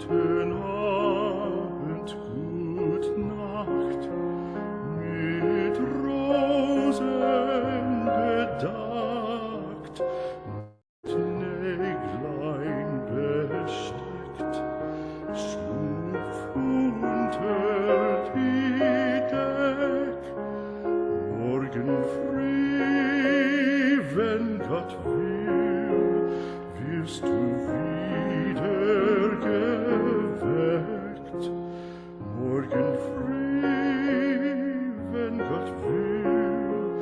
Guten Abend, gut Nacht, mit Rosen bedeckt, mit Näglein besteckt, Schlupf unter die Deck, morgen früh, wenn Gott will, wirst du wieder geweckt. Morgen früh, wenn Gott will,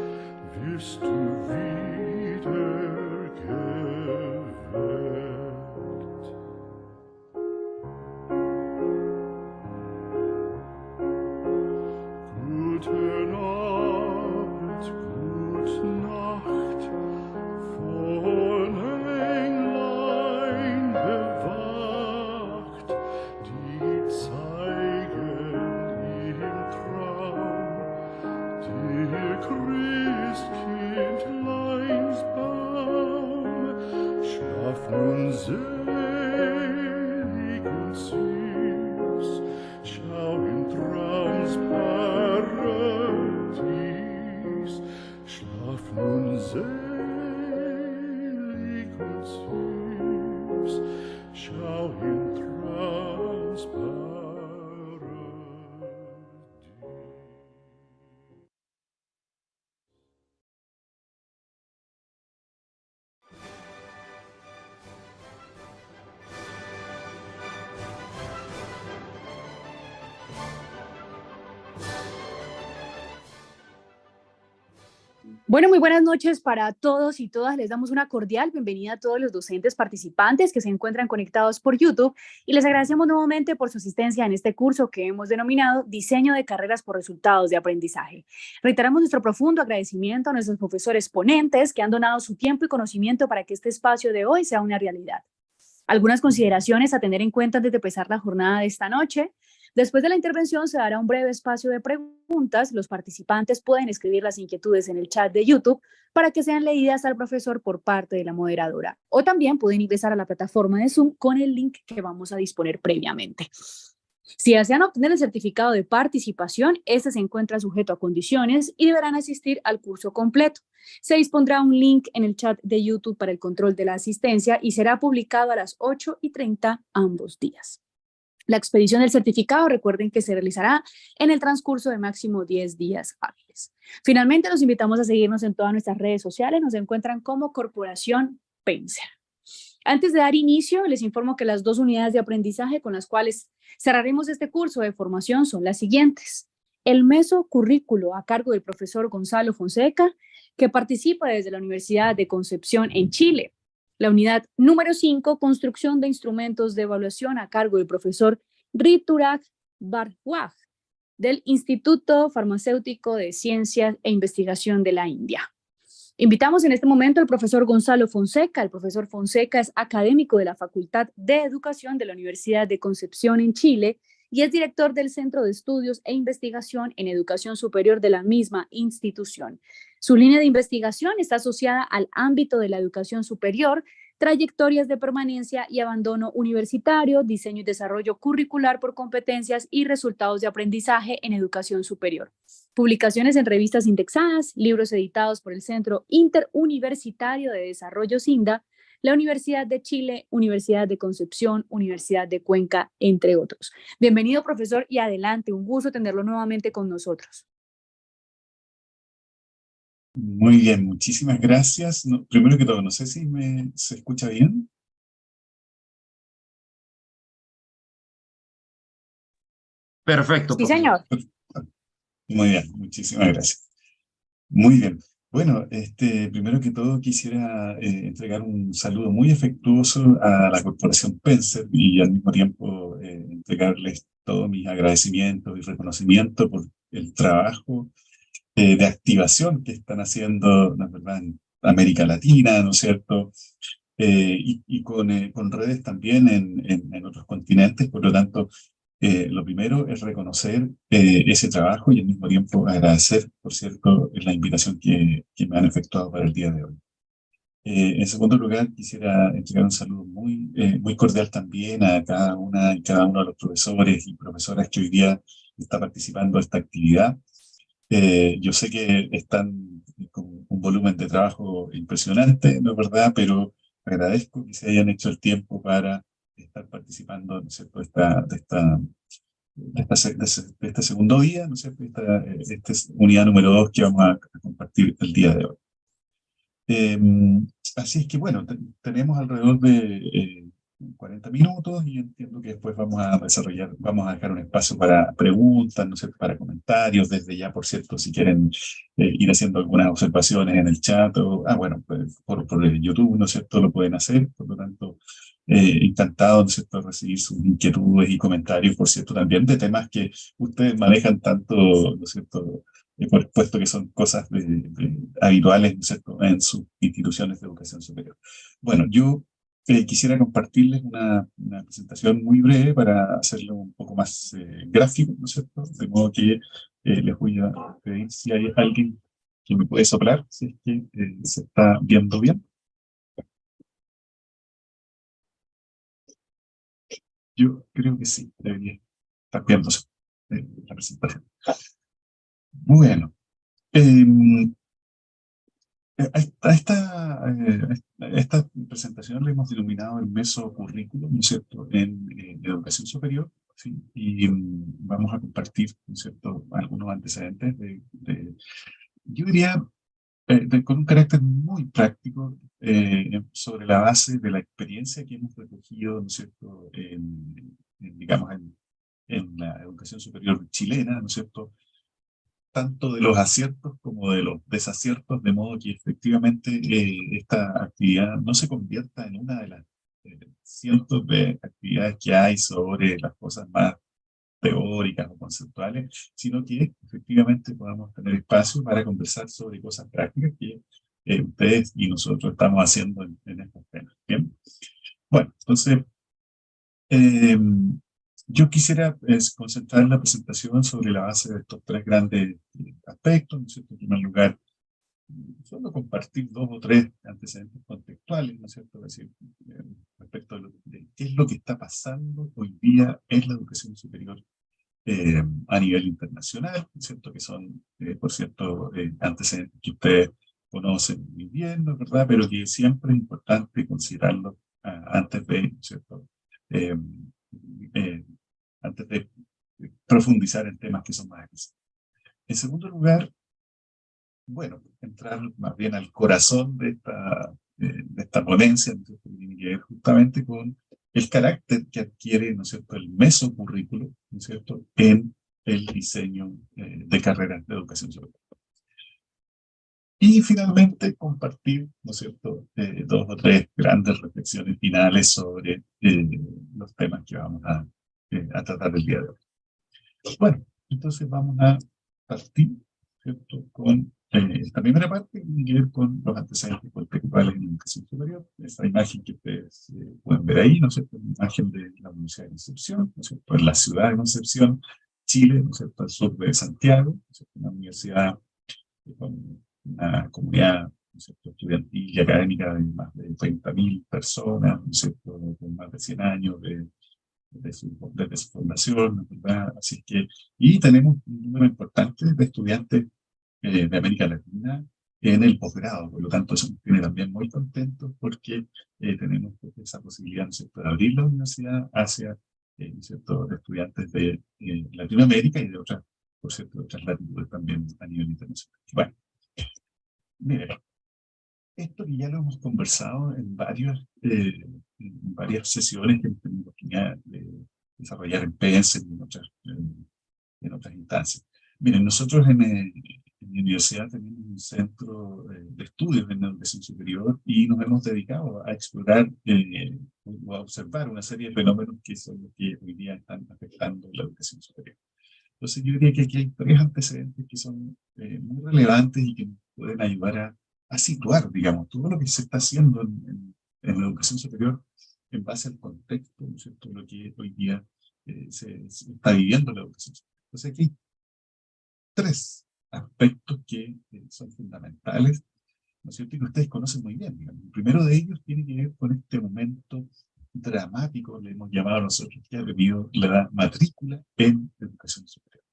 wirst du wieder geweckt. Guten Abend, gute Nacht, von Englein bewacht, die zeigen im Traum dir Christkindleins Baum. Schlaf nun selig und süß, schau in Traums Paradies. Schlaf nun selig und süß, schau in Traums Paradies. Bueno, muy buenas noches para todos y todas. Les damos una cordial bienvenida a todos los docentes participantes que se encuentran conectados por YouTube y les agradecemos nuevamente por su asistencia en este curso que hemos denominado Diseño de carreras por resultados de aprendizaje. Reiteramos nuestro profundo agradecimiento a nuestros profesores ponentes que han donado su tiempo y conocimiento para que este espacio de hoy sea una realidad. Algunas consideraciones a tener en cuenta antes de empezar la jornada de esta noche. Después de la intervención se dará un breve espacio de preguntas. Los participantes pueden escribir las inquietudes en el chat de YouTube para que sean leídas al profesor por parte de la moderadora. O también pueden ingresar a la plataforma de Zoom con el link que vamos a disponer previamente. Si desean obtener el certificado de participación, este se encuentra sujeto a condiciones y deberán asistir al curso completo. Se dispondrá un link en el chat de YouTube para el control de la asistencia y será publicado a las 8:30 ambos días. La expedición del certificado, recuerden que se realizará en el transcurso de máximo 10 días hábiles. Finalmente, los invitamos a seguirnos en todas nuestras redes sociales. Nos encuentran como Corporación Penser. Antes de dar inicio, les informo que las 2 unidades de aprendizaje con las cuales cerraremos este curso de formación son las siguientes. El mesocurrículo a cargo del profesor Gonzalo Fonseca, que participa desde la Universidad de Concepción en Chile. La unidad número 5, construcción de instrumentos de evaluación a cargo del profesor Rituraj Bhargava, del Instituto Farmacéutico de Ciencias e Investigación de la India. Invitamos en este momento al profesor Gonzalo Fonseca. El profesor Fonseca es académico de la Facultad de Educación de la Universidad de Concepción en Chile y es director del Centro de Estudios e Investigación en Educación Superior de la misma institución. Su línea de investigación está asociada al ámbito de la educación superior, trayectorias de permanencia y abandono universitario, diseño y desarrollo curricular por competencias y resultados de aprendizaje en educación superior. Publicaciones en revistas indexadas, libros editados por el Centro Interuniversitario de Desarrollo SINDA, la Universidad de Chile, Universidad de Concepción, Universidad de Cuenca, entre otros. Bienvenido, profesor, y adelante. Un gusto tenerlo nuevamente con nosotros. Muy bien, muchísimas gracias. Primero que todo, no sé si se escucha bien. Perfecto, Sí, profesor. señor. Muy bien, muchísimas gracias. Muy bien. Bueno, primero que todo quisiera entregar un saludo muy afectuoso a la Corporación Penser y al mismo tiempo entregarles todos mis agradecimientos y reconocimiento por el trabajo de activación que están haciendo, la verdad, en América Latina, ¿no es cierto? Y con redes también en otros continentes. Por lo tanto, lo primero es reconocer ese trabajo y al mismo tiempo agradecer, por cierto, la invitación que me han efectuado para el día de hoy. En segundo lugar, quisiera entregar un saludo muy cordial también a cada una y cada uno de los profesores y profesoras que hoy día está participando de esta actividad. Yo sé que están con un volumen de trabajo impresionante, ¿no es verdad? Pero agradezco que se hayan hecho el tiempo para estar participando, ¿no es cierto?, de este segundo día, ¿no es cierto?, esta es unidad número 2 que vamos a compartir el día de hoy. Así es que, bueno, tenemos alrededor de 40 minutos y entiendo que después vamos a dejar un espacio para preguntas, ¿no es cierto?, para comentarios, desde ya, por cierto, si quieren ir haciendo algunas observaciones en el chat o, bueno, por el YouTube, ¿no es cierto?, lo pueden hacer. Por lo tanto, encantado, ¿no es cierto?, de recibir sus inquietudes y comentarios, por cierto, también de temas que ustedes manejan tanto, ¿no es cierto?, por puesto que son cosas habituales, ¿no es cierto?, en sus instituciones de educación superior. Bueno, yo quisiera compartirles una presentación muy breve para hacerlo un poco más gráfico, ¿no es cierto? De modo que les voy a pedir si hay alguien que me puede soplar, si es que se está viendo bien. Yo creo que sí, debería estar viéndose la presentación. Bueno, a esta presentación le hemos denominado el mesocurrículo, ¿no es cierto?, en educación superior, ¿sí? Y vamos a compartir, ¿no es cierto?, algunos antecedentes yo diría, con un carácter muy práctico sobre la base de la experiencia que hemos recogido, ¿no es cierto?, digamos, en la educación superior chilena, ¿no es cierto?, tanto de los aciertos como de los desaciertos, de modo que efectivamente esta actividad no se convierta en una de las cientos de actividades que hay sobre las cosas más teóricas o conceptuales, sino que efectivamente podamos tener espacio para conversar sobre cosas prácticas que ustedes y nosotros estamos haciendo en estos temas. ¿Bien? Bueno, entonces, yo quisiera concentrar la presentación sobre la base de estos tres grandes aspectos, ¿no es cierto? En primer lugar, solo compartir 2 o 3 antecedentes contextuales, ¿no es cierto? Es decir, respecto de qué es lo que está pasando hoy día en la educación superior a nivel internacional, ¿no es cierto? Que son, por cierto, antecedentes que ustedes conocen muy bien, ¿no es verdad? Pero que siempre es importante considerarlos antes de, ¿no es cierto?, eh, antes de profundizar en temas que son más accesibles. En segundo lugar, bueno, entrar más bien al corazón de de esta ponencia, ¿no es cierto?, que tiene que ver justamente con el carácter que adquiere, ¿no es cierto?, el mesocurrículo, ¿no es cierto?, en el diseño de carreras de educación superior. Y finalmente compartir, ¿no es cierto?, dos o tres grandes reflexiones finales sobre los temas que vamos a tratar el día de hoy. Bueno, entonces vamos a partir, ¿cierto?, con esta primera parte, que tiene que ver con los antecedentes contextuales en la educación superior. Esa imagen que ustedes pueden ver ahí, ¿no es cierto?, una imagen de la Universidad de Concepción, ¿no es cierto?, en la ciudad de Concepción, Chile, ¿no es cierto?, al sur de Santiago, ¿no es cierto?, una universidad con una comunidad, ¿no es cierto?, estudiantil y académica de más de 30.000 personas, ¿no es cierto?, con más de 100 años desde su fundación, ¿verdad? Así que, y tenemos un número importante de estudiantes de América Latina en el posgrado, por lo tanto eso nos tiene también muy contentos porque tenemos esa posibilidad, ¿no es cierto?, de abrir la universidad hacia ¿no es cierto?, estudiantes de Latinoamérica y de otras, por cierto, de otras latitudes también a nivel internacional. Bueno, miren, esto que ya lo hemos conversado en varias sesiones que hemos tenido la oportunidad de desarrollar en Penser y en otras instancias. Miren, nosotros en mi universidad tenemos un centro de estudios en educación superior y nos hemos dedicado a explorar o a observar una serie de fenómenos que son los que hoy día están afectando la educación superior. Entonces yo diría que aquí hay tres antecedentes que son muy relevantes y que nos pueden ayudar a situar, digamos, todo lo que se está haciendo en la educación superior en base al contexto, ¿no es cierto?, lo que hoy día se está viviendo en la educación superior. Entonces aquí hay tres aspectos que son fundamentales, ¿no es cierto?, y que ustedes conocen muy bien, digamos. El primero de ellos tiene que ver con este momento dramático, le hemos llamado nosotros, que ha vivido la matrícula en educación superior.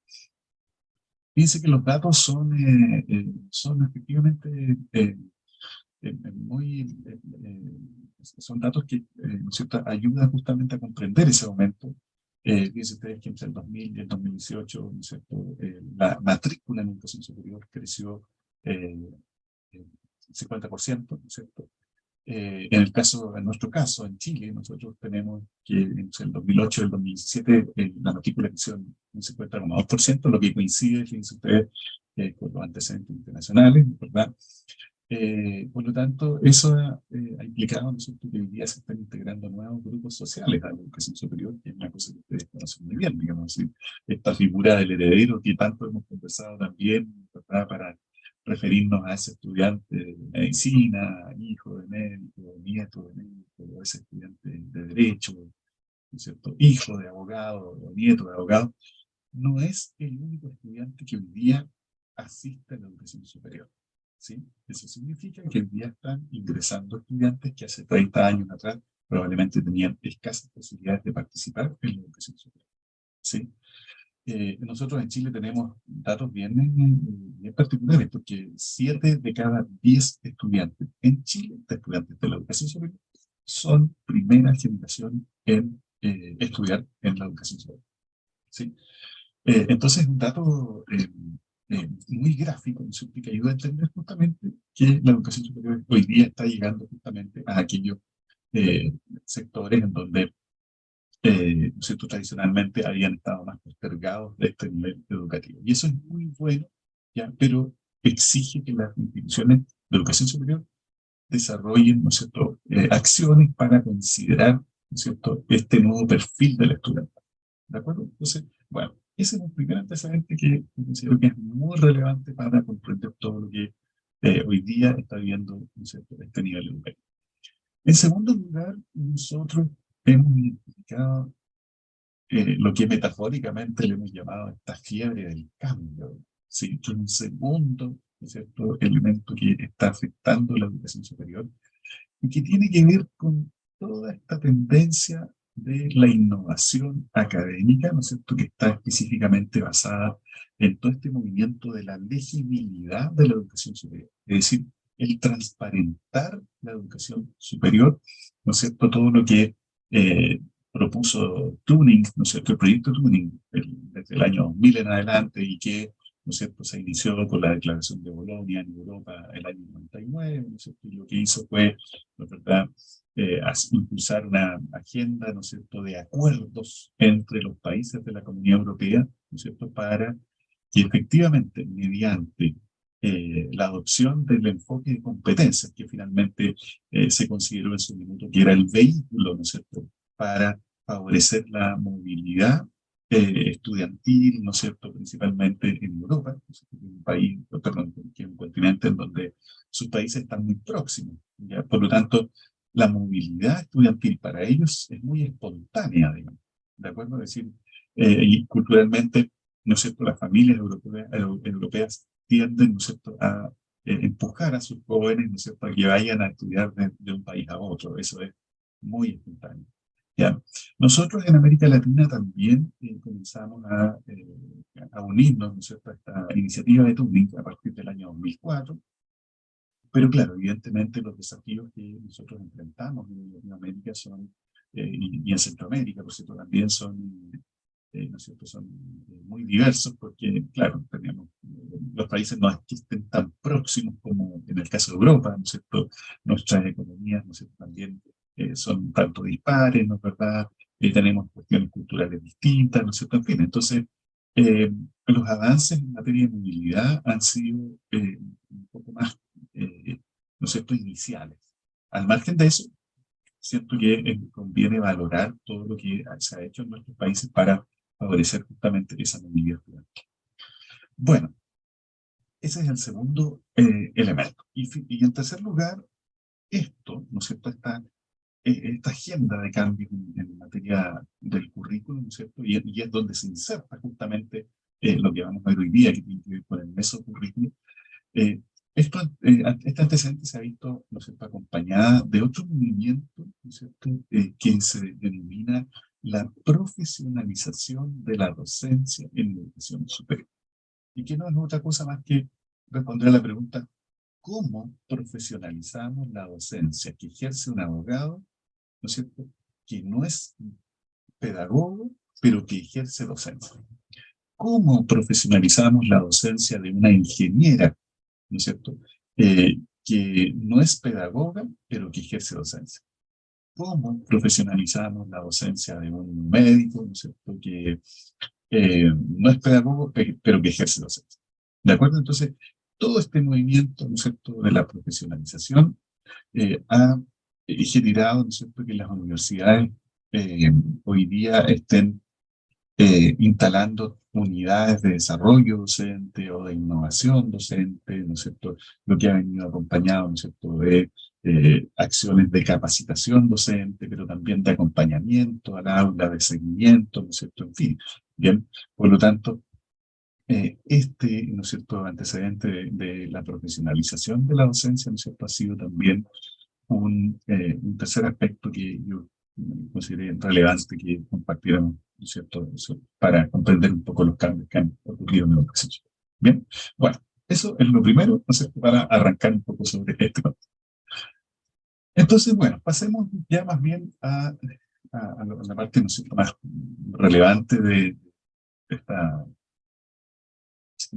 Fíjense que los datos son efectivamente son datos que ¿no es cierto?, ayudan justamente a comprender ese momento. Fíjense ustedes que entre el 2000 y el 2018, ¿no es cierto?, la matrícula en educación superior creció 50%, ¿no es cierto? En nuestro caso, en Chile, nosotros tenemos que entre el 2008 y el 2017 la matrícula creció en un 50,2%, lo que coincide, fíjense ustedes, con los antecedentes internacionales, ¿verdad? Por lo tanto, eso ha implicado, ¿no es cierto?, que hoy día se están integrando nuevos grupos sociales a la educación superior, que es una cosa que ustedes conocen muy bien, digamos, ¿sí? Esta figura del heredero que tanto hemos conversado también, ¿verdad?, para referirnos a ese estudiante de medicina, hijo de médico, nieto de médico, o ese estudiante de derecho, ¿no es cierto?, hijo de abogado o nieto de abogado, no es el único estudiante que hoy día asiste a la educación superior, ¿sí? Eso significa que hoy día están ingresando estudiantes que hace 30 años atrás probablemente tenían escasas posibilidades de participar en la educación superior, ¿sí? Nosotros en Chile tenemos datos bien particulares, porque 7 de cada 10 estudiantes en Chile, de estudiantes de la educación superior, son primera generación en estudiar en la educación superior, ¿sí? Entonces, un dato muy gráfico, ¿no es cierto?, que ayuda a entender justamente que la educación superior hoy día está llegando justamente a aquellos sectores en donde ¿no es cierto?, tradicionalmente habían estado más postergados de este nivel educativo. Y eso es muy bueno, ¿ya?, pero exige que las instituciones de educación superior desarrollen, ¿no es cierto?, acciones para considerar, ¿no es cierto?, este nuevo perfil del estudiante. ¿De acuerdo? Entonces, bueno, ese es un primer antecedente que considero que es muy relevante para comprender todo lo que hoy día está viviendo, ¿no es cierto?, este nivel educativo. En segundo lugar, nosotros hemos identificado lo que metafóricamente le hemos llamado esta fiebre del cambio, ¿sí?, que es un segundo, ¿no es cierto?, elemento que está afectando la educación superior y que tiene que ver con toda esta tendencia de la innovación académica, ¿no es cierto?, que está específicamente basada en todo este movimiento de la legibilidad de la educación superior, es decir, el transparentar la educación superior, ¿no es cierto?, todo lo que propuso Turing, ¿no es cierto?, el proyecto Turing desde el año 2000 en adelante y que, ¿no es cierto?, se inició con la declaración de Bolonia en Europa el año 99, ¿no es cierto?, y lo lo que hizo fue, ¿no es verdad?, impulsar una agenda, ¿no es cierto?, de acuerdos entre los países de la Comunidad Europea, ¿no es cierto?, para que efectivamente, mediante la adopción del enfoque de competencias, que finalmente se consideró en su minuto que era el vehículo, ¿no es cierto?, para favorecer la movilidad estudiantil, ¿no es cierto?, principalmente en Europa, ¿no es cierto?, que es un país, perdón, que es un continente en donde sus países están muy próximos, ¿ya? Por lo tanto, la movilidad estudiantil para ellos es muy espontánea, digamos, ¿de acuerdo? Es decir, y culturalmente, ¿no es cierto?, las familias europeas tienden, ¿no es cierto?, a empujar a sus jóvenes, ¿no es cierto?, a que vayan a estudiar de un país a otro. Eso es muy espontáneo. ¿Ya? Nosotros en América Latina también comenzamos a unirnos, ¿no es cierto?, a esta iniciativa de Turing a partir del año 2004. Pero claro, evidentemente los desafíos que nosotros enfrentamos en Latinoamérica son, y en Centroamérica, por cierto, también son, ¿no es cierto?, son muy diversos porque, claro, tenemos, los países no es que estén tan próximos como en el caso de Europa, ¿no es cierto? Nuestras economías, ¿no es cierto?, también son tanto dispares, ¿no es verdad? Tenemos cuestiones culturales distintas, ¿no es cierto? En fin, entonces, los avances en materia de movilidad han sido un poco más, ¿no es cierto?, iniciales. Al margen de eso, siento que conviene valorar todo lo que se ha hecho en nuestros países para favorecer justamente esa movilidad estudiantil. Bueno, ese es el segundo elemento. Y en tercer lugar, esto, ¿no es cierto?, esta agenda de cambios en materia del currículum, ¿no es cierto?, y es donde se inserta justamente lo que vamos a ver hoy día, que tiene que ver con el mesocurrículum. Este antecedente se ha visto, ¿no es cierto?, acompañada de otro movimiento, ¿no es cierto?, que se denomina la profesionalización de la docencia en la educación superior. Y que no es otra cosa más que responder a la pregunta: ¿cómo profesionalizamos la docencia que ejerce un abogado, ¿no es cierto?, que no es pedagogo, pero que ejerce docencia? ¿Cómo profesionalizamos la docencia de una ingeniera, ¿no es cierto?, que no es pedagoga, pero que ejerce docencia? ¿Cómo profesionalizamos la docencia de un médico, ¿no es cierto?, que no es pedagogo, pero que ejerce docencia? ¿De acuerdo? Entonces, todo este movimiento, ¿no es cierto?, de la profesionalización ha generado, ¿no es cierto?, que las universidades hoy día estén instalando unidades de desarrollo docente o de innovación docente, ¿no es cierto?, lo que ha venido acompañado, ¿no es cierto?, de acciones de capacitación docente, pero también de acompañamiento al aula, de seguimiento, ¿no es cierto?, en fin. Bien, por lo tanto, ¿no es cierto?, antecedente de la profesionalización de la docencia, ¿no es cierto?, ha sido también un tercer aspecto que yo consideré relevante que compartiéramos, ¿no es cierto?, eso, para comprender un poco los cambios que han ocurrido en la educación. Bien, bueno, eso es lo primero, ¿no es cierto?, para arrancar un poco sobre este tema. Entonces, bueno, pasemos ya más bien a la parte, ¿no es cierto?, más relevante de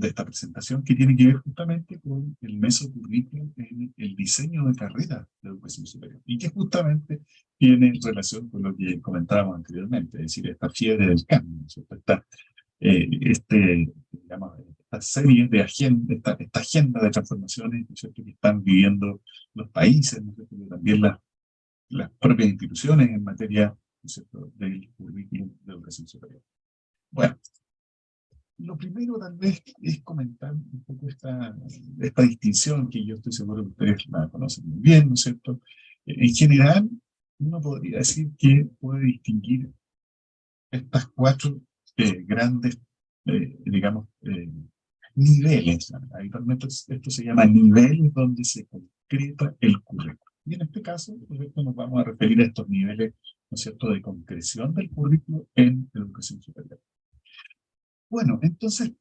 esta presentación, que tiene que ver justamente con el mesocurrículum en el diseño de carreras de educación superior, y que justamente tiene relación con lo que comentábamos anteriormente, es decir, esta fiebre del cambio, ¿no es cierto? Digamos, esta serie de esta agenda de transformaciones, ¿no es cierto?, que están viviendo los países, ¿no es cierto?, y también las propias instituciones en materia, ¿no es cierto?, del currículum de educación superior. Bueno, lo primero tal vez es comentar un poco esta distinción, que yo estoy seguro que ustedes la conocen muy bien, ¿no es cierto? En general, uno podría decir que puede distinguir estas cuatro grandes, digamos, niveles. Habitualmente esto se llama niveles donde se concreta el currículum. Y en este caso, por ejemplo, nos vamos a referir a estos niveles, ¿no es cierto?, de concreción del currículum en educación superior. Bueno, entonces,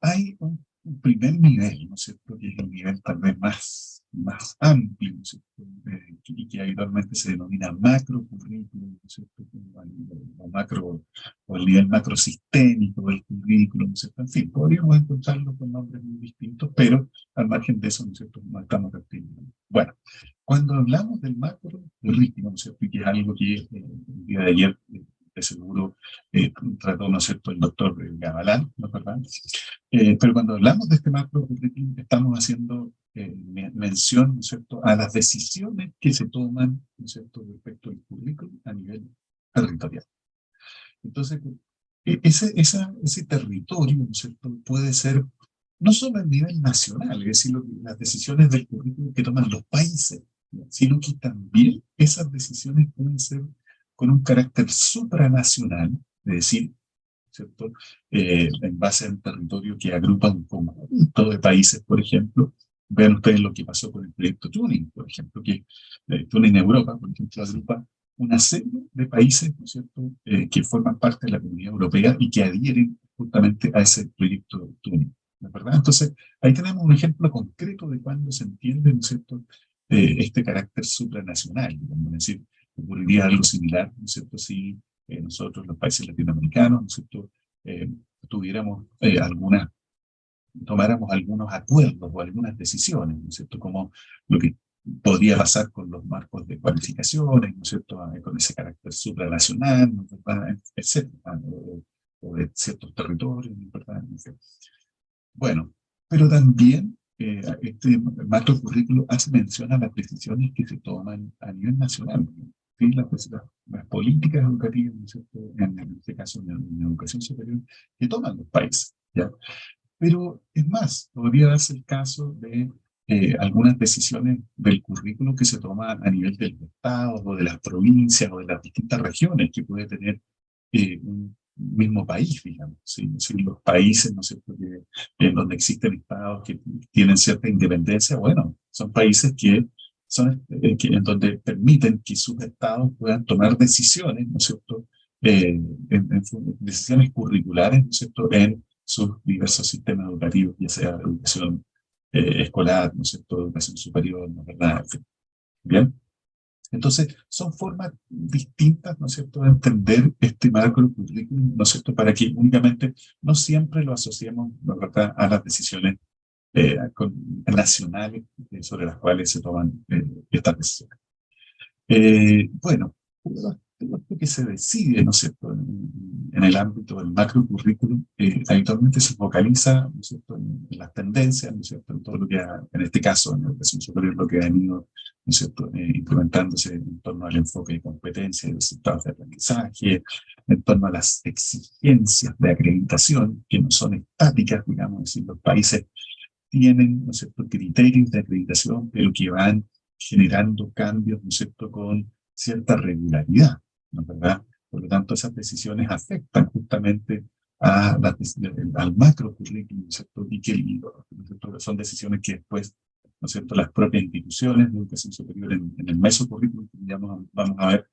hay un primer nivel, ¿no es cierto?, que es el nivel tal vez más amplio, ¿no es cierto?, y que habitualmente se denomina macro currículum, ¿no es cierto?, a macro, o el nivel macrosistémico del currículum, ¿no es cierto? En fin, podríamos encontrarlo con nombres muy distintos, pero al margen de eso, ¿no es cierto?, no estamos refiriendo. Bueno, cuando hablamos del macro currículum, ¿no es cierto?, y que es algo que el día de ayer, de seguro, trató, ¿no es cierto?, el doctor Gabalán, ¿no es verdad? Pero cuando hablamos de este macro currículum, estamos haciendo mención, ¿no es cierto?, a las decisiones que se toman, ¿no es cierto?, respecto al currículum a nivel territorial. Entonces, ese territorio, ¿no es cierto?, puede ser no solo a nivel nacional, es decir, las decisiones del currículum que toman los países, ¿no?, sino que también esas decisiones pueden ser con un carácter supranacional, es decir, ¿cierto?, en base a un territorio que agrupa un conjunto de países, por ejemplo. Vean ustedes lo que pasó con el proyecto Tuning, por ejemplo, que Tuning Europa, por ejemplo, agrupa una serie de países, ¿no es cierto?, que forman parte de la Comunidad Europea y que adhieren justamente a ese proyecto Tuning, ¿no es verdad? Entonces, ahí tenemos un ejemplo concreto de cuando se entiende, ¿no es cierto?, este carácter supranacional, digamos, es decir, ocurriría algo similar, ¿no es cierto?, si nosotros, los países latinoamericanos, ¿no es cierto?, tuviéramos tomáramos algunos acuerdos o algunas decisiones, ¿no es cierto?, como lo que podría pasar con los marcos de cualificaciones, ¿no es cierto?, con ese carácter supranacional, ¿no es verdad?, etcétera, o de ciertos territorios, ¿no es verdad? Bueno, pero también este macro currículo hace mención a las decisiones que se toman a nivel nacional, ¿sí? Las políticas educativas, ¿no es cierto?, en este caso en educación superior, que toman los países, ¿ya? Pero es más, podría darse el caso de algunas decisiones del currículo que se toman a nivel del Estado o de las provincias o de las distintas regiones que puede tener un mismo país, digamos. ¿Sí? Sí, los países, ¿no es cierto?, en donde existen estados que tienen cierta independencia, bueno, son países que son en donde permiten que sus estados puedan tomar decisiones, ¿no es cierto?, decisiones curriculares, ¿no es cierto?, en sus diversos sistemas educativos, ya sea educación escolar, ¿no es cierto?, educación superior, ¿no es verdad? Bien. Entonces, son formas distintas, ¿no es cierto?, de entender este macro currículum, ¿no es cierto?, para que únicamente no siempre lo asociemos, ¿no es verdad?, a las decisiones nacionales sobre las cuales se toman estas decisiones. Bueno, todo esto que se decide, ¿no es cierto?, en el ámbito del macro currículum, habitualmente se focaliza, ¿no es cierto?, en las tendencias, ¿no es cierto?, en todo lo que en este caso, en la educación superior, lo que ha venido, ¿no es cierto?, implementándose en torno al enfoque de competencia y resultados de aprendizaje, en torno a las exigencias de acreditación, que no son estáticas, digamos, es decir, los países tienen, ¿no es cierto?, criterios de acreditación, pero que van generando cambios, ¿no es cierto?, con cierta regularidad, ¿no es verdad? Por lo tanto, esas decisiones afectan justamente al macro currículum, ¿no es cierto?, y que, ¿no es cierto?, son decisiones que después, ¿no es cierto?, las propias instituciones de educación superior en el mesocurrículum, que ya vamos a ver,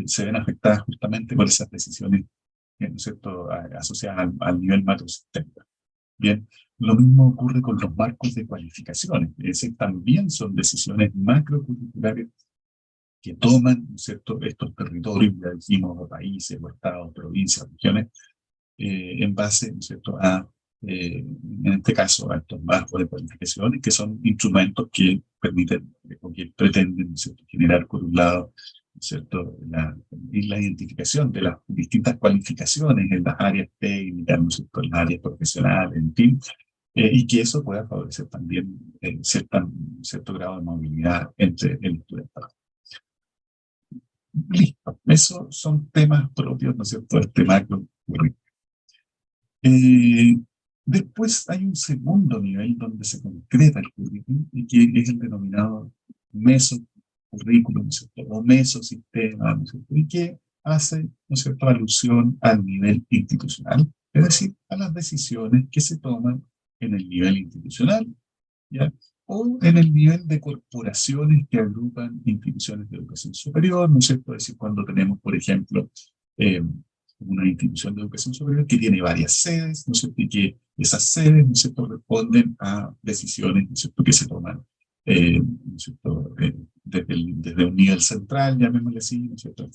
se ven afectadas justamente por esas decisiones, ¿no es cierto?, asociadas al nivel macrosistémico. Bien, lo mismo ocurre con los marcos de cualificaciones, es decir, también son decisiones macrocurriculares que toman, ¿no es cierto?, estos territorios, ya dijimos, o países, o estados, provincias, regiones, en base, ¿no es cierto?, en este caso, a estos marcos de cualificaciones, que son instrumentos que permiten, o que pretenden, ¿no es cierto?, generar, por un lado, ¿no es cierto?, la identificación de las distintas cualificaciones en las áreas técnicas, ¿no es cierto?, en las áreas profesionales, en fin, y que eso pueda favorecer también cierto grado de movilidad entre el estudiante. Listo, esos son temas propios, ¿no es cierto?, de este macro currículum. Después hay un segundo nivel donde se concreta el currículum y que es el denominado mesocurrículum, ¿no es cierto?, o mesosistema, ¿no es cierto?, y que hace, ¿no es cierto?, alusión al nivel institucional, es decir, a las decisiones que se toman en el nivel institucional, ¿ya?, o en el nivel de corporaciones que agrupan instituciones de educación superior, ¿no es cierto?, es decir, cuando tenemos, por ejemplo, una institución de educación superior que tiene varias sedes, ¿no es cierto?, y que esas sedes, ¿no es cierto?, responden a decisiones, ¿no es cierto?, que se toman, ¿no es cierto?, desde un nivel central, llamémosle así, ¿no es cierto?,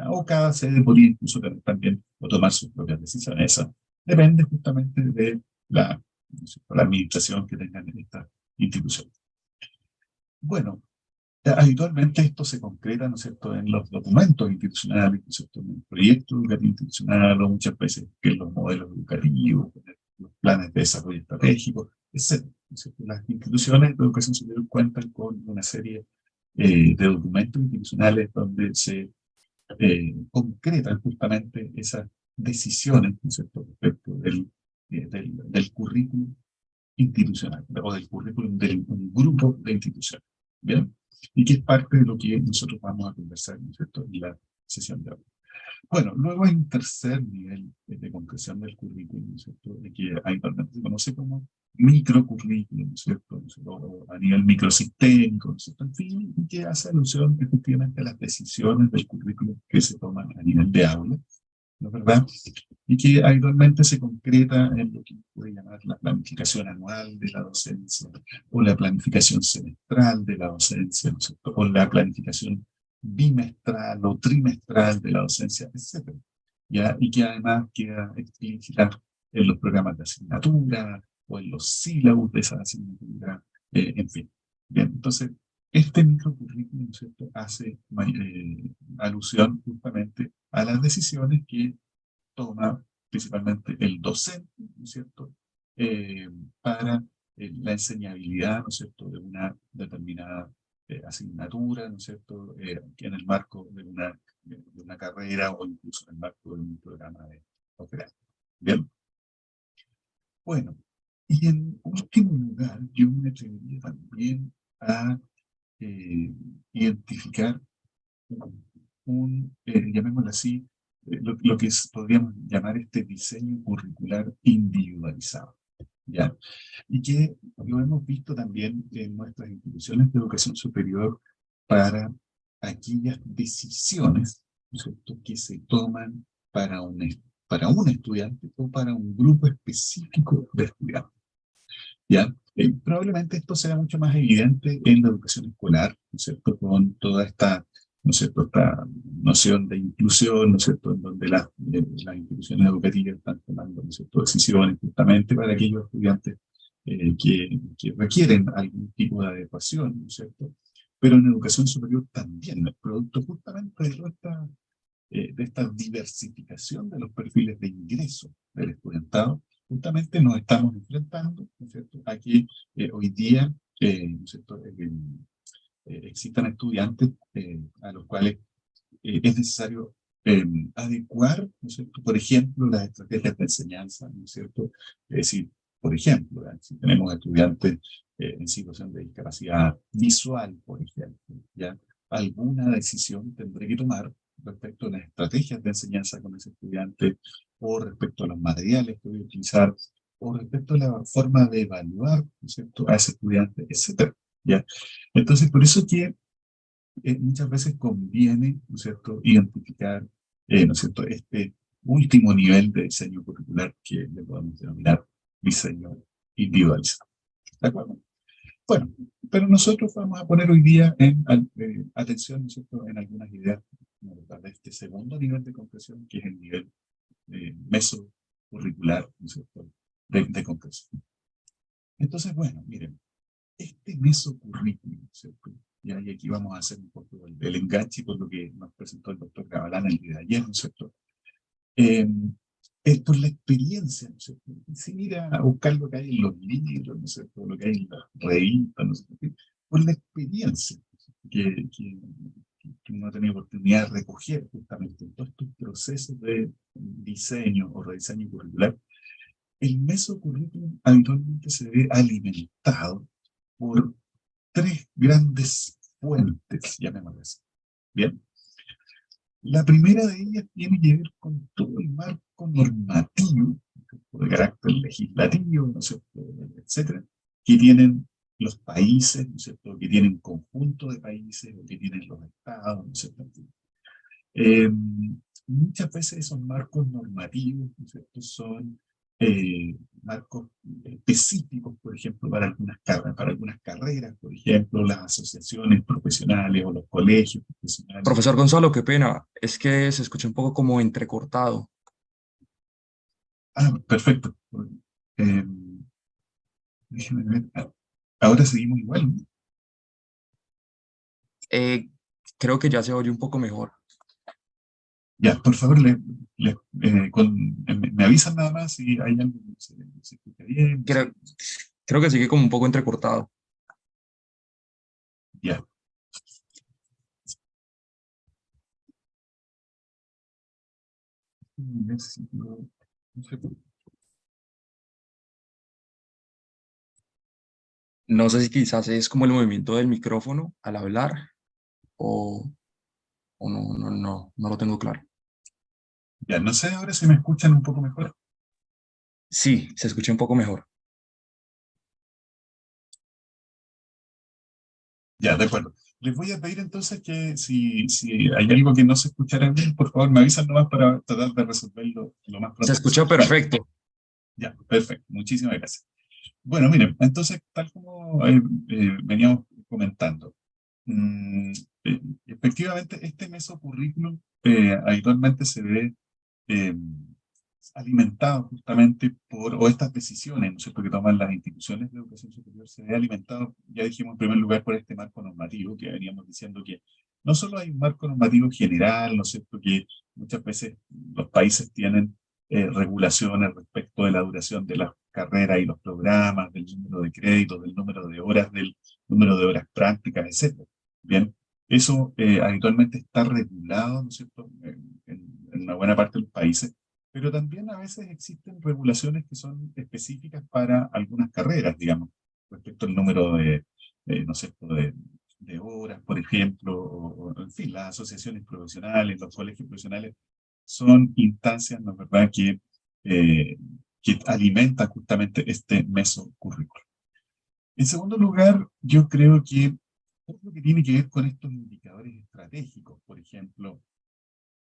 O cada sede podría incluso tener también o tomar sus propias decisiones. Eso depende justamente de la, ¿no es cierto?, la administración que tengan en esta institución. Bueno, habitualmente esto se concreta, ¿no es cierto?, en los documentos institucionales, ¿no es cierto?, en el proyecto educativo institucional, o muchas veces en los modelos educativos, en los planes de desarrollo estratégico, etc. ¿No es cierto? Las instituciones de educación superior cuentan con una serie de documentos institucionales donde se concretan justamente esas decisiones, ¿no es cierto?, respecto del currículum institucional, o del currículum de un grupo de instituciones. ¿Bien? Y que es parte de lo que nosotros vamos a conversar, ¿no es cierto?, en la sesión de hoy. Bueno, luego hay un tercer nivel de concreción del currículum, ¿no es cierto?, de que habitualmente se conoce como microcurrículum, ¿no es cierto?, o a nivel microsistémico, ¿no es cierto?, en fin, y que hace alusión efectivamente a las decisiones del currículum que se toman a nivel de aula, ¿no es verdad? Y que habitualmente se concreta en lo que puede llamar la planificación anual de la docencia, o la planificación semestral de la docencia, ¿no es cierto?, o la planificación bimestral o trimestral de la docencia, etc. ¿Ya? Y que además queda explícita en los programas de asignatura, o en los sílabos de esa asignatura, en fin. Bien, entonces, este microcurrículum, ¿no es cierto?, hace alusión justamente a las decisiones que toma principalmente el docente, ¿no es cierto?, eh, para la enseñabilidad, ¿no es cierto?, de una determinada asignatura, ¿no es cierto?, en el marco de una carrera, o incluso en el marco de un programa de posgrado. Bien. Bueno, y en último lugar, yo me atrevería también a identificar llamémoslo así, lo que podríamos llamar este diseño curricular individualizado, ¿ya? Y que lo hemos visto también en nuestras instituciones de educación superior para aquellas decisiones, ¿no es cierto?, que se toman para un estudiante o para un grupo específico de estudiantes, ¿ya? Probablemente esto sea mucho más evidente en la educación escolar, ¿no es cierto?, con toda esta, ¿no es cierto?, esta noción de inclusión, ¿no es cierto?, en donde las instituciones educativas están tomando, ¿no es cierto?, decisiones justamente para aquellos estudiantes que requieren algún tipo de adecuación, ¿no es cierto? Pero en educación superior también, el producto justamente de esta diversificación de los perfiles de ingreso del estudiantado, justamente nos estamos enfrentando, ¿no es cierto?, a que hoy día, ¿no es cierto?, existan estudiantes a los cuales es necesario adecuar, ¿no es cierto?, por ejemplo, las estrategias de enseñanza, ¿no es cierto? Es decir, por ejemplo, si tenemos estudiantes en situación de discapacidad visual, por ejemplo, ¿ya?, alguna decisión tendré que tomar respecto a las estrategias de enseñanza con ese estudiante, o respecto a los materiales que voy a utilizar, o respecto a la forma de evaluar, ¿no es cierto?, a ese estudiante, etc. ¿Ya? Entonces, por eso que muchas veces conviene, ¿no es cierto?, identificar, ¿no es cierto?, este último nivel de diseño curricular que le podemos denominar diseño individualizado. ¿De acuerdo? Bueno, pero nosotros vamos a poner hoy día atención, ¿no es cierto?, en algunas ideas de este segundo nivel de concreción, que es el nivel mesocurricular, ¿no es cierto?, de concreción. Entonces, bueno, miren, este mesocurrículum, ¿cierto? Y aquí vamos a hacer un poco el enganche con lo que nos presentó el doctor Gabalán el día de ayer, ¿no es cierto? Por la experiencia, ¿no es cierto? Sin ir a buscar lo que hay en los libros, ¿no es cierto?, lo que hay en las revistas, ¿no es cierto?, por la experiencia que uno ha tenido oportunidad de recoger justamente en todos estos procesos de diseño o rediseño curricular. El mesocurrículum habitualmente se ve alimentado por tres grandes fuentes, llamémoslo así. Bien. La primera de ellas tiene que ver con todo el marco normativo, de carácter legislativo, ¿no es cierto?, etcétera, que tienen los países, ¿no es cierto?, que tienen conjunto de países, o que tienen los estados, ¿no es cierto? Eh, Muchas veces esos marcos normativos, ¿no es cierto?, son marcos específicos, por ejemplo, para algunas carreras, por ejemplo, las asociaciones profesionales o los colegios profesionales. Profesor Gonzalo, qué pena, es que se escucha un poco como entrecortado. Ah, perfecto. Eh, Déjeme ver. Ahora seguimos igual, ¿no? Eh, Creo que ya se oye un poco mejor. Ya, por favor, me avisan nada más si hay algo que se escucha bien. Creo que sigue como un poco entrecortado. Ya. No sé. No sé si quizás es como el movimiento del micrófono al hablar o, o no lo tengo claro. Ya, no sé ahora si me escuchan un poco mejor. Sí, se escucha un poco mejor. Ya, de acuerdo. Les voy a pedir entonces que si hay algo que no se escuchará bien, por favor me avisan nomás para tratar de resolverlo lo más Se pronto escucha posible. ¿Vale? perfecto. Ya, perfecto. Muchísimas gracias. Bueno, miren, entonces, tal como veníamos comentando, mm, efectivamente este mesocurrículum habitualmente se ve eh, alimentado justamente o estas decisiones, ¿no es cierto?, que toman las instituciones de educación superior, se ve alimentado, ya dijimos en primer lugar, por este marco normativo, que veníamos diciendo que no solo hay un marco normativo general, ¿no es cierto?, que muchas veces los países tienen regulaciones respecto de la duración de las carreras y los programas, del número de créditos, del número de horas prácticas, etcétera. Bien, eso habitualmente está regulado, ¿no es cierto?, en una buena parte de los países, pero también a veces existen regulaciones que son específicas para algunas carreras, digamos, respecto al número no sé, de horas, por ejemplo, en fin, las asociaciones profesionales, los colegios profesionales son instancias, ¿no es verdad?, eh, que alimentan justamente este mesocurrículo. En segundo lugar, yo creo que todo lo que tiene que ver con estos indicadores estratégicos, por ejemplo,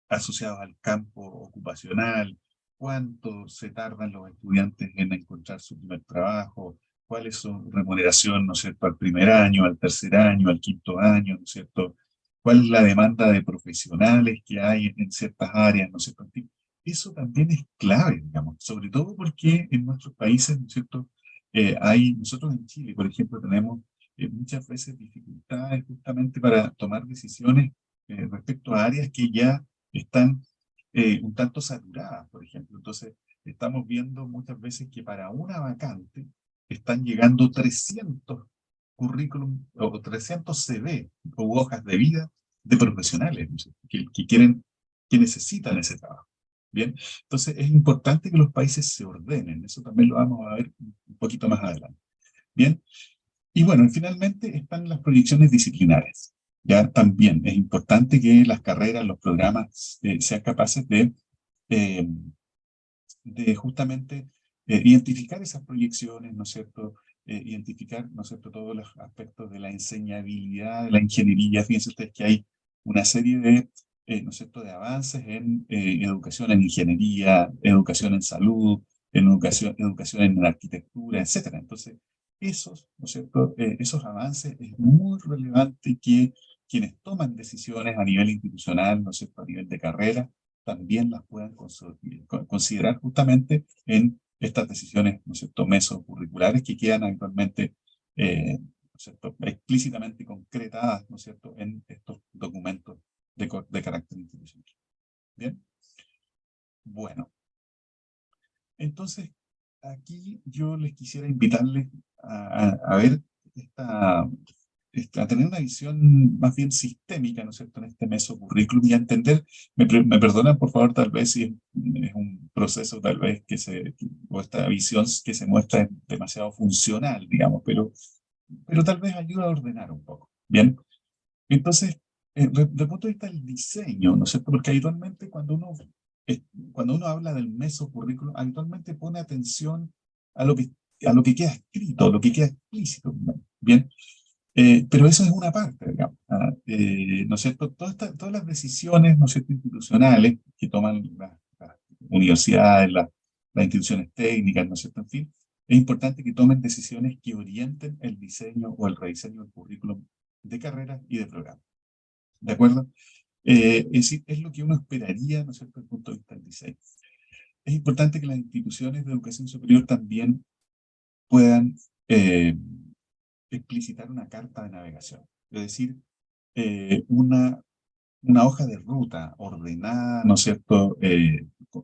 asociados al campo ocupacional, cuánto se tardan los estudiantes en encontrar su primer trabajo, cuál es su remuneración, ¿no es cierto?, al primer año, al tercer año, al quinto año, ¿no es cierto?, cuál es la demanda de profesionales que hay en ciertas áreas, ¿no es cierto? En fin, eso también es clave, digamos, sobre todo porque en nuestros países, ¿no es cierto?, nosotros en Chile, por ejemplo, tenemos muchas veces dificultades justamente para tomar decisiones respecto a áreas que ya están un tanto saturadas, por ejemplo. Entonces, estamos viendo muchas veces que para una vacante están llegando 300 currículum o 300 CV o hojas de vida de profesionales, ¿no? Que necesitan ese trabajo. Bien, entonces es importante que los países se ordenen, eso también lo vamos a ver un poquito más adelante. Bien, y bueno, y finalmente están las proyecciones disciplinares. Ya también es importante que las carreras, los programas sean capaces eh, de justamente identificar esas proyecciones, ¿no es cierto? Identificar, ¿no es cierto?, todos los aspectos de la enseñabilidad, de la ingeniería. Fíjense ustedes que hay una serie ¿no es cierto?, de avances en educación en ingeniería, educación en salud, en educación en arquitectura, etcétera. Entonces, ¿no es cierto?, esos avances es muy relevante que quienes toman decisiones a nivel institucional, ¿no es cierto?, a nivel de carrera, también las puedan considerar justamente en estas decisiones, ¿no es cierto?, mesocurriculares que quedan actualmente ¿no es cierto?, explícitamente concretadas, ¿no es cierto?, en estos documentos de carácter institucional. Bien, bueno, entonces aquí yo les quisiera invitarles a ver a tener una visión más bien sistémica, ¿no es cierto?, en este mesocurrículum y a entender, me perdonan por favor tal vez si es un proceso tal vez o esta visión que se muestra demasiado funcional, digamos, pero tal vez ayuda a ordenar un poco. Bien, entonces, desde el punto de vista del diseño, ¿no es cierto?, porque habitualmente cuando uno habla del mesocurrículum, habitualmente pone atención a lo que queda escrito, a lo que queda explícito, ¿no? Bien. Pero eso es una parte, digamos, ¿no es cierto? Todas las decisiones, ¿no es cierto?, institucionales que toman las universidades, las instituciones técnicas, ¿no es cierto? En fin, es importante que tomen decisiones que orienten el diseño o el rediseño del currículum de carreras y de programas. ¿De acuerdo? Es decir, es lo que uno esperaría, ¿no es cierto?, desde el punto de vista del diseño. Es importante que las instituciones de educación superior también puedan explicitar una carta de navegación, es decir, una hoja de ruta ordenada, ¿no es cierto?,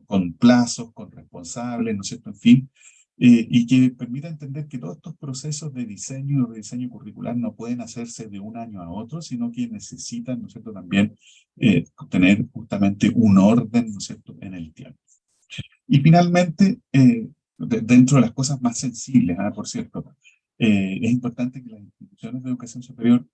con plazos, con responsables, ¿no es cierto?, en fin, y que permita entender que todos estos procesos de diseño y rediseño curricular no pueden hacerse de un año a otro, sino que necesitan, ¿no es cierto?, también tener justamente un orden, ¿no es cierto?, en el tiempo. Y finalmente, dentro de las cosas más sensibles, por cierto, es importante que las instituciones de educación superior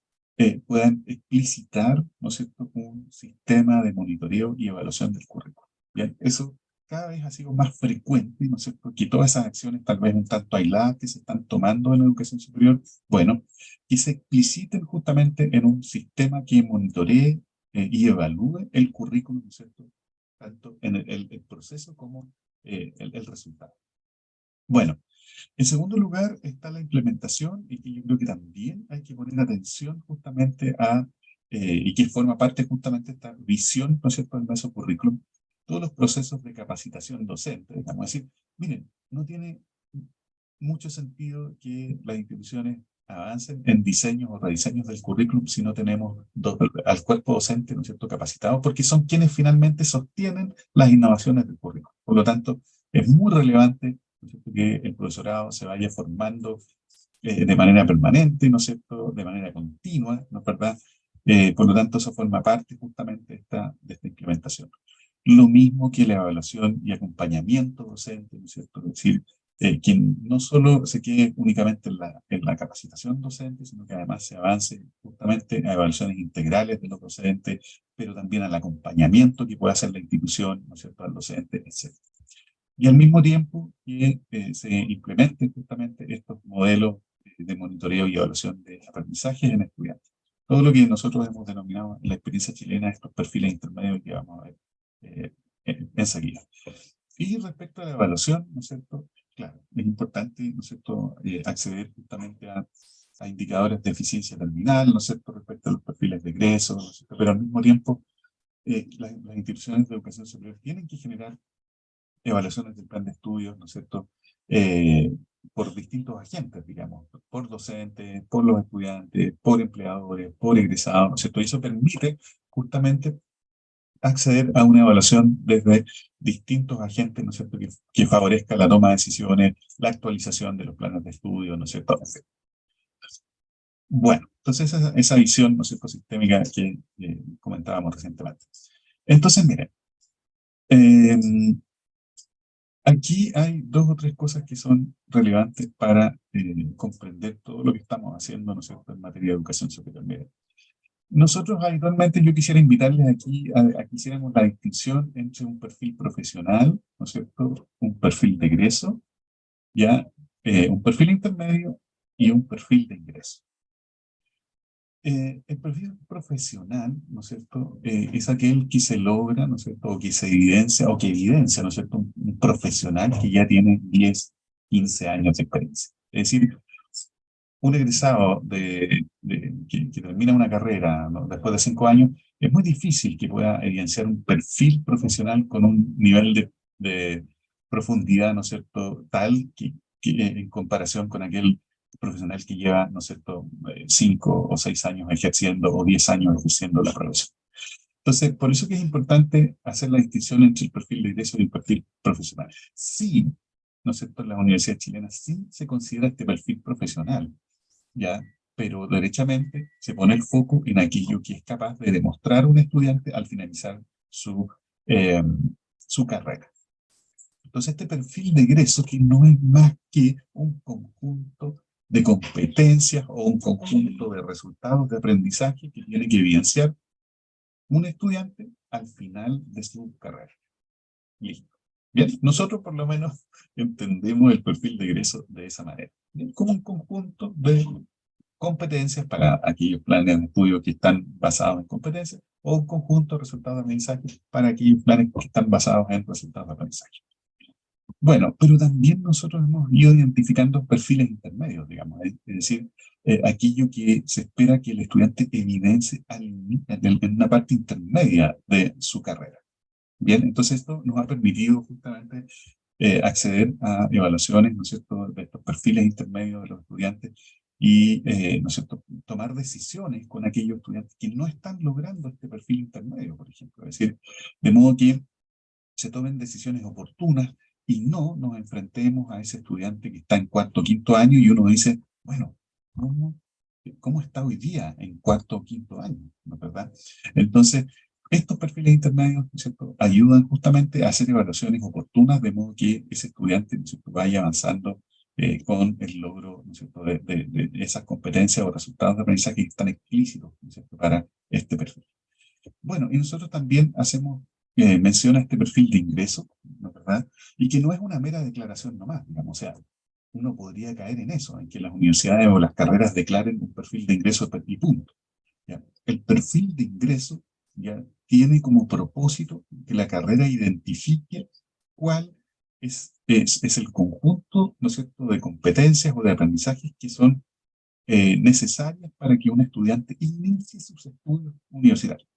puedan explicitar, ¿no es cierto?, un sistema de monitoreo y evaluación del currículo. Bien, eso cada vez ha sido más frecuente, ¿no es cierto?, que todas esas acciones tal vez un tanto aisladas que se están tomando en la educación superior, bueno, que se expliciten justamente en un sistema que monitoree y evalúe el currículum, ¿no es cierto?, tanto en el proceso como el resultado. Bueno, en segundo lugar está la implementación, y que yo creo que también hay que poner atención justamente y que forma parte justamente de esta visión, ¿no es cierto?, del mesocurrículum, todos los procesos de capacitación docente, digamos. Es decir, miren, no tiene mucho sentido que las instituciones avancen en diseños o rediseños del currículum si no tenemos al cuerpo docente, ¿no es cierto?, capacitado, porque son quienes finalmente sostienen las innovaciones del currículum. Por lo tanto, es muy relevante, ¿no es cierto?, que el profesorado se vaya formando de manera permanente, ¿no es cierto?, de manera continua, ¿no es verdad? Por lo tanto, eso forma parte justamente de esta implementación. Lo mismo que la evaluación y acompañamiento docente, ¿no es cierto? Es decir, que no solo se quede únicamente en la capacitación docente, sino que además se avance justamente a evaluaciones integrales de los docentes, pero también al acompañamiento que puede hacer la institución, ¿no es cierto?, al docente, etc. Y al mismo tiempo que se implementen justamente estos modelos de monitoreo y evaluación de aprendizaje en estudiantes. Todo lo que nosotros hemos denominado en la experiencia chilena estos perfiles intermedios que vamos a ver enseguida. Y respecto a la evaluación, ¿no es cierto?, claro, es importante, ¿no es cierto?, acceder justamente a indicadores de eficiencia terminal, ¿no es cierto?, respecto a los perfiles de egreso, ¿no es cierto?, pero al mismo tiempo las instituciones de educación superior tienen que generar evaluaciones del plan de estudios, ¿no es cierto?, por distintos agentes, digamos, por docentes, por los estudiantes, por empleadores, por egresados, ¿no es cierto? Y eso permite justamente acceder a una evaluación desde distintos agentes, ¿no es cierto?, que favorezca la toma de decisiones, la actualización de los planes de estudio, ¿no es cierto? Bueno, entonces esa visión, ¿no es cierto?, sistémica que comentábamos recientemente. Entonces, miren, aquí hay dos o tres cosas que son relevantes para comprender todo lo que estamos haciendo, ¿no es cierto?, en materia de educación superior. Miren, nosotros habitualmente yo quisiera invitarles aquí a que hiciéramos la distinción entre un perfil profesional, ¿no es cierto?, un perfil de egreso, ya, un perfil intermedio y un perfil de ingreso. El perfil profesional, ¿no es cierto?, es aquel que se logra, ¿no es cierto?, o que se evidencia, ¿no es cierto?, un profesional que ya tiene 10, 15 años de experiencia. Es decir, un egresado que termina una carrera, ¿no?, después de 5 años, es muy difícil que pueda evidenciar un perfil profesional con un nivel de profundidad, ¿no es cierto?, tal que en comparación con aquel profesional que lleva, ¿no es cierto?, 5 o 6 años ejerciendo o 10 años ejerciendo la profesión. Entonces, por eso que es importante hacer la distinción entre el perfil de ingreso y el perfil profesional. Sí, ¿no es cierto?, en las universidades chilenas sí se considera este perfil profesional, ¿ya? Pero derechamente se pone el foco en aquello que es capaz de demostrar un estudiante al finalizar su carrera. Entonces, este perfil de egreso, que no es más que un conjunto de competencias o un conjunto de resultados de aprendizaje que tiene que evidenciar un estudiante al final de su carrera. Listo. Bien, nosotros por lo menos entendemos el perfil de egreso de esa manera, ¿bien?, como un conjunto de competencias para aquellos planes de estudio que están basados en competencias, o un conjunto de resultados de aprendizaje para aquellos planes que están basados en resultados de aprendizaje. Bueno, pero también nosotros hemos ido identificando perfiles intermedios, digamos, es decir, aquello que se espera que el estudiante evidencie en una parte intermedia de su carrera. Bien, entonces esto nos ha permitido justamente acceder a evaluaciones, ¿no es cierto?, de estos perfiles intermedios de los estudiantes y, ¿no es cierto?, tomar decisiones con aquellos estudiantes que no están logrando este perfil intermedio, por ejemplo. Es decir, de modo que se tomen decisiones oportunas y no nos enfrentemos a ese estudiante que está en cuarto o quinto año y uno dice, bueno, ¿cómo, cómo está hoy día en cuarto o quinto año? ¿No es verdad? Entonces, estos perfiles intermedios, ¿no es cierto?, ayudan justamente a hacer evaluaciones oportunas de modo que ese estudiante, ¿no es cierto?, vaya avanzando con el logro, ¿no es cierto?, de esas competencias o resultados de aprendizaje que están explícitos, ¿no es cierto?, para este perfil. Bueno, y nosotros también hacemos mención a este perfil de ingreso, ¿no es verdad? Y que no es una mera declaración nomás, digamos, o sea, uno podría caer en eso, en que las universidades o las carreras declaren un perfil de ingreso y punto. ¿Ya? El perfil de ingreso ya tiene como propósito que la carrera identifique cuál es el conjunto, ¿no es cierto?, de competencias o de aprendizajes que son necesarias para que un estudiante inicie sus estudios universitarios.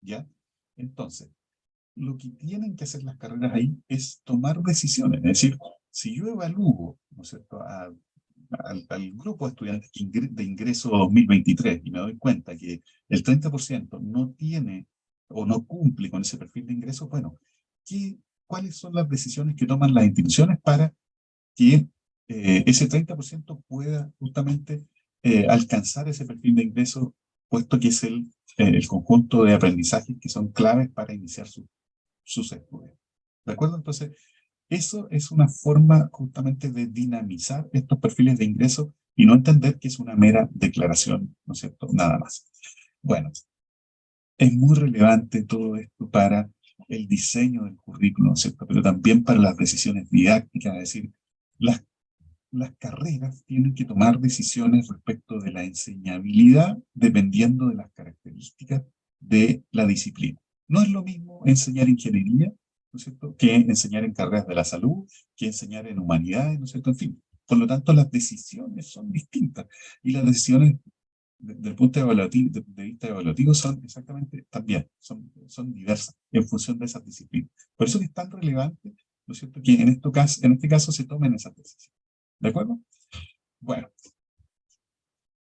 ¿Ya? Entonces, lo que tienen que hacer las carreras ahí es tomar decisiones. Es decir, si yo evalúo, ¿no es cierto?, al grupo de estudiantes de ingreso 2023 y me doy cuenta que el 30% no tiene o no cumple con ese perfil de ingreso, bueno, ¿cuáles son las decisiones que toman las instituciones para que ese 30% pueda justamente alcanzar ese perfil de ingreso, puesto que es el conjunto de aprendizajes que son claves para iniciar sus estudios? ¿De acuerdo? Entonces, eso es una forma justamente de dinamizar estos perfiles de ingreso y no entender que es una mera declaración, ¿no es cierto? Nada más. Bueno, es muy relevante todo esto para el diseño del currículum, ¿no es cierto?, pero también para las decisiones didácticas, es decir, las las carreras tienen que tomar decisiones respecto de la enseñabilidad dependiendo de las características de la disciplina. No es lo mismo enseñar ingeniería, ¿no es cierto?, que enseñar en carreras de la salud, que enseñar en humanidades, ¿no es cierto? En fin, por lo tanto, las decisiones son distintas y las decisiones del punto de vista evaluativo son exactamente también, son diversas en función de esas disciplinas. Por eso es tan relevante, ¿no es cierto?, que en este caso se tomen esas decisiones. ¿De acuerdo? Bueno,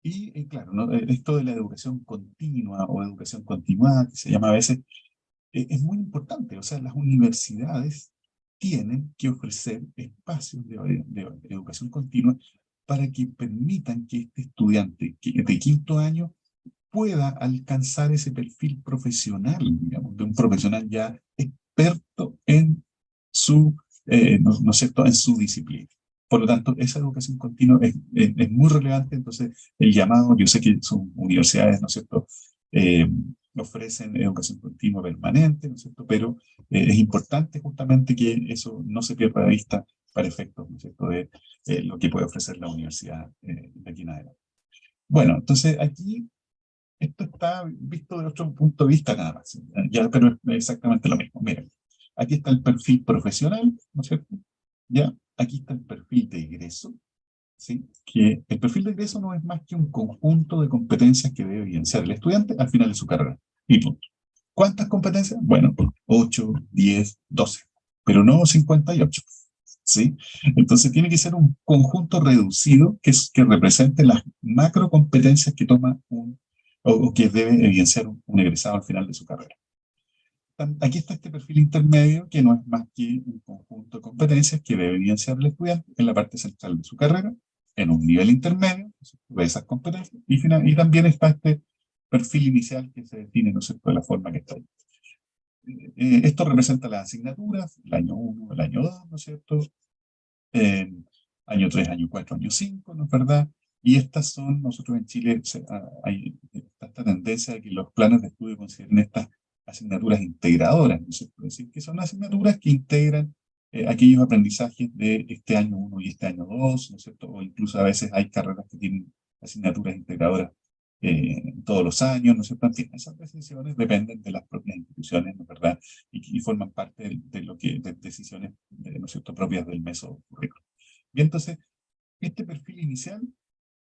y claro, ¿no?, esto de la educación continua o educación continuada, que se llama a veces, es muy importante. O sea, las universidades tienen que ofrecer espacios de educación continua para que permitan que este estudiante de quinto año pueda alcanzar ese perfil profesional, digamos, de un profesional ya experto en no es cierto?, en su disciplina. Por lo tanto, esa educación continua es muy relevante. Entonces, el llamado, yo sé que son universidades, ¿no es cierto?, eh, ofrecen educación continua permanente, ¿no es cierto?, pero es importante justamente que eso no se pierda de vista para efectos, ¿no es cierto?, de lo que puede ofrecer la universidad de aquí en adelante. Bueno, entonces aquí esto está visto de otro punto de vista nada más, ya, pero es exactamente lo mismo. Miren, aquí está el perfil profesional, ¿no es cierto? Ya, aquí está el perfil de egreso, ¿sí? Que el perfil de egreso no es más que un conjunto de competencias que debe evidenciar el estudiante al final de su carrera. Y punto. ¿Cuántas competencias? Bueno, 8, 10, 12, pero no 58. ¿Sí? Entonces tiene que ser un conjunto reducido que represente las macro competencias que toma o que debe evidenciar un egresado al final de su carrera. Aquí está este perfil intermedio, que no es más que un conjunto de competencias que debe evidenciar el estudiante en la parte central de su carrera, en un nivel intermedio de esas competencias, y también está este perfil inicial que se define, ¿no es cierto?, de la forma que está ahí. Esto representa las asignaturas, el año 1, el año 2, ¿no es cierto?, año 3, año 4, año 5, ¿no es verdad? Y estas son, nosotros en Chile hay esta tendencia de que los planes de estudio consideren estas asignaturas integradoras, ¿no es cierto? Es decir, que son asignaturas que integran aquellos aprendizajes de este año 1 y este año 2, ¿no es cierto? O incluso a veces hay carreras que tienen asignaturas integradoras todos los años, ¿no es cierto? En fin, esas decisiones dependen de las propias instituciones, ¿no es verdad? Y forman parte de decisiones, ¿no es cierto?, propias del método curricular. Bien, entonces, este perfil inicial,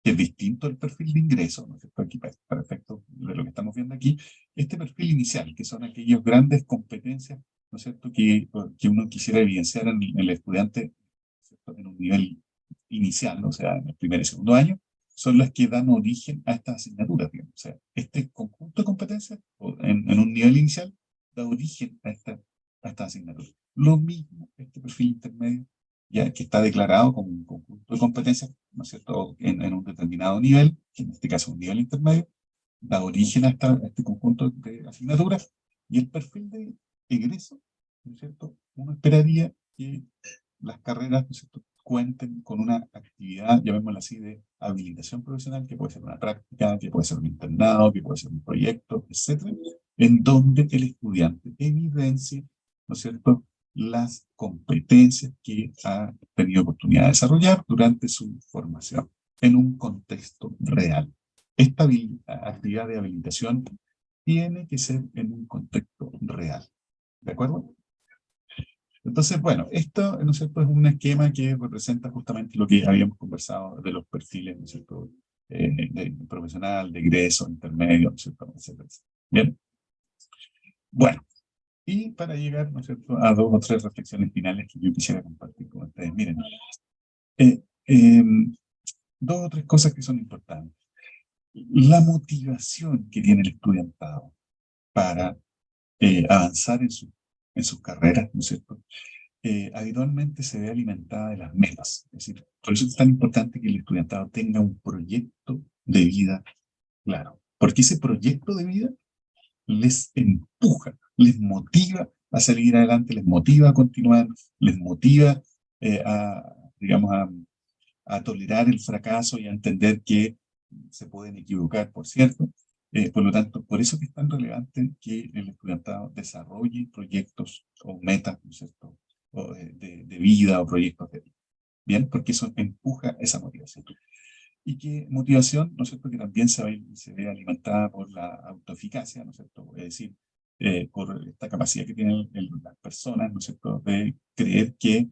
que es distinto al perfil de ingreso, ¿no es cierto? Aquí, para efectos de lo que estamos viendo aquí, este perfil inicial, que son aquellas grandes competencias, ¿no es cierto?, que uno quisiera evidenciar en el estudiante, ¿cierto?, en un nivel inicial, ¿no? O sea, en el primer y segundo año, son las que dan origen a estas asignaturas, digamos. O sea, este conjunto de competencias, en un nivel inicial, da origen a estas asignaturas. Lo mismo, este perfil intermedio, ya que está declarado como un conjunto de competencias, ¿no es cierto?, en un determinado nivel, que en este caso un nivel intermedio, da origen a este conjunto de asignaturas, y el perfil de egreso, ¿no es cierto?, uno esperaría que las carreras, ¿no es cierto?, cuenten con una actividad, llamémosla así, de habilitación profesional, que puede ser una práctica, que puede ser un internado, que puede ser un proyecto, etcétera, en donde el estudiante evidencia, ¿no es cierto?, las competencias que ha tenido oportunidad de desarrollar durante su formación en un contexto real. Esta actividad de habilitación tiene que ser en un contexto real. ¿De acuerdo? Entonces, bueno, esto, ¿no es cierto?, es un esquema que representa justamente lo que habíamos conversado de los perfiles, ¿no es cierto?, de profesional, de egreso, intermedio, ¿no es cierto?, etcétera. Bien. Bueno, y para llegar, ¿no es cierto?, a dos o tres reflexiones finales que yo quisiera compartir con ustedes. Miren, eh, eh, dos o tres cosas que son importantes. La motivación que tiene el estudiantado para avanzar en sus carreras, ¿no es cierto?, habitualmente se ve alimentada de las metas. Es decir, por eso es tan importante que el estudiantado tenga un proyecto de vida claro. Porque ese proyecto de vida les empuja, les motiva a salir adelante, les motiva a continuar, les motiva digamos, a tolerar el fracaso y a entender que se pueden equivocar, por cierto. Por lo tanto, por eso que es tan relevante que el estudiantado desarrolle proyectos o metas, ¿no es cierto?, o de vida o proyectos de vida. Bien, porque eso empuja esa motivación. Y que motivación, ¿no es cierto?, que también se ve alimentada por la autoeficacia, ¿no es cierto?, es decir, por esta capacidad que tienen las personas, ¿no es cierto?, de creer que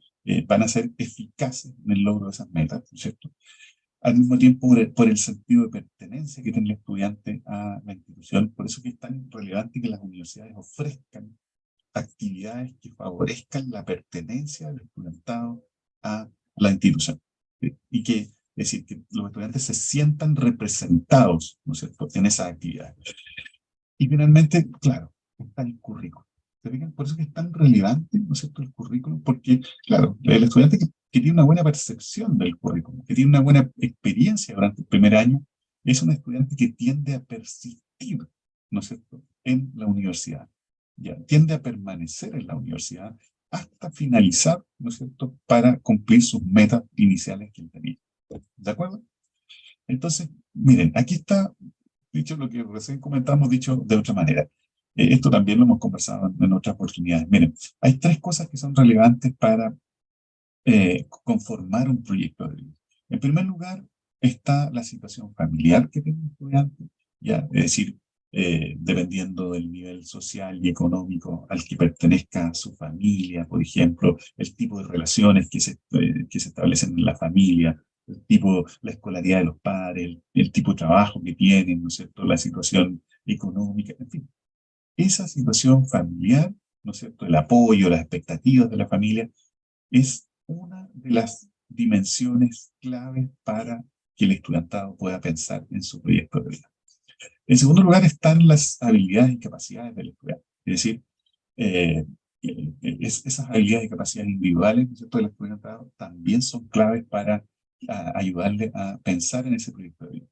van a ser eficaces en el logro de esas metas, ¿no es cierto? Al mismo tiempo, por el sentido de pertenencia que tiene el estudiante a la institución. Por eso que es tan relevante que las universidades ofrezcan actividades que favorezcan la pertenencia del estudiantado a la institución. Y que, es decir, que los estudiantes se sientan representados, ¿no es cierto?, en esas actividades. Y finalmente, claro, está el currículum. ¿Se fijan? Por eso que es tan relevante, ¿no es cierto?, el currículum, porque, claro, el estudiante que tiene una buena percepción del currículum, que tiene una buena experiencia durante el primer año, es un estudiante que tiende a persistir, ¿no es cierto?, en la universidad. Ya, tiende a permanecer en la universidad hasta finalizar, ¿no es cierto?, para cumplir sus metas iniciales que él tenía. ¿De acuerdo? Entonces, miren, aquí está dicho lo que recién comentamos, dicho de otra manera. Esto también lo hemos conversado en otras oportunidades. Miren, hay tres cosas que son relevantes para conformar un proyecto de vida. En primer lugar, está la situación familiar que tiene el estudiante, ¿ya? Es decir, dependiendo del nivel social y económico al que pertenezca su familia, por ejemplo, el tipo de relaciones que se establecen en la familia, el tipo, la escolaridad de los padres, el tipo de trabajo que tienen, ¿no es cierto?, la situación económica, en fin. Esa situación familiar, ¿no es cierto?, el apoyo, las expectativas de la familia, es una de las dimensiones claves para que el estudiantado pueda pensar en su proyecto de vida. En segundo lugar están las habilidades y capacidades del estudiante. Es decir, esas habilidades y capacidades individuales, ¿no es cierto?, del estudiantado también son claves para ayudarle a pensar en ese proyecto de vida.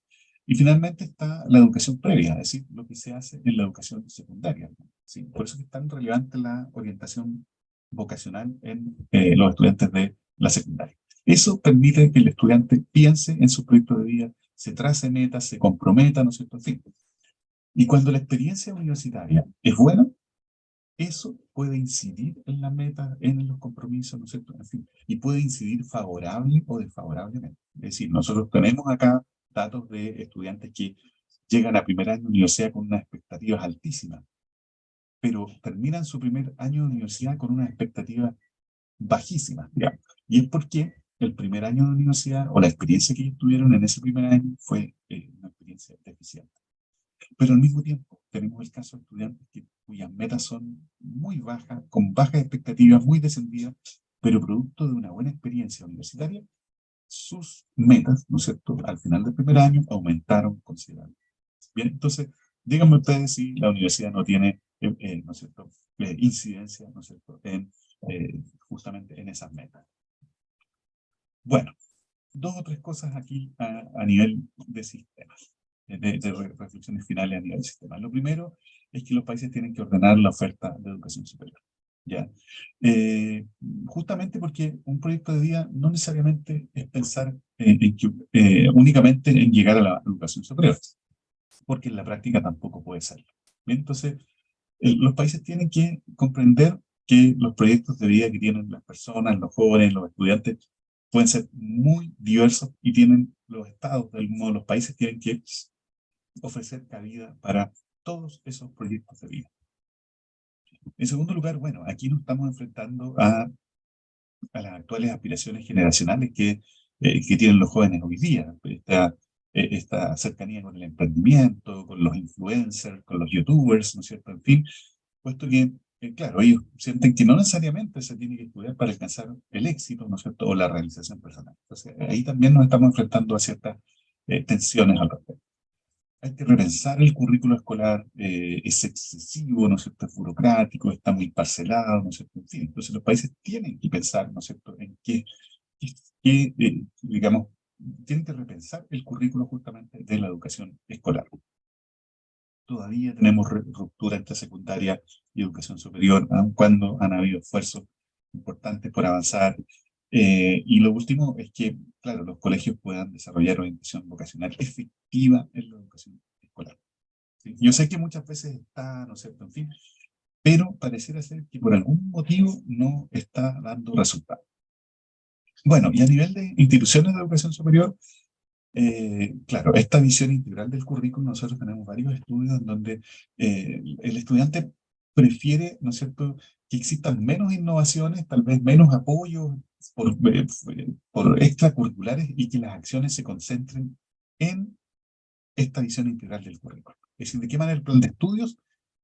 Y finalmente está la educación previa, es decir, lo que se hace en la educación secundaria, ¿sí? Por eso es tan relevante la orientación vocacional en los estudiantes de la secundaria. Eso permite que el estudiante piense en su proyecto de vida, se trace metas, se comprometa, ¿no es cierto? En fin. Y cuando la experiencia universitaria es buena, eso puede incidir en la meta, en los compromisos, ¿no es cierto? En fin, y puede incidir favorable o desfavorablemente. Es decir, nosotros tenemos acá datos de estudiantes que llegan a primer año de universidad con unas expectativas altísimas, pero terminan su primer año de universidad con unas expectativas bajísimas, digamos. Y es porque el primer año de universidad, o la experiencia que ellos tuvieron en ese primer año, fue una experiencia deficiente. Pero al mismo tiempo, tenemos el caso de estudiantes cuyas metas son muy bajas, con bajas expectativas, muy descendidas, pero producto de una buena experiencia universitaria, sus metas, ¿no es cierto?, al final del primer año aumentaron considerablemente. Bien, entonces, díganme ustedes si la universidad no tiene, ¿no es cierto?, incidencia, ¿no es cierto?, en, justamente en esas metas. Bueno, dos o tres cosas aquí a nivel de sistemas, de reflexiones finales a nivel de sistemas. Lo primero es que los países tienen que ordenar la oferta de educación superior. ¿Ya? Justamente porque un proyecto de vida no necesariamente es pensar únicamente en llegar a la educación superior, porque en la práctica tampoco puede serlo. Bien, entonces, los países tienen que comprender que los proyectos de vida que tienen las personas, los jóvenes, los estudiantes, pueden ser muy diversos y tienen los estados, de algún modo, los países tienen que ofrecer cabida para todos esos proyectos de vida. En segundo lugar, bueno, aquí nos estamos enfrentando a las actuales aspiraciones generacionales que tienen los jóvenes hoy día. Esta cercanía con el emprendimiento, con los influencers, con los youtubers, ¿no es cierto? En fin, puesto que, claro, ellos sienten que no necesariamente se tiene que estudiar para alcanzar el éxito, ¿no es cierto?, o la realización personal. Entonces, ahí también nos estamos enfrentando a ciertas tensiones al respecto. Hay que repensar el currículo escolar, es excesivo, ¿no es cierto?, es burocrático, está muy parcelado, ¿no es cierto?, en fin. Entonces los países tienen que pensar, ¿no es cierto?, en digamos, tienen que repensar el currículo justamente de la educación escolar. Todavía tenemos ruptura entre secundaria y educación superior, aun cuando han habido esfuerzos importantes por avanzar. Y lo último es que, claro, los colegios puedan desarrollar orientación vocacional efectiva en la educación escolar. ¿Sí? Yo sé que muchas veces está, ¿no es cierto?, en fin, pero pareciera ser que por algún motivo no está dando resultados. Bueno, y a nivel de instituciones de educación superior, claro, esta visión integral del currículum, nosotros tenemos varios estudios en donde el estudiante prefiere, ¿no es cierto?, que existan menos innovaciones, tal vez menos apoyos por extracurriculares y que las acciones se concentren en esta visión integral del currículum. Es decir, de qué manera el plan de estudios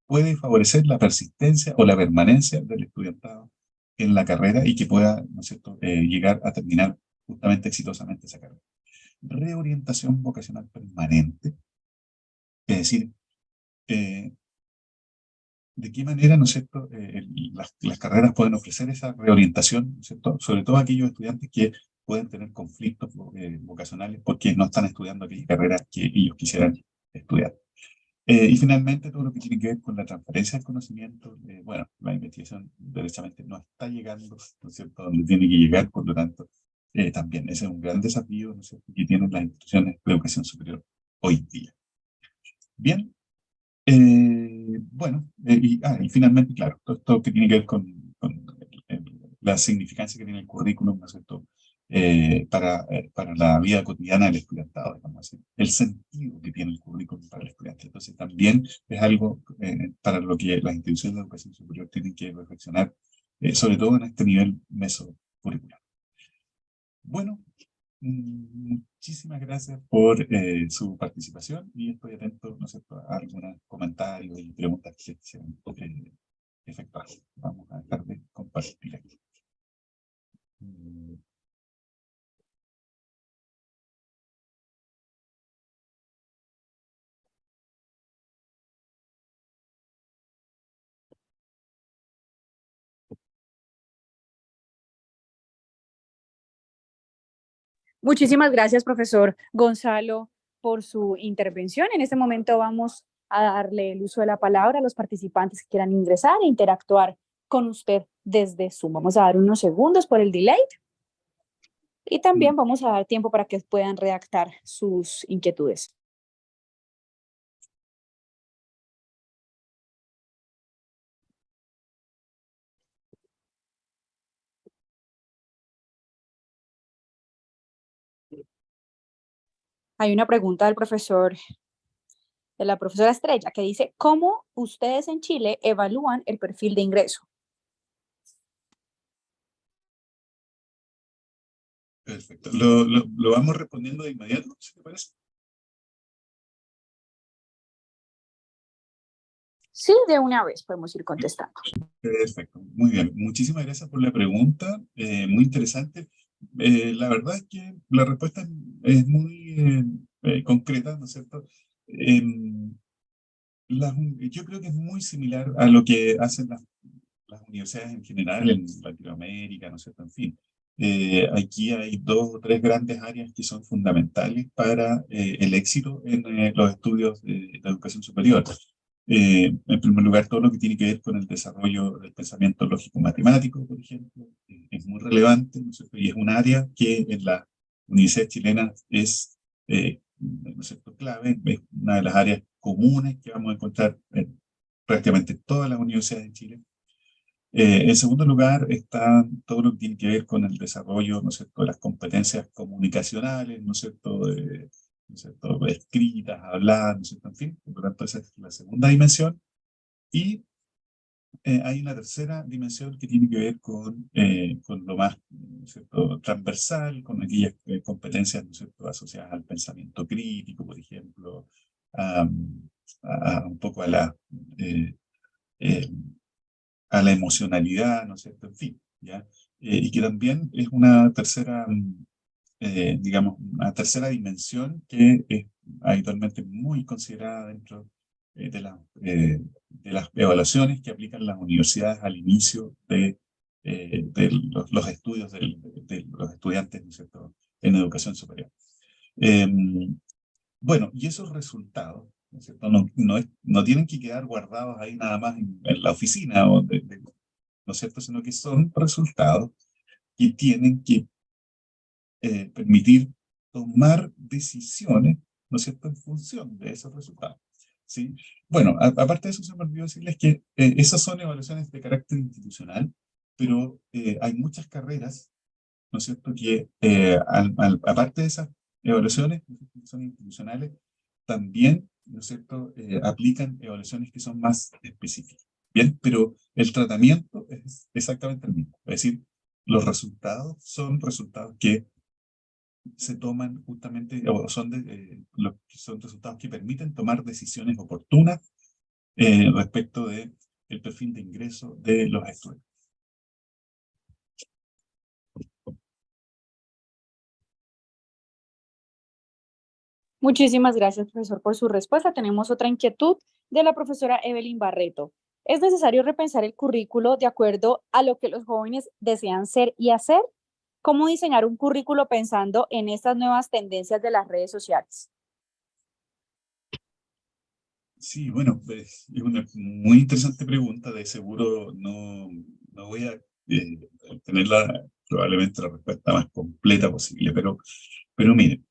puede favorecer la persistencia o la permanencia del estudiantado en la carrera y que pueda, ¿no es cierto?, llegar a terminar justamente exitosamente esa carrera. Reorientación vocacional permanente, es decir, de qué manera, ¿no es cierto?, las carreras pueden ofrecer esa reorientación, ¿no es cierto?, sobre todo aquellos estudiantes que pueden tener conflictos vocacionales porque no están estudiando aquellas carreras que ellos quisieran estudiar. Y finalmente, todo lo que tiene que ver con la transferencia del conocimiento, bueno, la investigación derechamente no está llegando, ¿no es cierto?, donde tiene que llegar, por lo tanto, también ese es un gran desafío, ¿no es cierto?, que tienen las instituciones de educación superior hoy día. Bien, bueno, y finalmente, claro, todo esto que tiene que ver con la significancia que tiene el currículum, ¿no es cierto?, para la vida cotidiana del estudiantado, digamos así, el sentido que tiene el currículum para el estudiante. Entonces también es algo para lo que las instituciones de educación superior tienen que reflexionar, sobre todo en este nivel mesocurricular. Bueno, muchísimas gracias por su participación y estoy atento, ¿no es cierto?, a algunos comentarios y preguntas que quisieran efectuar. Vamos a dejar de compartir aquí. Muchísimas gracias, profesor Gonzalo, por su intervención. En este momento vamos a darle el uso de la palabra a los participantes que quieran ingresar e interactuar con usted desde Zoom. Vamos a dar unos segundos por el delay y también vamos a dar tiempo para que puedan redactar sus inquietudes. Hay una pregunta del profesor de la profesora Estrella, que dice, ¿cómo ustedes en Chile evalúan el perfil de ingreso? Perfecto. Lo vamos respondiendo de inmediato, si te parece. Sí, de una vez podemos ir contestando. Perfecto, muy bien. Muchísimas gracias por la pregunta, muy interesante. La verdad es que la respuesta es muy concreta, ¿no es cierto? Yo creo que es muy similar a lo que hacen las universidades en general en Latinoamérica, ¿no es cierto? En fin, aquí hay dos o tres grandes áreas que son fundamentales para el éxito en los estudios de la educación superior. En primer lugar, todo lo que tiene que ver con el desarrollo del pensamiento lógico-matemático, por ejemplo, es muy relevante, ¿no es cierto? Y es un área que en la universidad chilena es, ¿no es cierto?, clave, es una de las áreas comunes que vamos a encontrar en prácticamente todas las universidades de Chile. En segundo lugar, está todo lo que tiene que ver con el desarrollo, ¿no es cierto?, de las competencias comunicacionales, ¿no es cierto?, ¿no es cierto?, escritas, habladas, ¿no es cierto?, en fin, por lo tanto, esa es la segunda dimensión. Y hay una tercera dimensión que tiene que ver con lo más, ¿no es cierto?, transversal, con aquellas competencias, ¿no es cierto?, asociadas al pensamiento crítico, por ejemplo, a, un poco eh, eh, a la emocionalidad, ¿no es cierto?, en fin, ¿ya? Y que también es una tercera, digamos, una tercera dimensión que es habitualmente muy considerada dentro de las evaluaciones que aplican las universidades al inicio de los estudios de los estudiantes, ¿no es cierto?, en educación superior. Bueno, y esos resultados, ¿no es cierto?, no tienen que quedar guardados ahí nada más en la oficina, ¿no es cierto?, sino que son resultados que tienen que permitir tomar decisiones, ¿no es cierto?, en función de esos resultados, ¿sí? Bueno, aparte de eso, se me olvidó decirles que esas son evaluaciones de carácter institucional, pero hay muchas carreras, ¿no es cierto?, que aparte de esas evaluaciones que son institucionales, también, ¿no es cierto?, aplican evaluaciones que son más específicas. Bien, pero el tratamiento es exactamente el mismo. Es decir, los resultados son resultados que se toman justamente, o son resultados que permiten tomar decisiones oportunas respecto del perfil de ingreso de los estudiantes. Muchísimas gracias, profesor, por su respuesta. Tenemos otra inquietud de la profesora Evelyn Barreto. ¿Es necesario repensar el currículo de acuerdo a lo que los jóvenes desean ser y hacer? ¿Cómo diseñar un currículo pensando en estas nuevas tendencias de las redes sociales? Sí, bueno, es una muy interesante pregunta. De seguro no voy a tener probablemente la respuesta más completa posible, pero mire,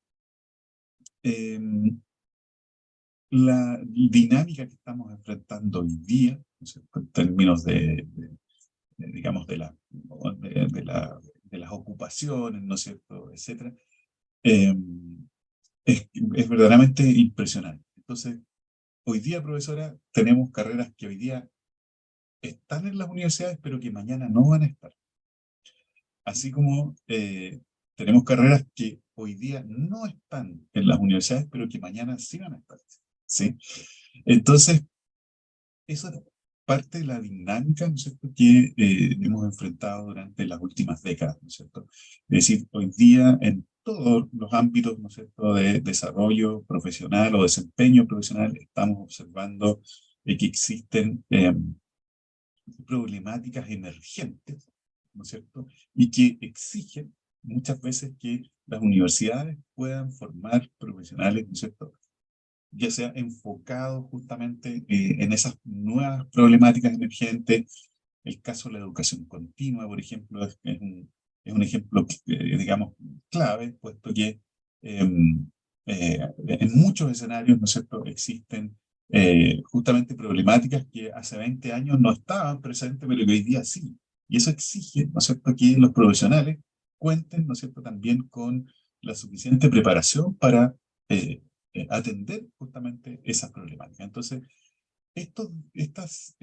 la dinámica que estamos enfrentando hoy día, ¿no es cierto?, en términos digamos, de las ocupaciones, ¿no es cierto?, etcétera, eh, es verdaderamente impresionante. Entonces, hoy día, profesora, tenemos carreras que hoy día están en las universidades, pero que mañana no van a estar. Así como tenemos carreras que hoy día no están en las universidades, pero que mañana sí van a estar, ¿sí? Entonces, eso es parte de la dinámica, ¿no es cierto?, que hemos enfrentado durante las últimas décadas, ¿no es cierto? Es decir, hoy día en todos los ámbitos, ¿no es cierto?, de desarrollo profesional o desempeño profesional, estamos observando que existen problemáticas emergentes, ¿no es cierto?, y que exigen muchas veces que las universidades puedan formar profesionales, ¿no es cierto?, ya sea enfocados justamente en esas nuevas problemáticas emergentes. El caso de la educación continua, por ejemplo, es un ejemplo, digamos, clave, puesto que en muchos escenarios, ¿no es cierto?, existen justamente problemáticas que hace 20 años no estaban presentes, pero que hoy día sí. Y eso exige, ¿no es cierto?, que los profesionales cuenten, ¿no es cierto?, también con la suficiente preparación para atender justamente esas problemáticas. Entonces, estas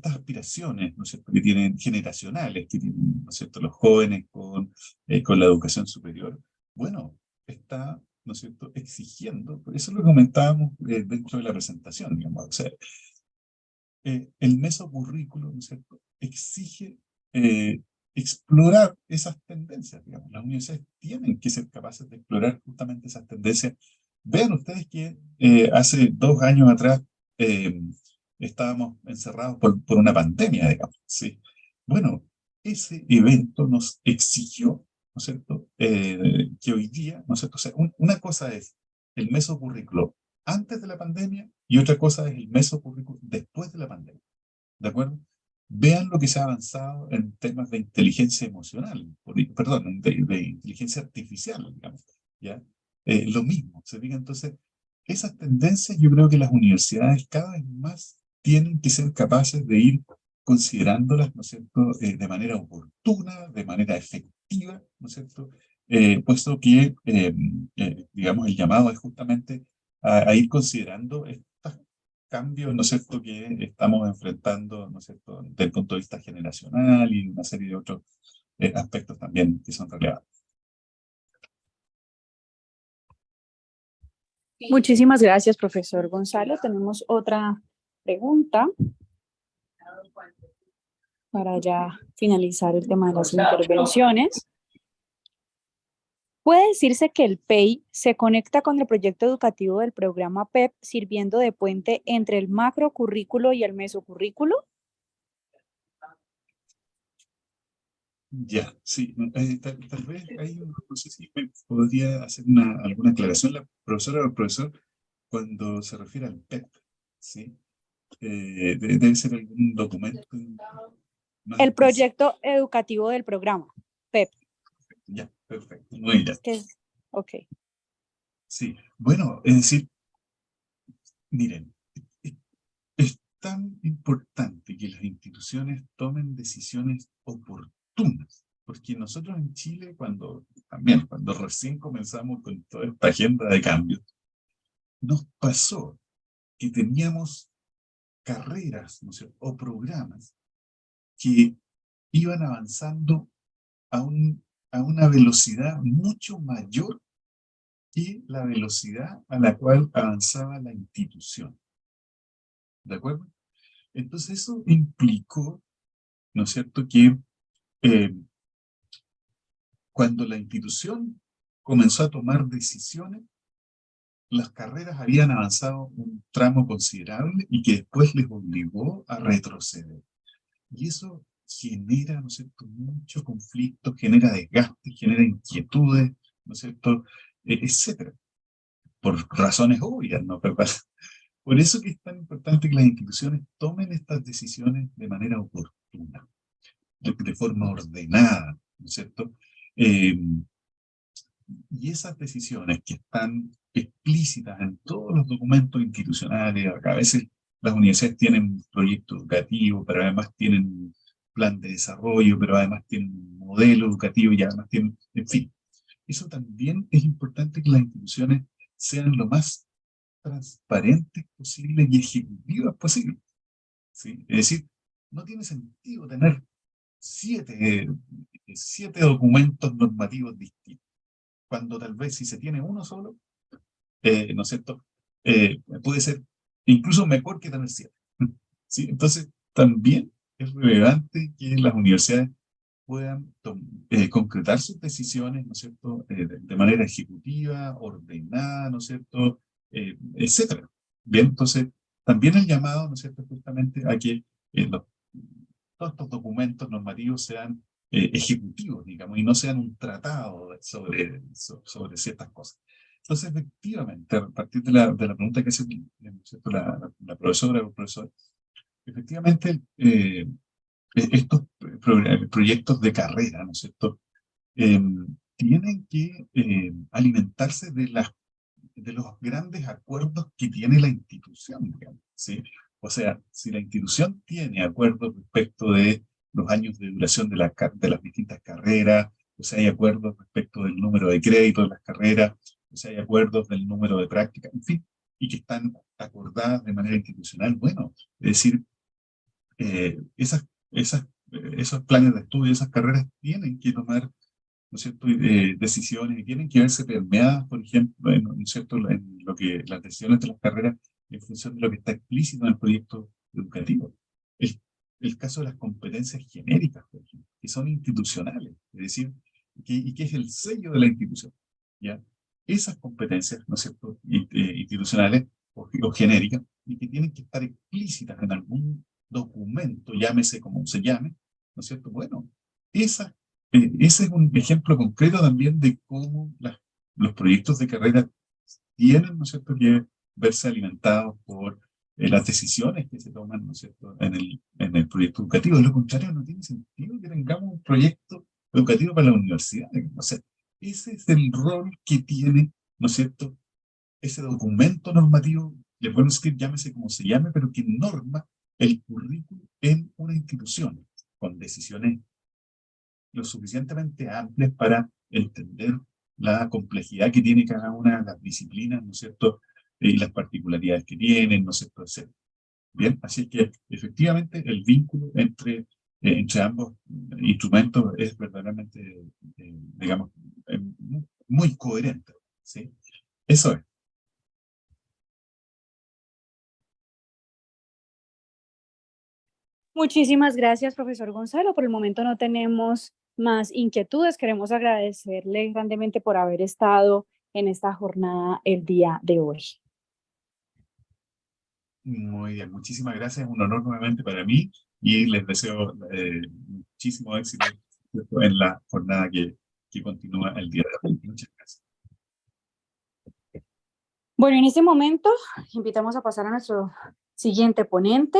aspiraciones, ¿no es cierto?, que tienen generacionales, que tienen, ¿no es cierto?, los jóvenes con la educación superior, bueno, está, ¿no es cierto?, exigiendo, por eso lo comentábamos dentro de la presentación, digamos, o sea, el mesocurrículo, ¿no es cierto?, exige explorar esas tendencias, digamos. Las universidades tienen que ser capaces de explorar justamente esas tendencias. Vean ustedes que hace 2 años atrás estábamos encerrados por una pandemia, digamos, ¿sí? Bueno, ese evento nos exigió, ¿no es cierto?, que hoy día, ¿no es cierto?, o sea, una cosa es el mesocurrículo antes de la pandemia y otra cosa es el mesocurrículo después de la pandemia, ¿de acuerdo? Vean lo que se ha avanzado en temas de inteligencia emocional, perdón, de inteligencia artificial, digamos, ¿ya? Lo mismo, ¿se fijan? Entonces, esas tendencias yo creo que las universidades cada vez más tienen que ser capaces de ir considerándolas, ¿no es cierto?, de manera oportuna, de manera efectiva, ¿no es cierto?, puesto que, digamos, el llamado es justamente a ir considerando estos cambios, ¿no es cierto?, que estamos enfrentando, ¿no es cierto?, desde el punto de vista generacional y una serie de otros aspectos también que son relevantes. Muchísimas gracias, profesor Gonzalo. Tenemos otra pregunta para ya finalizar el tema de las intervenciones. ¿Puede decirse que el PEI se conecta con el proyecto educativo del programa PEP, sirviendo de puente entre el macrocurrículo y el mesocurrículo? Ya, sí. Tal vez hay, no sé si me podría hacer alguna aclaración la profesora o el profesor cuando se refiere al PEP, ¿sí? Debe ser algún documento más El específico. proyecto educativo del programa PEP. Ya, perfecto. Muy bien. Ok. Sí, bueno, es decir, miren, es tan importante que las instituciones tomen decisiones oportunas, porque nosotros en Chile, cuando recién comenzamos con toda esta agenda de cambios, nos pasó que teníamos carreras, ¿no es cierto?, o programas que iban avanzando a una velocidad mucho mayor que la velocidad a la cual avanzaba la institución. ¿De acuerdo? Entonces eso implicó, ¿no es cierto?, que cuando la institución comenzó a tomar decisiones, las carreras habían avanzado un tramo considerable y que después les obligó a retroceder. Y eso genera, ¿no es cierto?, mucho conflicto, genera desgaste, genera inquietudes, ¿no es cierto?, etcétera, por razones obvias, ¿no? ¿Verdad? Por eso que es tan importante que las instituciones tomen estas decisiones de manera oportuna, de forma ordenada, ¿no es cierto? Y esas decisiones que están explícitas en todos los documentos institucionales, acá a veces las universidades tienen proyecto educativo, pero además tienen plan de desarrollo, pero además tienen modelo educativo y además tienen, en fin. Eso también es importante que las instituciones sean lo más transparentes posible y ejecutivas posible, ¿sí? Es decir, no tiene sentido tener siete documentos normativos distintos, cuando tal vez si se tiene uno solo, ¿no es cierto?, puede ser incluso mejor que tener 7. ¿Sí? Entonces, también es relevante que las universidades puedan concretar sus decisiones, ¿no es cierto?, de manera ejecutiva, ordenada, ¿no es cierto?, etcétera. Bien, entonces, también el llamado, ¿no es cierto?, justamente a que todos estos documentos normativos sean ejecutivos, digamos, y no sean un tratado sobre ciertas cosas. Entonces, efectivamente, a partir de la pregunta que hace, ¿no es cierto?, la profesora o el profesor, efectivamente, estos proyectos de carrera, ¿no es cierto?, tienen que alimentarse de los grandes acuerdos que tiene la institución, digamos, ¿sí? O sea, si la institución tiene acuerdos respecto de los años de duración de las distintas carreras, o sea, hay acuerdos respecto del número de créditos de las carreras, o sea, hay acuerdos del número de prácticas, en fin, y que están acordadas de manera institucional. Bueno, es decir, esos planes de estudio, esas carreras tienen que tomar, ¿no es cierto?, decisiones y tienen que verse permeadas, por ejemplo, ¿no es cierto?, en lo que las decisiones de las carreras en función de lo que está explícito en el proyecto educativo. El caso de las competencias genéricas, por ejemplo, que son institucionales, es decir, y que es el sello de la institución, ¿ya? Esas competencias, ¿no es cierto?, institucionales o genéricas, y que tienen que estar explícitas en algún documento, llámese como se llame, ¿no es cierto? Bueno, ese es un ejemplo concreto también de cómo los proyectos de carrera tienen, ¿no es cierto?, que verse alimentados por las decisiones que se toman, ¿no es cierto?, en el proyecto educativo. De lo contrario, no tiene sentido que tengamos un proyecto educativo para la universidad. O sea, ese es el rol que tiene, ¿no es cierto?, ese documento normativo, le podemos escribir, llámese como se llame, pero que norma el currículo en una institución, con decisiones lo suficientemente amplias para entender la complejidad que tiene cada una de las disciplinas, ¿no es cierto?, y las particularidades que tienen, ¿no es cierto?, etc. Bien, así que efectivamente el vínculo entre ambos instrumentos es verdaderamente, digamos, muy coherente, ¿sí? Eso es. Muchísimas gracias, profesor Gonzalo. Por el momento no tenemos más inquietudes. Queremos agradecerle grandemente por haber estado en esta jornada el día de hoy. Muy bien, muchísimas gracias. Un honor nuevamente para mí y les deseo muchísimo éxito en la jornada que continúa el día de hoy. Muchas gracias. Bueno, en este momento invitamos a pasar a nuestro siguiente ponente,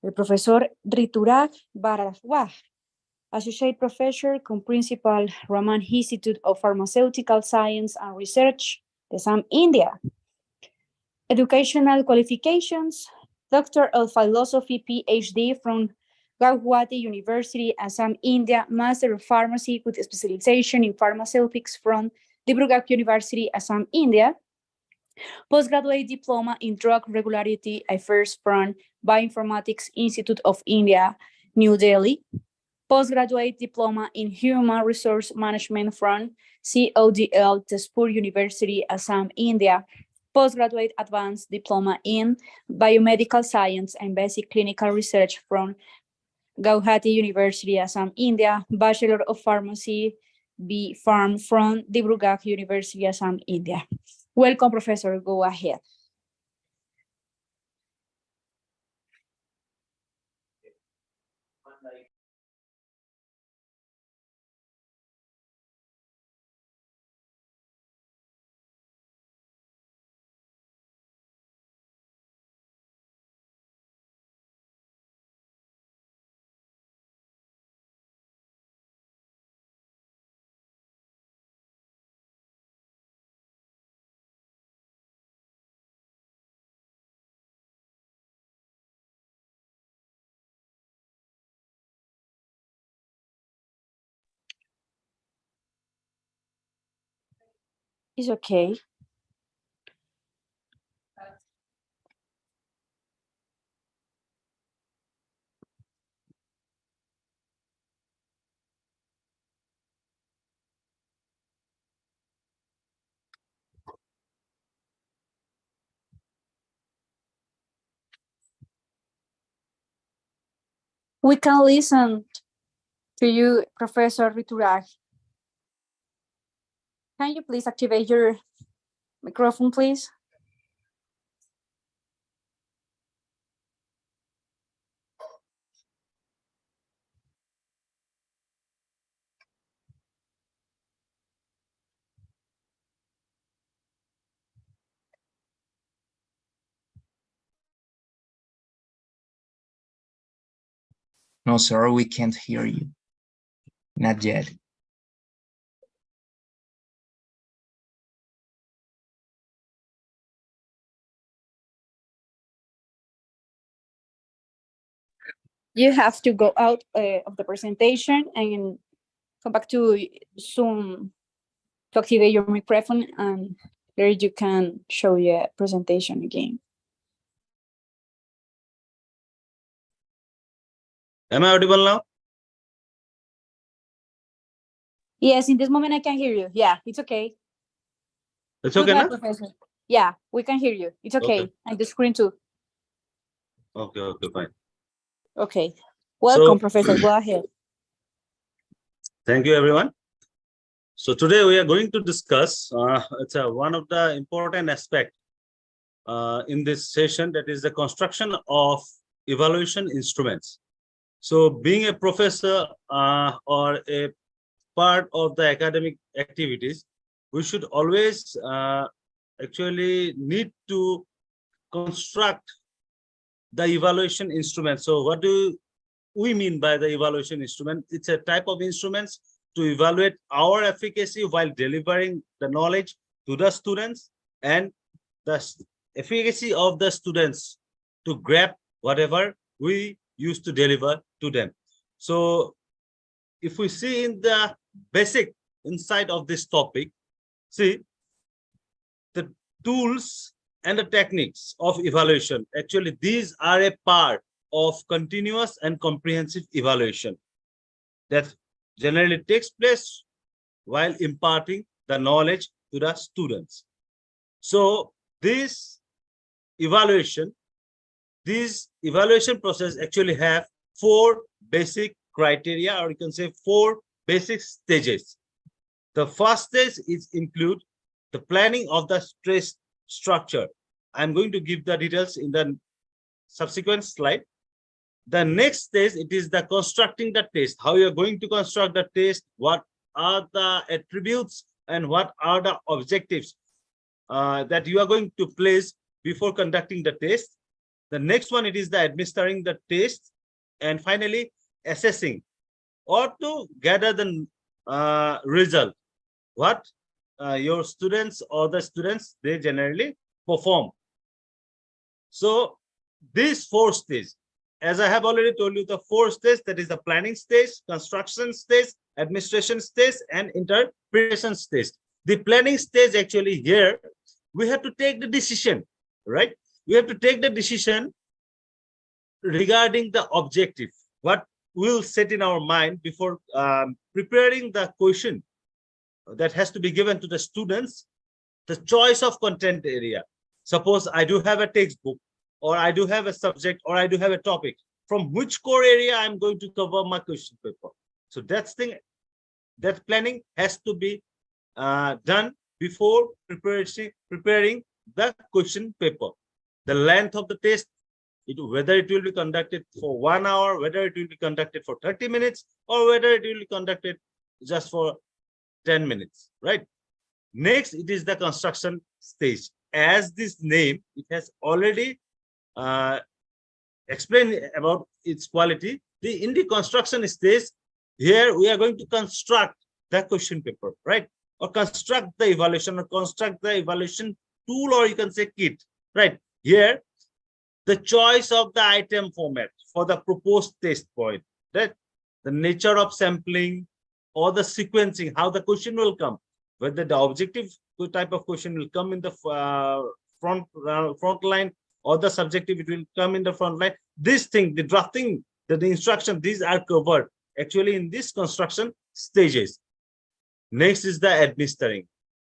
el profesor Rituraj Bharadwaj, Associate Professor con Principal Raman Institute of Pharmaceutical Science and Research, Assam, India. Educational qualifications, Doctor of Philosophy, PhD from Gauhati University, Assam, India, Master of Pharmacy with specialization in pharmaceutics from Dibrugarh University, Assam, India. Postgraduate Diploma in Drug Regularity Affairs from Bioinformatics Institute of India, New Delhi. Postgraduate Diploma in Human Resource Management from CODL, Tezpur University, Assam, India. Postgraduate Advanced Diploma in Biomedical Science and Basic Clinical Research from Gauhati University, Assam, India. Bachelor of Pharmacy, B.Pharm from Dibrugarh University, Assam, India. Welcome, Professor. Go ahead. It's okay. We can listen to you, Professor Rituraj. Can you please activate your microphone, please? No, sir, we can't hear you. Not yet. You have to go out of the presentation and come back to Zoom to activate your microphone, and there you can show your presentation again. Am I audible now? Yes, in this moment I can hear you. Yeah, it's okay. It's okay, Goodbye, now? Professor. Yeah, we can hear you. It's okay. Okay. And the screen too. Okay, fine. Okay. Welcome, So, Professor. Go ahead. Thank you, everyone. So today we are going to discuss it's one of the important aspects in this session, that is the construction of evaluation instruments. So being a professor or a part of the academic activities, we should always actually need to construct the evaluation instrument. So what do we mean by the evaluation instrument? It's a type of instruments to evaluate our efficacy while delivering the knowledge to the students, and the efficacy of the students to grab whatever we used to deliver to them. So if we see in the basic insight of this topic, see the tools and the techniques of evaluation. Actually, these are a part of continuous and comprehensive evaluation that generally takes place while imparting the knowledge to the students. So this evaluation process actually have 4 basic criteria, or you can say 4 basic stages. The first stage is include the planning of the stress structure. I'm going to give the details in the subsequent slide. The next stage, it is the constructing the test. How you are going to construct the test, what are the attributes and what are the objectives that you are going to place before conducting the test. The next one, it is the administering the test, and finally assessing or to gather the result, what your students or the students they generally perform. So these 4 stages, as I have already told you, the 4 stages, that is the planning stage, construction stage, administration stage, and interpretation stage. The planning stage, actually here we have to take the decision, right? We have to take the decision regarding the objective, what we'll set in our mind before preparing the question that has to be given to the students. The choice of content area. Suppose I do have a textbook, or I do have a subject, or I do have a topic. From which core area I'm going to cover my question paper. So that planning has to be done before preparing the question paper. The length of the test, whether it will be conducted for 1 hour, whether it will be conducted for 30 minutes, or whether it will be conducted just for 10 minutes, right? Next, it is the construction stage. As this name, it has already explained about its quality. In the construction stage, here we are going to construct the question paper, right? Or construct the evaluation, or construct the evaluation tool, or you can say kit, right? Here, the choice of the item format for the proposed test point, right? The nature of sampling or the sequencing, how the question will come, whether the objective type of question will come in the front line, or the subjective, it will come in the front line. This thing, the drafting, the instruction, these are covered actually in this construction stages. Next is the administering.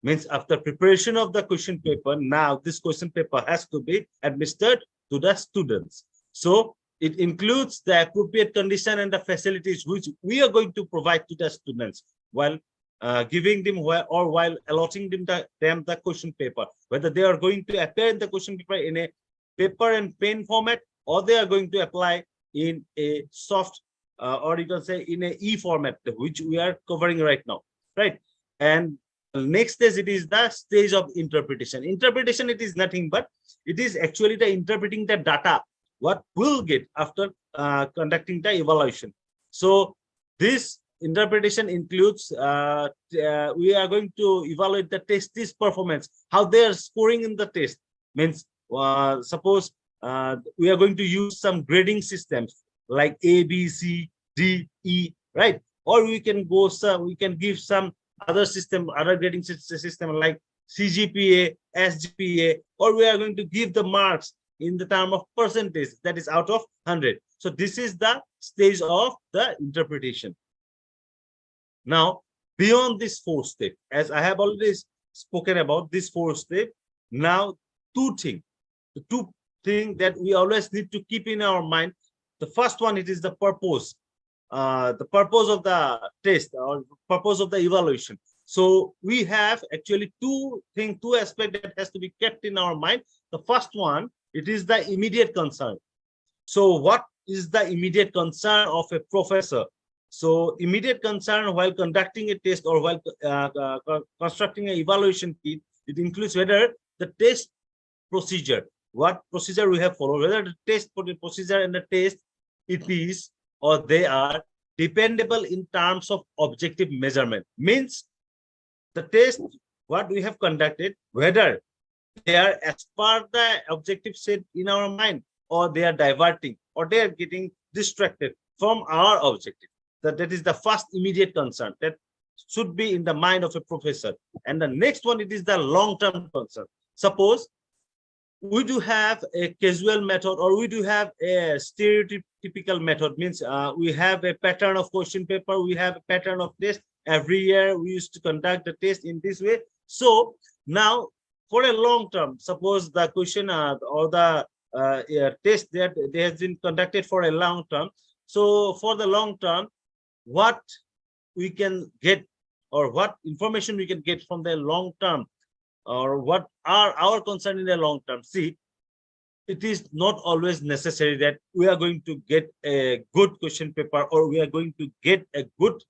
Means after preparation of the question paper, now this question paper has to be administered to the students. So it includes the appropriate condition and the facilities which we are going to provide to the students while giving them or while allotting them the question paper, whether they are going to appear in the question paper in a paper and pen format, or they are going to apply in a soft or you can say in a e-format, which we are covering right now, right? And next stage, it is the stage of interpretation. Interpretation, it is nothing but it is actually the interpreting the data what we'll get after conducting the evaluation. So this interpretation includes we are going to evaluate the testees performance, how they are scoring in the test. Means suppose we are going to use some grading systems like A, B, C, D, E, right? Or we can go we can give some other grading system like CGPA, SGPA, or we are going to give the marks in the term of percentage, that is out of 100. So this is the stage of the interpretation. Now, beyond this 4 step, as I have already spoken about this 4 step, now the two things that we always need to keep in our mind. The first one, it is the purpose of the test or purpose of the evaluation. So we have actually two aspects that has to be kept in our mind. The first one, it is the immediate concern. So what is the immediate concern of a professor? So immediate concern while conducting a test or while constructing an evaluation kit, it includes whether the test procedure, what procedure we have followed, whether the test procedure and the test, it is or they are dependable in terms of objective measurement. Means the test, what we have conducted, whether they are as per the objective set in our mind, or they are diverting, or they are getting distracted from our objective. That is the first immediate concern that should be in the mind of a professor. And the next one, it is the long-term concern. Suppose we do have a casual method, or we do have a stereotypical method, means we have a pattern of question paper, we have a pattern of test. Every year we used to conduct the test in this way. So now for a long term, suppose the question or the test that they has been conducted for a long term. So for the long term, what we can get or what information we can get from the long term, or what are our concern in the long term? See, it is not always necessary that we are going to get a good question paper, or we are going to get a good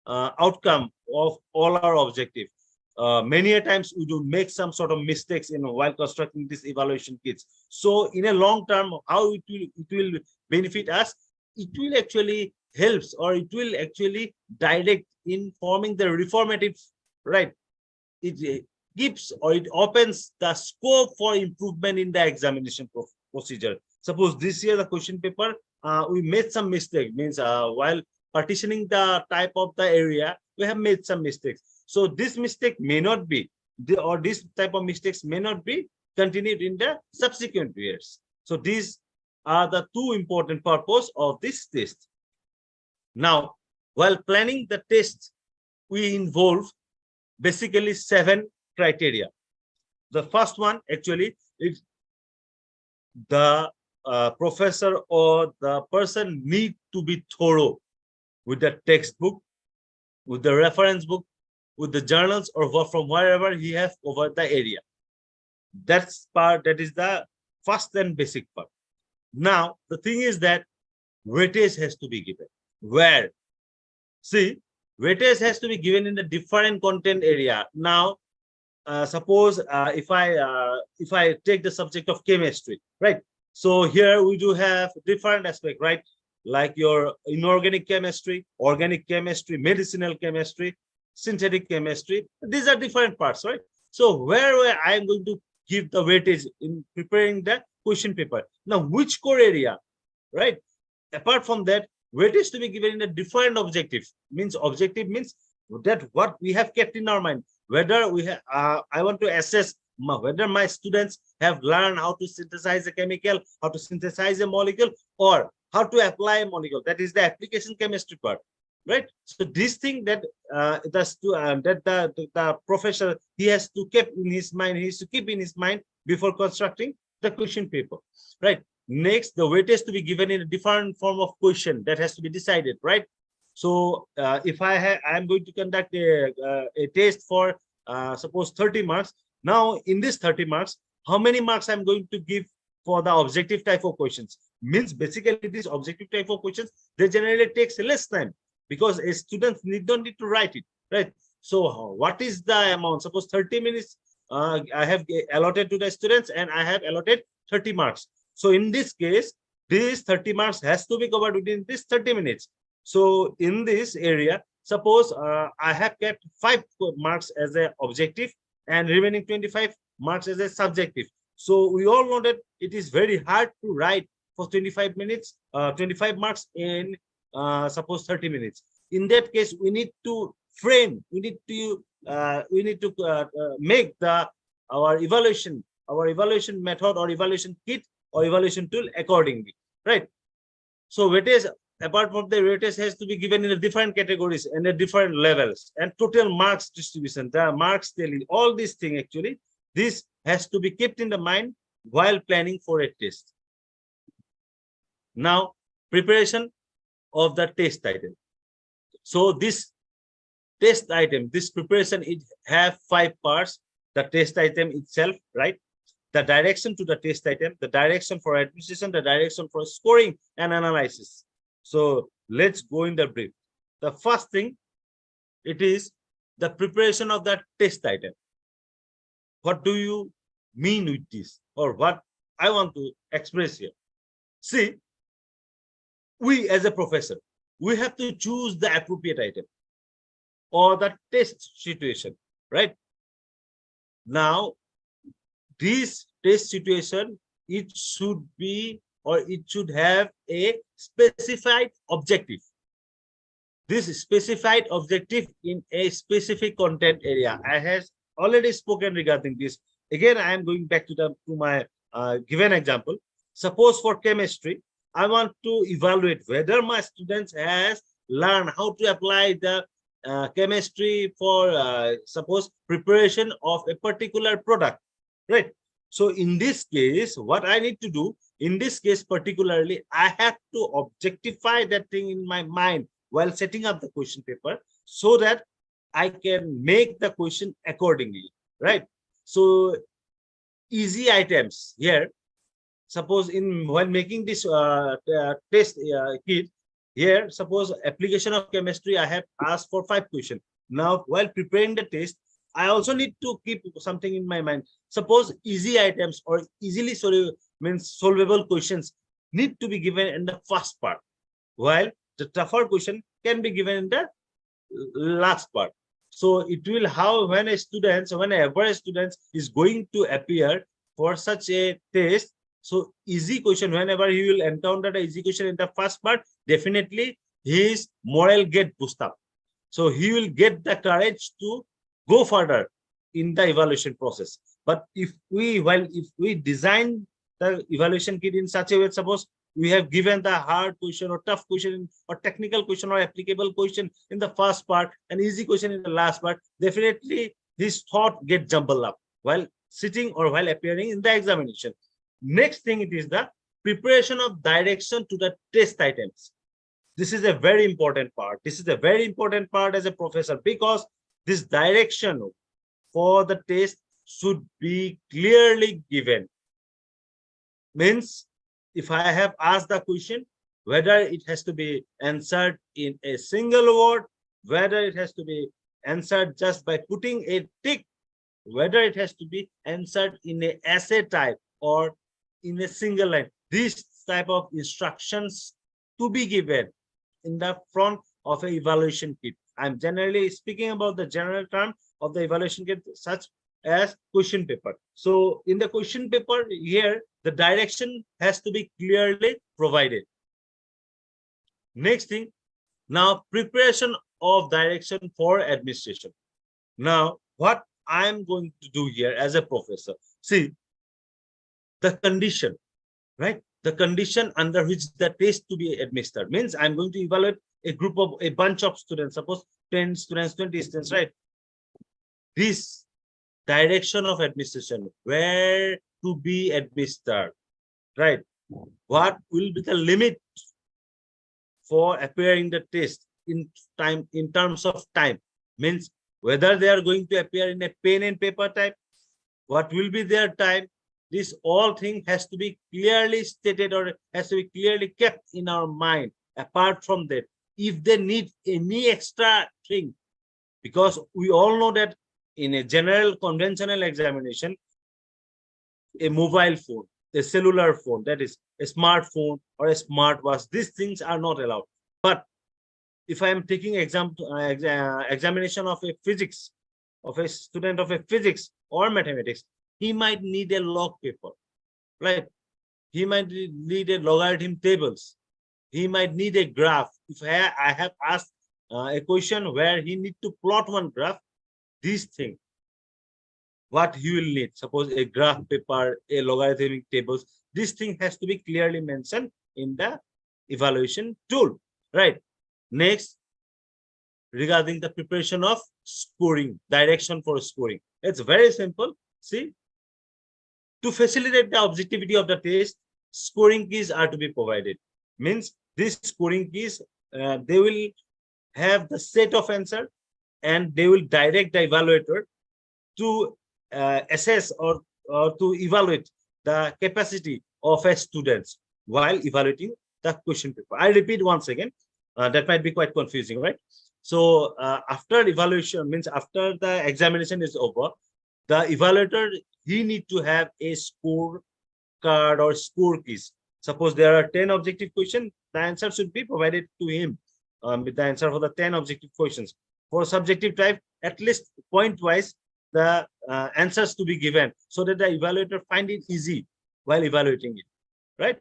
outcome of all our objectives. Many a times we do make some sort of mistakes while constructing these evaluation kits. So in a long term, how it will benefit us? It will actually helps, or it will actually direct in forming the reformative, right? It gives, or it opens the scope for improvement in the examination procedure. Suppose this year the question paper, we made some mistake, means while partitioning the type of the area, we have made some mistakes. So this mistake may not be, or this type of mistakes may not be continued in the subsequent years. So these are the two important purposes of this test. Now, while planning the test, we involve basically 7 criteria. The first one actually is the professor or the person need to be thorough with the textbook, with the reference book, with the journals, or from wherever he has covered the area. That is the first and basic part. Now, the thing is that weightage has to be given. Where? See, weightage has to be given in the different content area. Now, suppose if I take the subject of chemistry, right? So here we do have different aspects, right? Like your inorganic chemistry, organic chemistry, medicinal chemistry, synthetic chemistry. These are different parts, right? So where I am going to give the weightage in preparing the question paper. Now, which core area, right? Apart from that, weightage to be given in a different objective. Objective means that what we have kept in our mind, whether we have I want to assess whether my students have learned how to synthesize a chemical, how to synthesize a molecule, or how to apply a molecule. That is the application chemistry part, right? So this thing that the professor, he has to keep in his mind, before constructing the question paper, right? Next, the weightage to be given in a different form of question that has to be decided, right? So if I am going to conduct a test for suppose 30 marks. Now in this 30 marks, how many marks I'm going to give for the objective type of questions? Means basically these objective type of questions, they generally takes less time because a student don't need to write it, right? So what is the amount? Suppose 30 minutes I have allotted to the students, and I have allotted 30 marks. So in this case, this 30 marks has to be covered within this 30 minutes. So in this area, suppose I have kept 5 marks as an objective and remaining 25 marks as a subjective. So we all know that it is very hard to write for 25 minutes, 25 marks in suppose 30 minutes. In that case, we need to frame, we need to make our evaluation method or evaluation kit or evaluation tool accordingly, right? So weightage, apart from the weightage, has to be given in the different categories and the different levels, and total marks distribution, the marks tally, all these things actually, this has to be kept in the mind while planning for a test. Now, preparation of the test item. So this test item, this preparation, it have 5 parts. The test item itself, right? The direction to the test item, the direction for administration, the direction for scoring and analysis. So let's go in the brief. The first thing, it is the preparation of the test item. What do you mean with this, or what I want to express here? See, we as a professor, we have to choose the appropriate item or the test situation, right? Now, this test situation, it should be, or it should have a specified objective. This specified objective in a specific content area. I have already spoken regarding this. Again, I am going back to my given example. Suppose for chemistry, I want to evaluate whether my students has learned how to apply the chemistry for suppose preparation of a particular product, right? So in this case, what I need to do in this case particularly, I have to objectify that thing in my mind while setting up the question paper, so that I can make the question accordingly, right? So easy items here, suppose while making this test kit here, suppose application of chemistry, I have asked for 5 questions. Now while preparing the test, I also need to keep something in my mind. Suppose easy items or easily solvable questions need to be given in the first part, while the tougher question can be given in the last part. So it will when whenever a student is going to appear for such a test, so easy question, whenever he will encounter the easy question in the first part, definitely his morale get boosted up. So he will get the courage to go further in the evaluation process. But if we design the evaluation kit in such a way, suppose we have given the hard question or tough question or technical question or applicable question in the first part and easy question in the last part, definitely his thought get jumbled up while sitting or while appearing in the examination. Next thing, it is the preparation of direction to the test items. This is a very important part. This is a very important part as a professor, because this direction for the test should be clearly given. Means, if I have asked the question, whether it has to be answered in a single word, whether it has to be answered just by putting a tick, whether it has to be answered in a essay type or in a single line, these type of instructions to be given in the front of an evaluation kit. I'm generally speaking about the general term of the evaluation kit, such as question paper. So in the question paper here, the direction has to be clearly provided. Next thing, now preparation of direction for administration. Now, what I'm going to do here as a professor, see the condition, right? The condition under which the test to be administered means I'm going to evaluate a bunch of students, suppose 10 students, 20 students, right? This direction of administration, where to be administered, right? What will be the limit for appearing the test in time, in terms of time, means whether they are going to appear in a pen and paper type, what will be their time. This all thing has to be clearly stated or has to be clearly kept in our mind. Apart from that, if they need any extra thing, because we all know that in a general conventional examination, a mobile phone, a cellular phone, that is a smartphone or a smartwatch, these things are not allowed. But if I am taking examination of a physics, of a student of a physics or mathematics, he might need a log paper, right? He might need a logarithm tables. He might need a graph. If I have asked a question where he need to plot one graph, this thing, what he will need, suppose a graph paper, a logarithmic tables, this thing has to be clearly mentioned in the evaluation tool, right? Next, regarding the preparation of scoring, direction for scoring, it's very simple. See, to facilitate the objectivity of the test, scoring keys are to be provided. Means these scoring keys, they will have the set of answer and they will direct the evaluator to assess or to evaluate the capacity of a student while evaluating the question paper. I repeat once again, that might be quite confusing, right? So after evaluation, means after the examination is over, the evaluator, he need to have a score card or score keys. Suppose there are 10 objective questions, the answer should be provided to him with the answer for the 10 objective questions. For subjective type, at least point wise, the answers to be given so that the evaluator find it easy while evaluating it, right?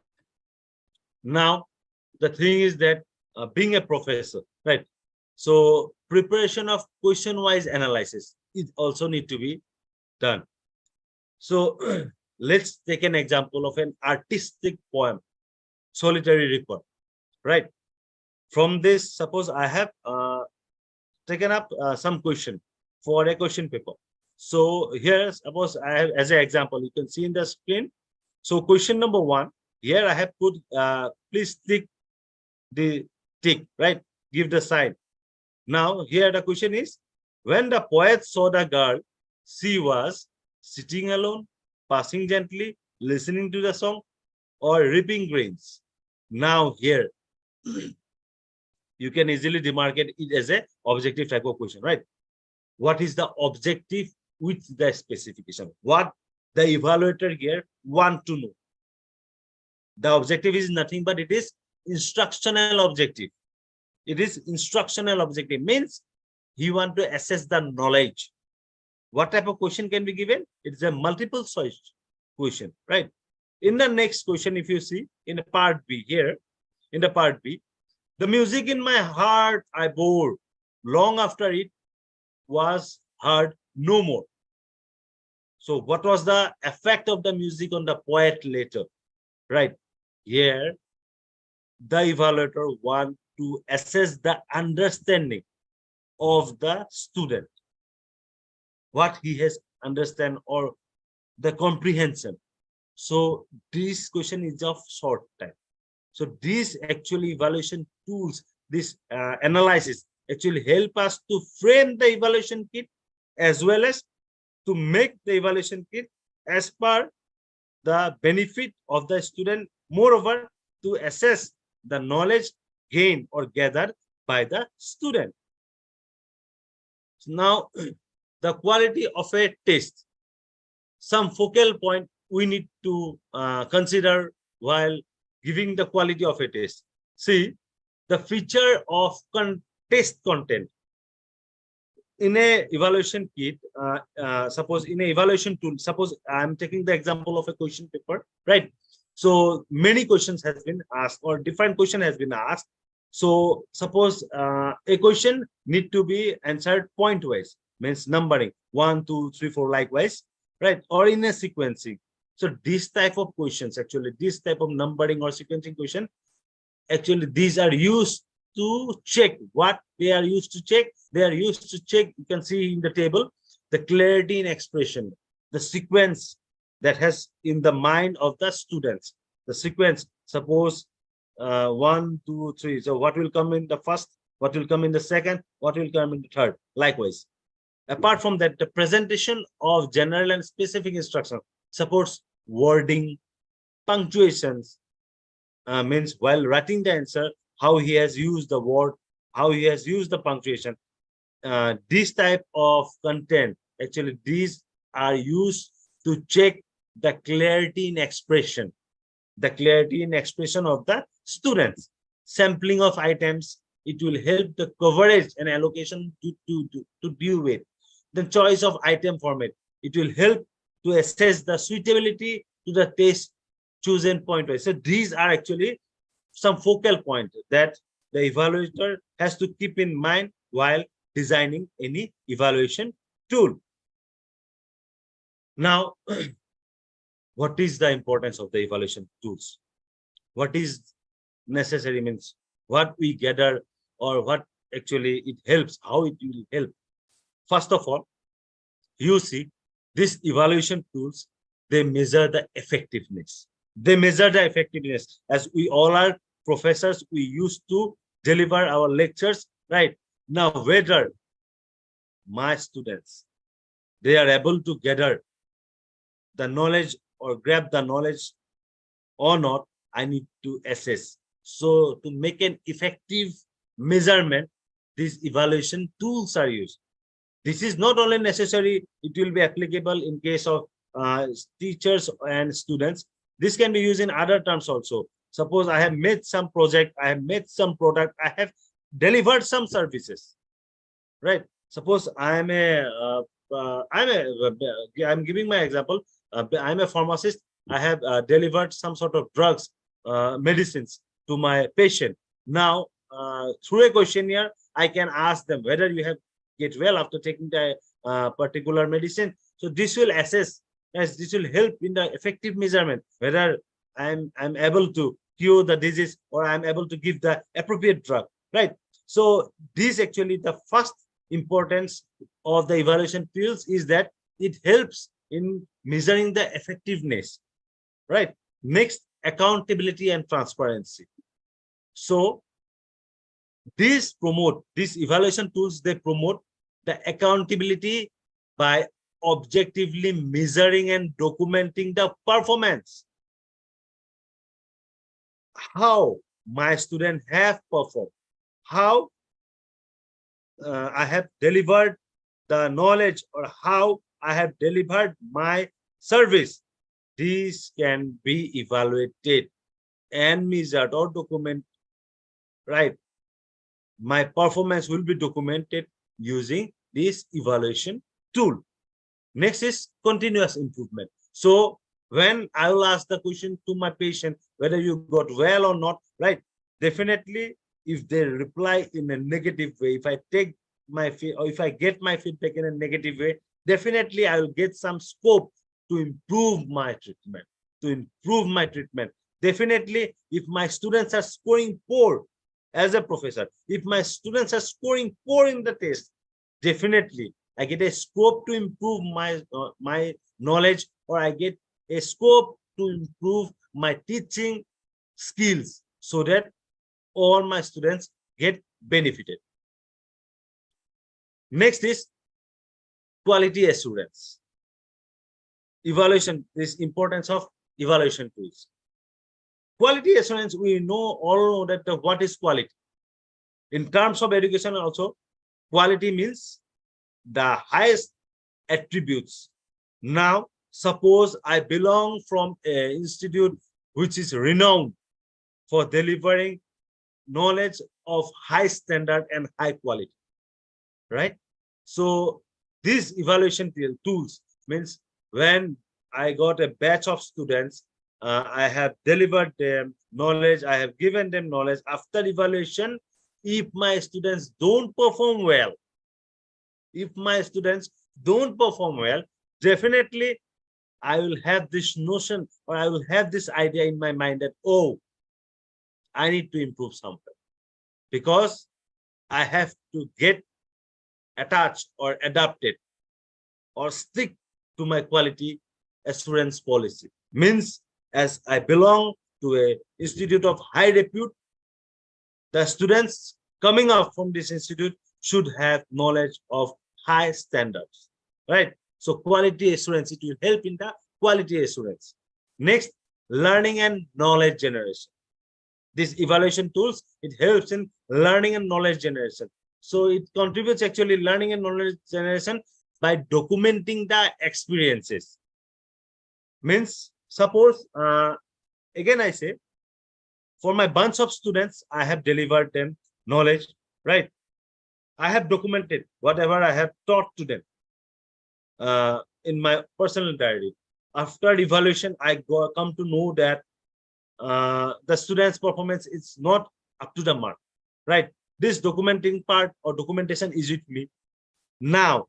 Now, the thing is that being a professor, right? So preparation of question-wise analysis is also need to be done. So let's take an example of an artistic poem, Solitary Record, right? From this, suppose I have taken up some question for a question paper. So here, suppose I have as an example, you can see in the screen. So question number 1, here I have put, please tick the tick, right? Give the sign. Now here the question is, when the poet saw the girl, she was sitting alone, passing gently, listening to the song, or reaping grains. Now here, you can easily demarcate it as a objective type of question, right? What is the objective with the specification? What the evaluator here want to know? The objective is nothing but it is instructional objective. It is instructional objective, means he want to assess the knowledge. What type of question can be given? It's a multiple choice question, right? In the next question, if you see in the part B here, in the part B, the music in my heart I bore, long after it was heard no more. So what was the effect of the music on the poet later, right? Here, the evaluator want to assess the understanding of the student, what he has understand or the comprehension. So this question is of short time. So these actually evaluation tools, this analysis actually help us to frame the evaluation kit as well as to make the evaluation kit as per the benefit of the student, moreover to assess the knowledge gained or gathered by the student. Now, the quality of a test, some focal point we need to consider while giving the quality of a test. See, the feature of test content in a evaluation kit, suppose in a evaluation tool, suppose I'm taking the example of a question paper, right? So many questions has been asked or different question has been asked. So suppose a question need to be answered point wise, means numbering 1, 2, 3, 4 likewise, right? Or in a sequencing. So this type of questions, actually this type of numbering or sequencing question, actually these are used to check. What they are used to check? They are used to check, you can see in the table, the clarity in expression, the sequence that has in the mind of the students. The sequence, suppose 1, 2, 3. So what will come in the first? What will come in the second? What will come in the third? Likewise. Apart from that, the presentation of general and specific instruction supports wording, punctuations, means while writing the answer, how he has used the word, how he has used the punctuation. This type of content, actually these are used to check the clarity in expression, the clarity in expression of the students. Sampling of items, it will help the coverage and allocation to deal with. The choice of item format, it will help to assess the suitability to the test chosen point wise. So these are actually some focal points that the evaluator has to keep in mind while designing any evaluation tool. Now, what is the importance of the evaluation tools? What is necessary means what we gather or what actually it helps, how it will help. First of all, you see these evaluation tools, they measure the effectiveness. They measure the effectiveness. As we all are professors, we used to deliver our lectures, right? Now, whether my students, they are able to gather the knowledge or grab the knowledge or not, I need to assess. So to make an effective measurement, these evaluation tools are used. This is not only necessary, it will be applicable in case of teachers and students. This can be used in other terms also. Suppose I have made some project, I have made some product, I have delivered some services, right? Suppose I'm giving my example. I'm a pharmacist. I have delivered some sort of drugs, medicines to my patient. Now, through a questionnaire, I can ask them whether you have get well after taking the particular medicine. So this will assess, as this will help in the effective measurement, whether I'm able to cure the disease or I'm able to give the appropriate drug, right? So this actually the first importance of the evaluation tools is that it helps in measuring the effectiveness, right? Next, accountability and transparency. So these evaluation tools, they promote the accountability by objectively measuring and documenting the performance. How my student have performed, how I have delivered the knowledge, or how I have delivered my service. These can be evaluated and measured or documented, right? My performance will be documented using this evaluation tool. Next is continuous improvement. So when I will ask the question to my patient whether you got well or not, right? Definitely, if they reply in a negative way, if I take my or if I get my feedback in a negative way, definitely I will get some scope to improve my treatment. Definitely, if my students are scoring poor as a professor, if my students are scoring poor in the test, definitely I get a scope to improve my knowledge, or I get a scope to improve my teaching skills so that all my students get benefited. Next is quality assurance. Evaluation, this importance of evaluation tools. Quality assurance, we all know that what is quality. In terms of education also, quality means the highest attributes. Now, suppose I belong from an institute which is renowned for delivering knowledge of high standard and high quality, right? So these evaluation tools means when I got a batch of students, I have delivered them knowledge, I have given them knowledge. After evaluation, if my students don't perform well, definitely I will have this notion, or I will have this idea in my mind that, oh, I need to improve something, because I have to get attached or adapted or stick to my quality assurance policy. Means, as I belong to an institute of high repute, the students coming up from this institute should have knowledge of high standards, right? So quality assurance, it will help in the quality assurance. Next, learning and knowledge generation. These evaluation tools, it helps in learning and knowledge generation. So it contributes actually learning and knowledge generation by documenting the experiences. Means, suppose, again I say, for my bunch of students, I have delivered them knowledge, right? I have documented whatever I have taught to them in my personal diary. After evaluation, I come to know that the students' performance is not up to the mark. right? This documenting part or documentation is with me. Now,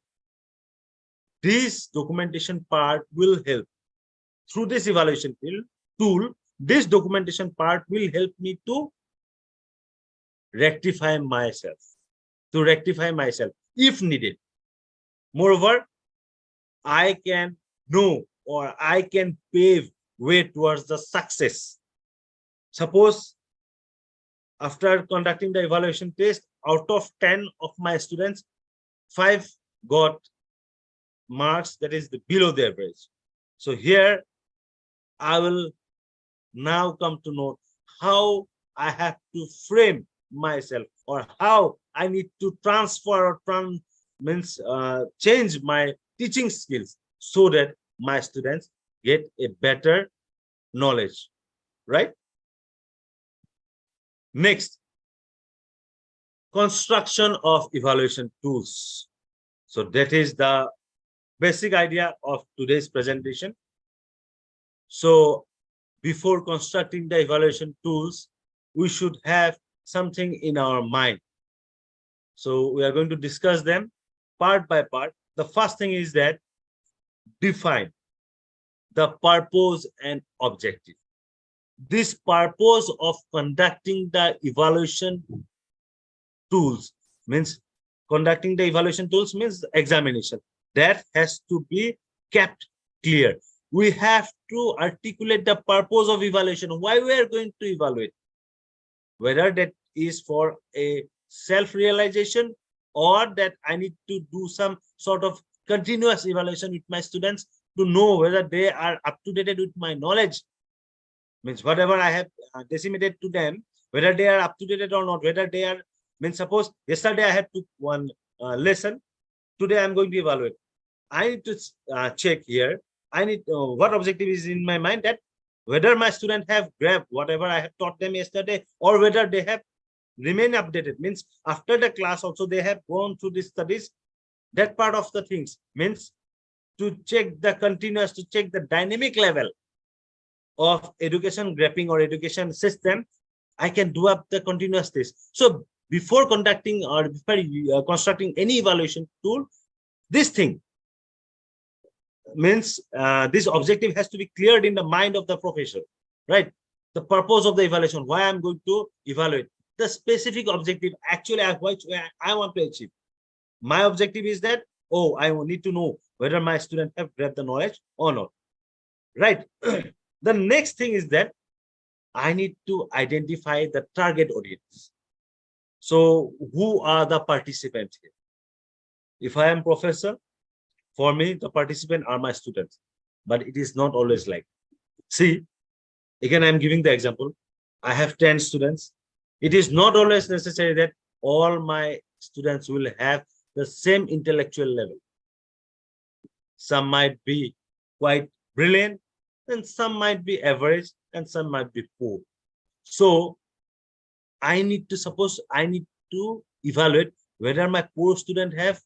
this documentation part will help. Through this evaluation tool, this documentation part will help me to rectify myself, if needed. Moreover, I can know or I can pave way towards the success. Suppose after conducting the evaluation test, out of 10 of my students, 5 got marks that is below the average. So here I will now come to know how I have to frame myself, or how I need to transfer or change my teaching skills so that my students get a better knowledge, right? Next, construction of evaluation tools. So that is the basic idea of today's presentation. So before constructing the evaluation tools, we should have something in our mind. So we are going to discuss them part by part. The first thing is that define the purpose and objective. This purpose of conducting the evaluation tools means examination. That has to be kept clear. We have to articulate the purpose of evaluation, why we are going to evaluate, whether that is for a self-realization or that I need to do some sort of continuous evaluation with my students to know whether they are up to date with my knowledge. Means whatever I have disseminated to them, whether they are up to date or not, whether they are, suppose yesterday I had took one lesson, today I'm going to evaluate. I need to check here. I need what objective is in my mind, that whether my students have grabbed whatever I have taught them yesterday, or whether they have remained updated. Means after the class also they have gone through the studies. That part of the things means to check the continuous, to check the dynamic level of education graphing or education system. I can do up the continuous test. So before conducting or before constructing any evaluation tool, this thing means this objective has to be cleared in the mind of the professor, right? The purpose of the evaluation, why I'm going to evaluate, the specific objective actually which I want to achieve. My objective is that, oh, I need to know whether my students have grabbed the knowledge or not, right? The next thing is that I need to identify the target audience. So who are the participants here? If I am professor, for me, the participants are my students, but it is not always like. See, again, I'm giving the example. I have 10 students. It is not always necessary that all my students will have the same intellectual level. Some might be quite brilliant, and some might be average, and some might be poor. So I need to evaluate whether my poor students have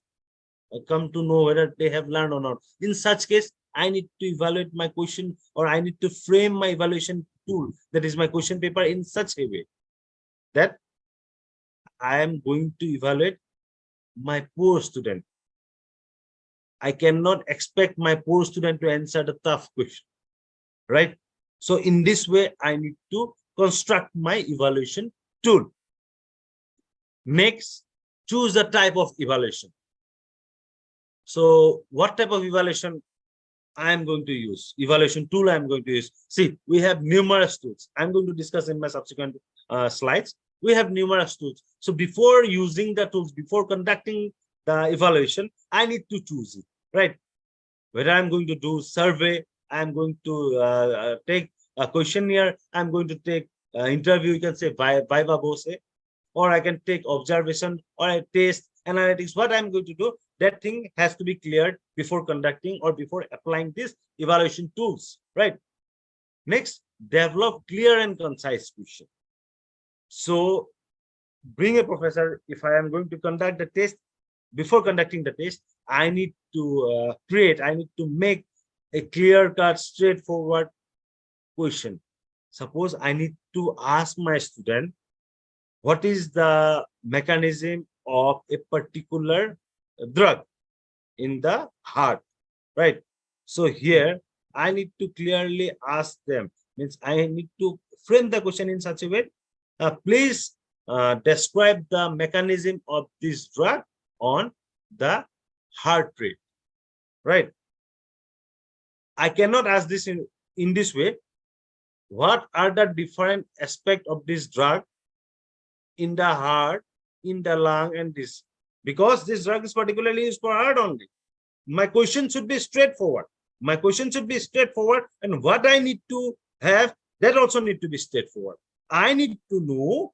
come to know whether they have learned or not. In such case, I need to evaluate my question, or I need to frame my evaluation tool, that is my question paper, in such a way that I am going to evaluate my poor student. I cannot expect my poor student to answer the tough question, right? So in this way, I need to construct my evaluation tool. Next, choose the type of evaluation. So what type of evaluation I am going to use, evaluation tool I am going to use? See, we have numerous tools. I'm going to discuss in my subsequent slides. We have numerous tools. So before using the tools, before conducting the evaluation, I need to choose it, right? Whether I'm going to do survey, I'm going to take a questionnaire, I'm going to take interview, you can say viva voce, or I can take observation or a test, analytics, what I'm going to do, that thing has to be cleared before conducting or before applying these evaluation tools, right? Next, develop clear and concise question. So being a professor, if I am going to conduct the test, before conducting the test, I need to make a clear-cut, straightforward question. Suppose I need to ask my student what is the mechanism of a particular drug in the heart, right? So here I need to clearly ask them, means I need to frame the question in such a way, please describe the mechanism of this drug on the heart rate, right? I cannot ask this in this way. What are the different aspects of this drug in the heart, in the lung, and this? Because this drug is particularly used for heart only. My question should be straightforward. My question should be straightforward, and what I need to have, that also need to be straightforward. I need to know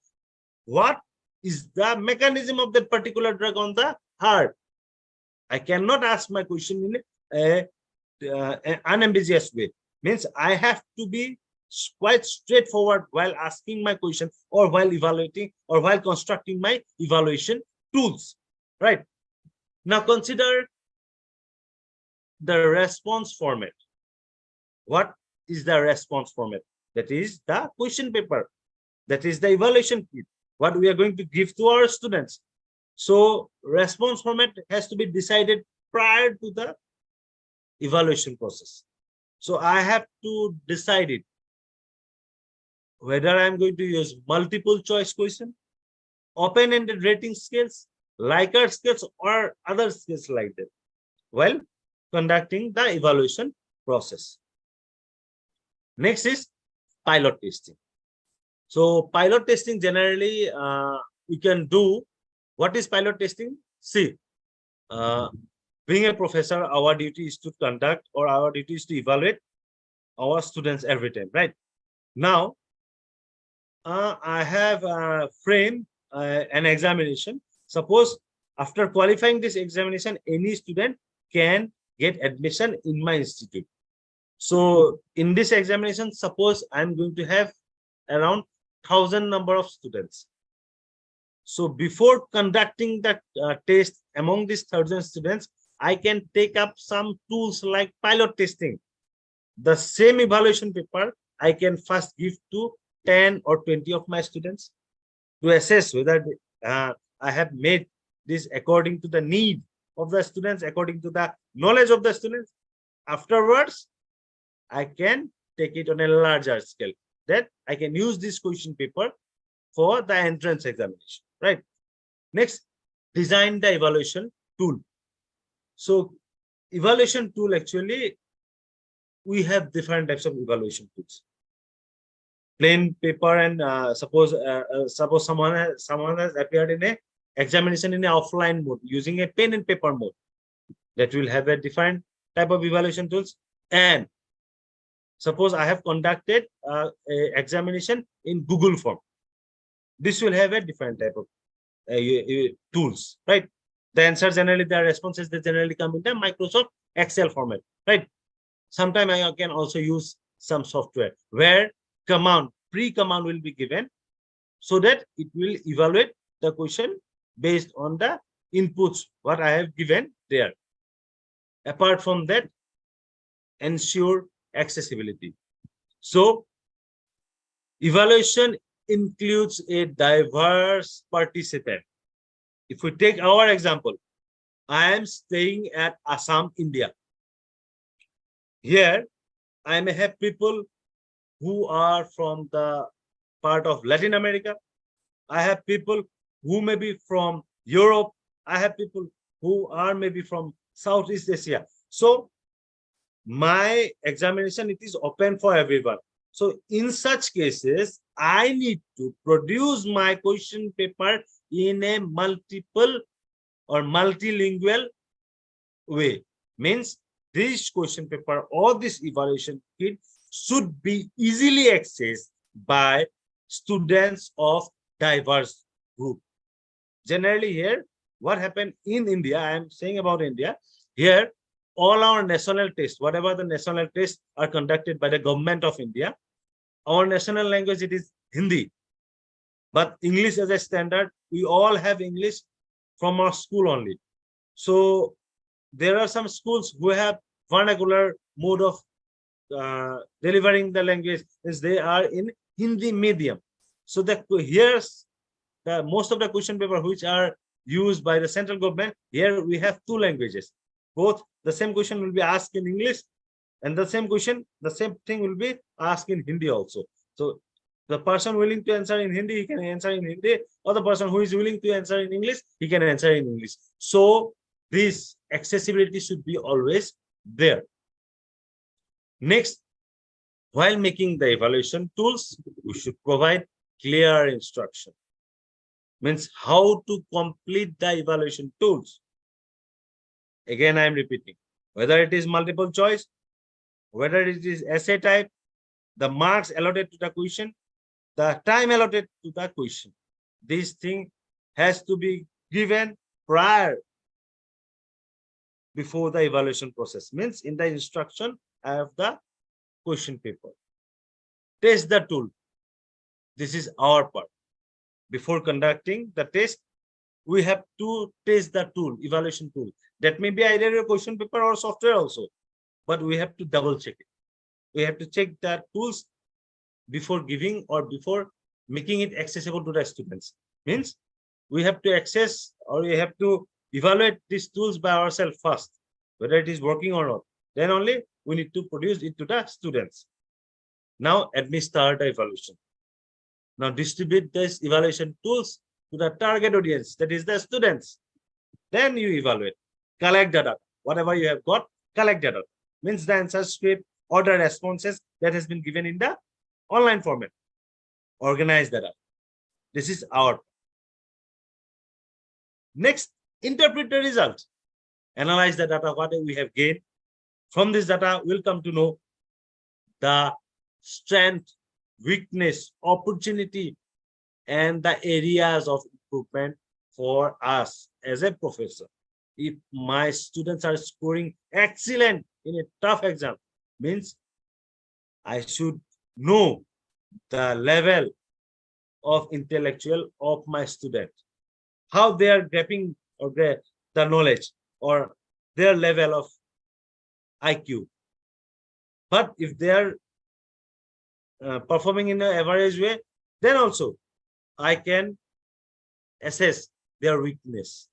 what is the mechanism of that particular drug on the heart. I cannot ask my question in an unambiguous way. Means I have to be quite straightforward while asking my question, or while evaluating, or while constructing my evaluation tools, right? Now consider the response format. What is the response format? That is the question paper. That is the evaluation kit, what we are going to give to our students. So response format has to be decided prior to the evaluation process. So I have to decide it, whether I'm going to use multiple choice question, open-ended rating scales, Likert scales, or other scales like that, while conducting the evaluation process. Next is pilot testing. So pilot testing, generally we can do. What is pilot testing? See, being a professor, our duty is to conduct, or our duty is to evaluate our students every time, right? Now, I have framed an examination. Suppose after qualifying this examination, any student can get admission in my institute. So in this examination, suppose I'm going to have around 1,000 number of students. So before conducting that test among these 1,000 students, I can take up some tools like pilot testing. The same evaluation paper I can first give to 10 or 20 of my students to assess whether I have made this according to the need of the students, according to the knowledge of the students. Afterwards, I can take it on a larger scale, that I can use this question paper for the entrance examination, right? Next, design the evaluation tool. So evaluation tool, actually, we have different types of evaluation tools. Plain paper, and suppose someone has appeared in a examination in an offline mode using a pen and paper mode, that will have a different type of evaluation tools. And suppose I have conducted a examination in Google form, this will have a different type of tools, right? The answers generally, the responses, they generally come in the Microsoft Excel format, right? Sometimes I can also use some software where pre-command will be given, so that it will evaluate the question based on the inputs what I have given there. Apart from that, ensure accessibility. So evaluation includes a diverse participant. If we take our example, I am staying at Assam, India. Here, I may have people who are from the part of Latin America. I have people who may be from Europe. I have people who are maybe from Southeast Asia. So my examination, it is open for everyone. So in such cases, I need to produce my question paper in a multiple or multilingual way. Means this question paper or this evaluation kit should be easily accessed by students of diverse group. Generally here, what happened in India, I am saying about India, here all our national tests, whatever the national tests are conducted by the government of India, our national language, it is Hindi. But English as a standard, we all have English from our school only. So there are some schools who have vernacular mode of delivering the language, is they are in Hindi medium. So that here's most of the question paper which are used by the central government, here we have two languages. Both the same question will be asked in English, and the same question, the same thing will be asked in Hindi also. So the person willing to answer in Hindi, he can answer in Hindi, or the person who is willing to answer in English, he can answer in English. So this accessibility should be always there. Next, while making the evaluation tools, we should provide clear instruction. Means how to complete the evaluation tools. Again, I am repeating, whether it is multiple choice, whether it is essay type, the marks allotted to the question, the time allotted to the question. This thing has to be given prior, before the evaluation process. Means in the instruction of the question paper. Test the tool. This is our part. Before conducting the test, we have to test the tool, evaluation tool. That may be either a question paper or software also, but we have to double check it. We have to check the tools before giving or before making it accessible to the students. Means we have to access or we have to evaluate these tools by ourselves first, whether it is working or not. Then only we need to produce it to the students. Now administer the evaluation. Now distribute these evaluation tools to the target audience, that is the students. Then you evaluate, collect the data. Whatever you have got, collect the data. Means the answer script or the responses that has been given in the online format. Organize the data. This is our. Next, interpret the result. Analyze the data, what we have gained. From this data, we'll come to know the strength, weakness, opportunity, and the areas of improvement for us as a professor. If my students are scoring excellent in a tough exam, means I should know the level of intellectual of my student, how they are grasping or the knowledge or their level of IQ. But if they are performing in an average way, then also I can assess their weakness.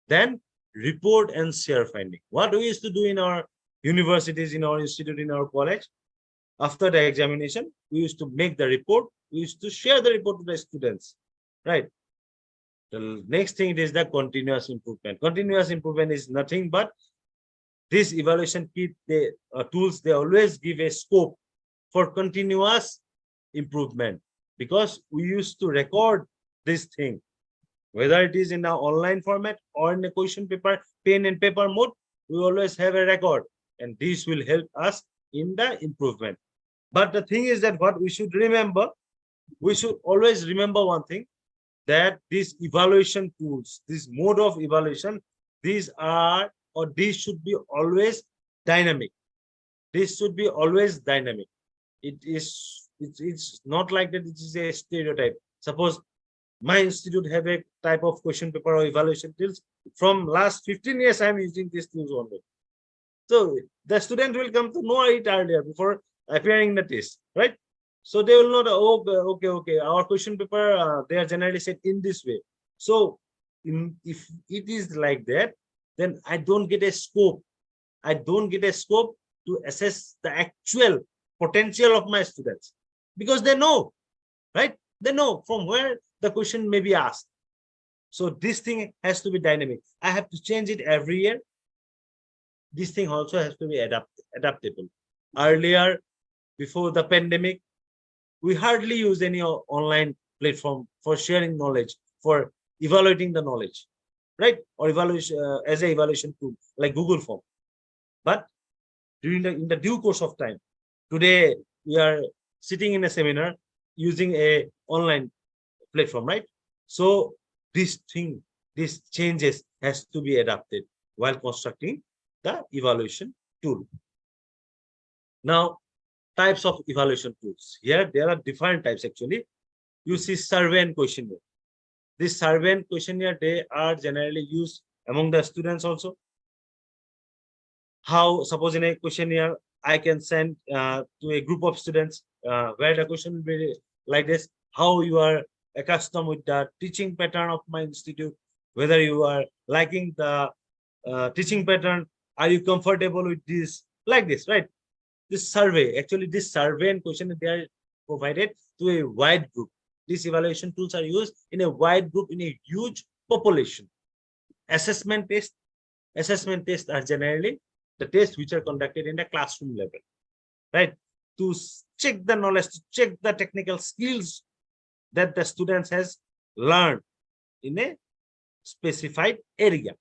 Then report and share finding. What we used to do in our universities, in our institute, in our college, after the examination, we used to make the report. We used to share the report to the students, right? The next thing is the continuous improvement. Continuous improvement is nothing but this evaluation kit, tools, they always give a scope for continuous improvement, because we used to record this thing, whether it is in an online format or in a question paper, pen and paper mode, we always have a record, and this will help us in the improvement. But the thing is that what we should remember, we should always remember one thing, that these evaluation tools, this mode of evaluation, these are, or these should be always dynamic. This should be always dynamic. It's not like that it is a stereotype. Suppose my institute have a type of question paper or evaluation tools. From last 15 years, I'm using these tools only. So the student will come to know it earlier before appearing in the test, right? So they will know, oh, okay, our question paper, they are generally said in this way. So if it is like that, then I don't get a scope. I don't get a scope to assess the actual potential of my students, because they know, right? They know from where the question may be asked. So this thing has to be dynamic. I have to change it every year. This thing also has to be adaptable. Earlier, before the pandemic, we hardly use any online platform for sharing knowledge, for evaluating the knowledge, right? Or evaluation as an evaluation tool like Google Form. But in the due course of time, today we are sitting in a seminar using a online platform, right? So this changes has to be adapted while constructing the evaluation tool. Now, types of evaluation tools. Here there are different types actually. You see survey and questionnaire. This survey and questionnaire, they are generally used among the students also. How, suppose in a questionnaire, I can send to a group of students where the question will be like this: how you are accustomed with the teaching pattern of my institute, whether you are liking the teaching pattern, are you comfortable with this, like this, right? This survey, actually this survey and question, they are provided to a wide group. These evaluation tools are used in a wide group, in a huge population. Assessment tests are generally the tests which are conducted in the classroom level, right? To check the knowledge, to check the technical skills that the students has learned in a specified area.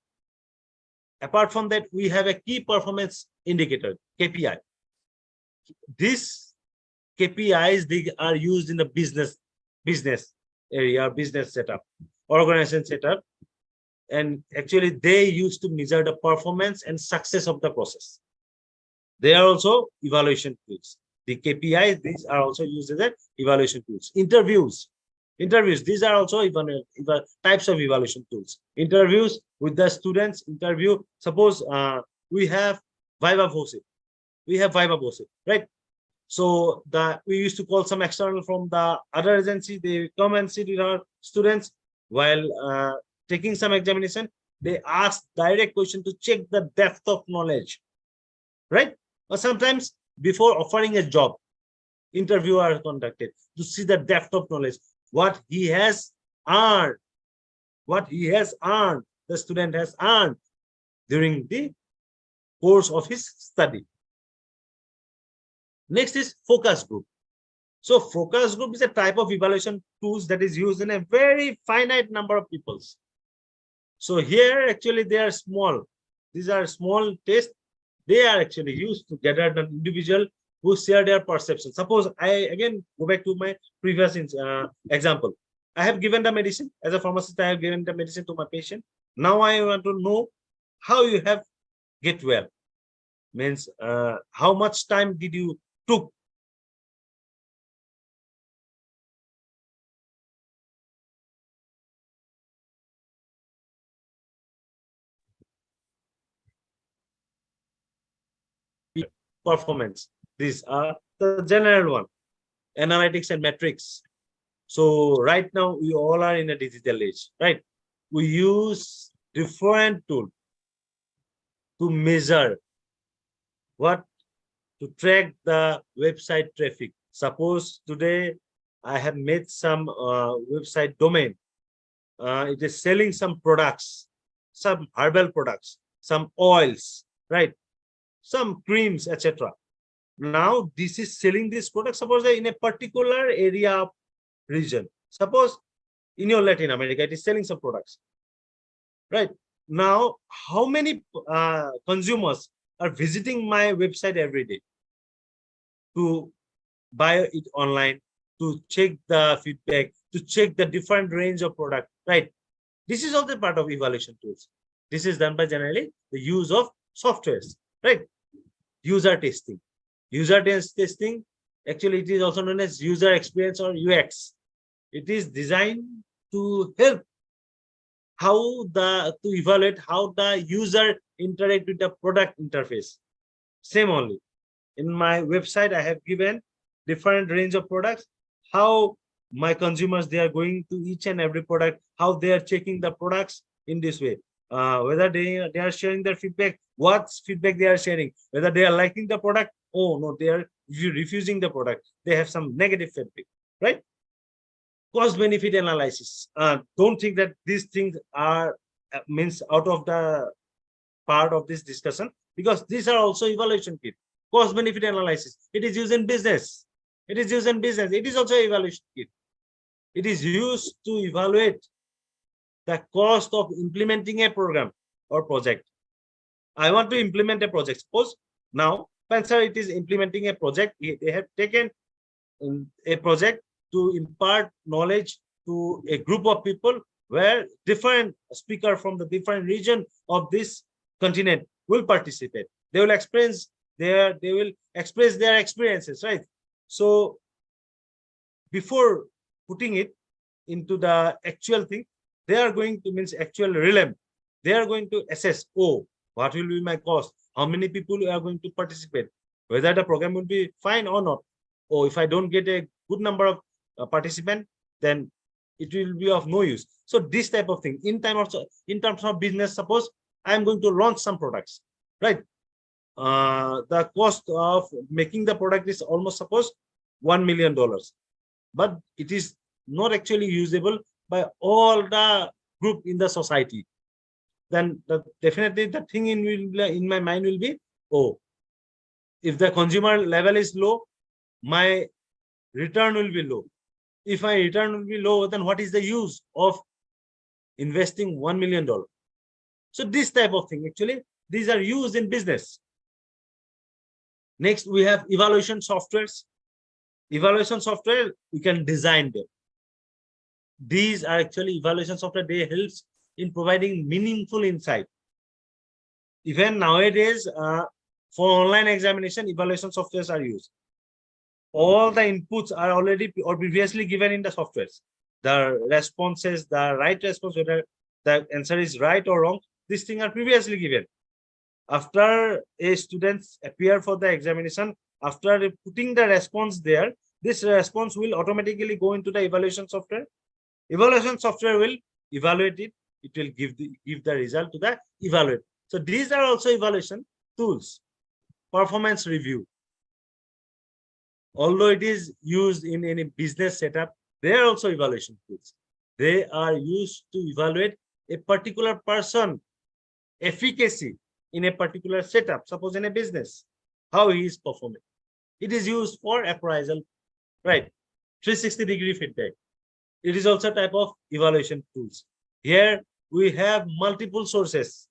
Apart from that, we have a key performance indicator, KPI. These KPIs, they are used in the business area, business setup, organization setup, and actually they used to measure the performance and success of the process. They are also evaluation tools. The KPIs, these are also used as evaluation tools. Interviews, these are also types of evaluation tools. Interviews with the students, suppose we have viva voce, right? So we used to call some external from the other agency, they come and sit with our students while taking some examination. They ask direct question to check the depth of knowledge, right? Or sometimes before offering a job, interview are conducted to see the depth of knowledge, what he has earned, the student has earned during the course of his study. Next is focus group. So focus group is a type of evaluation tools that is used in a very finite number of peoples. So here actually they are small. These are small tests. They are actually used to gather an individual who share their perception. Suppose I again go back to my previous example. I have given the medicine as a pharmacist. I have given the medicine to my patient. Now I want to know how you have get well. Means how much time did you took performance. These are the general one, analytics and metrics. So right now we all are in a digital age, right? We use different tools to measure what, to track the website traffic. Suppose today I have made some website domain. It is selling some products, some herbal products, some oils, right? Some creams, etc. Now this is selling this product, suppose in a particular area of region. Suppose in your Latin America, it is selling some products, right? Now, how many consumers are visiting my website every day to buy it online, to check the feedback, to check the different range of product, right? This is also part of evaluation tools. This is done by generally the use of softwares, right? User testing. User testing, actually it is also known as user experience or UX. It is designed to help to evaluate how the user interact with the product interface. Same only. In my website, I have given different range of products, how my consumers, they are going to each and every product, how they are checking the products in this way. Whether they are sharing their feedback, what feedback they are sharing, whether they are liking the product, oh no, they are refusing the product, they have some negative feedback, right? Cost benefit analysis. Don't think that these things are means out of the part of this discussion, because these are also evaluation kit. Cost benefit analysis, it is used in business. It is also evaluation kit. It is used to evaluate the cost of implementing a program or project. I want to implement a project. Suppose now Penser, it is implementing a project. They have taken a project to impart knowledge to a group of people where different speakers from the different region of this continent will participate. They will express their experiences, right? So before putting it into the actual thing, they are going to actual realm. They are going to assess, oh, what will be my cost? How many people are going to participate? Whether the program will be fine or not. Or if I don't get a good number of participants, then it will be of no use. So this type of thing in terms of business, suppose I am going to launch some products, right? The cost of making the product is almost suppose $1 million, but it is not actually usable by all the group in the society. Then definitely the thing in my mind will be, oh, if the consumer level is low, my return will be low. If my return will be low, then what is the use of investing $1 million? So this type of thing, actually, these are used in business. Next, we have evaluation softwares. Evaluation software, we can design them. These are actually evaluation software. They help in providing meaningful insight. Even nowadays, for online examination, evaluation softwares are used. All the inputs are already or previously given in the softwares. The responses, the right response, whether the answer is right or wrong, these things are previously given. After a student appear for the examination, after putting the response there, this response will automatically go into the evaluation software. Evaluation software will evaluate it. It will give the result to the evaluator. So these are also evaluation tools. Performance review. Although it is used in any business setup, they are also evaluation tools. They are used to evaluate a particular person efficacy in a particular setup, suppose in a business, how he is performing. It is used for appraisal, right? 360-degree feedback. It is also a type of evaluation tools. Here we have multiple sources.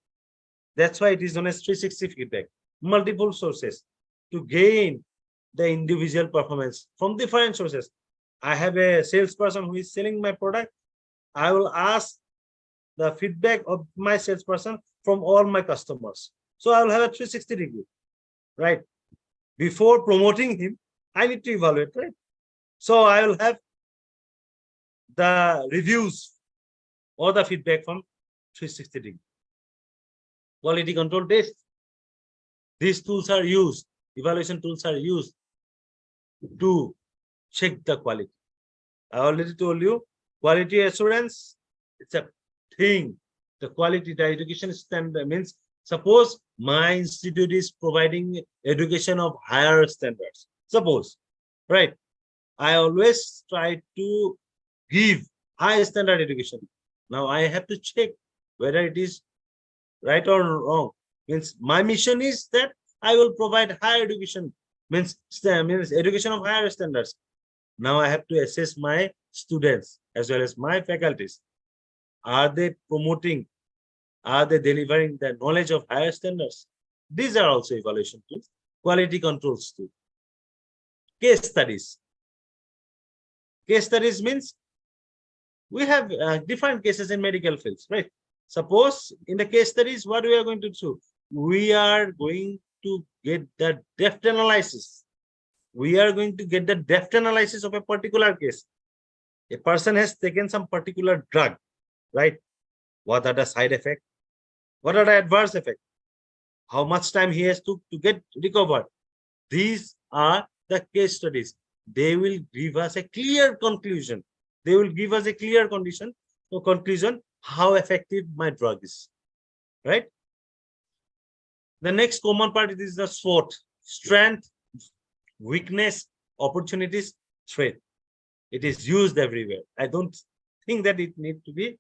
That's why it is known as 360 feedback. Multiple sources to gain the individual performance from different sources. I have a salesperson who is selling my product. I will ask the feedback of my salesperson from all my customers. So I will have a 360-degree, right? Before promoting him, I need to evaluate, right? So I will have the reviews or the feedback from 360-degree. Quality control test. These tools are used, evaluation tools are used to check the quality. I already told you, quality assurance, it's a thing. The quality, the education standard means, suppose my institute is providing education of higher standards. Suppose, right? I always try to give high standard education. Now I have to check whether it is right or wrong. Means my mission is that I will provide higher education, means education of higher standards. Now I have to assess my students as well as my faculties. Are they promoting? Are they delivering the knowledge of higher standards? These are also evaluation tools. Quality controls too. Case studies. Case studies means we have different cases in medical fields, right? Suppose in the case studies, what we are going to do? We are going to get the depth analysis. We are going to get the depth analysis of a particular case. A person has taken some particular drug, right? What are the side effects? What are the adverse effects? How much time he has to get recovered? These are the case studies. They will give us a clear conclusion. They will give us a clear conclusion how effective my drug is, right? The next common part is the SWOT: strength, weakness, opportunities, threat. It is used everywhere. I don't think that it needs to be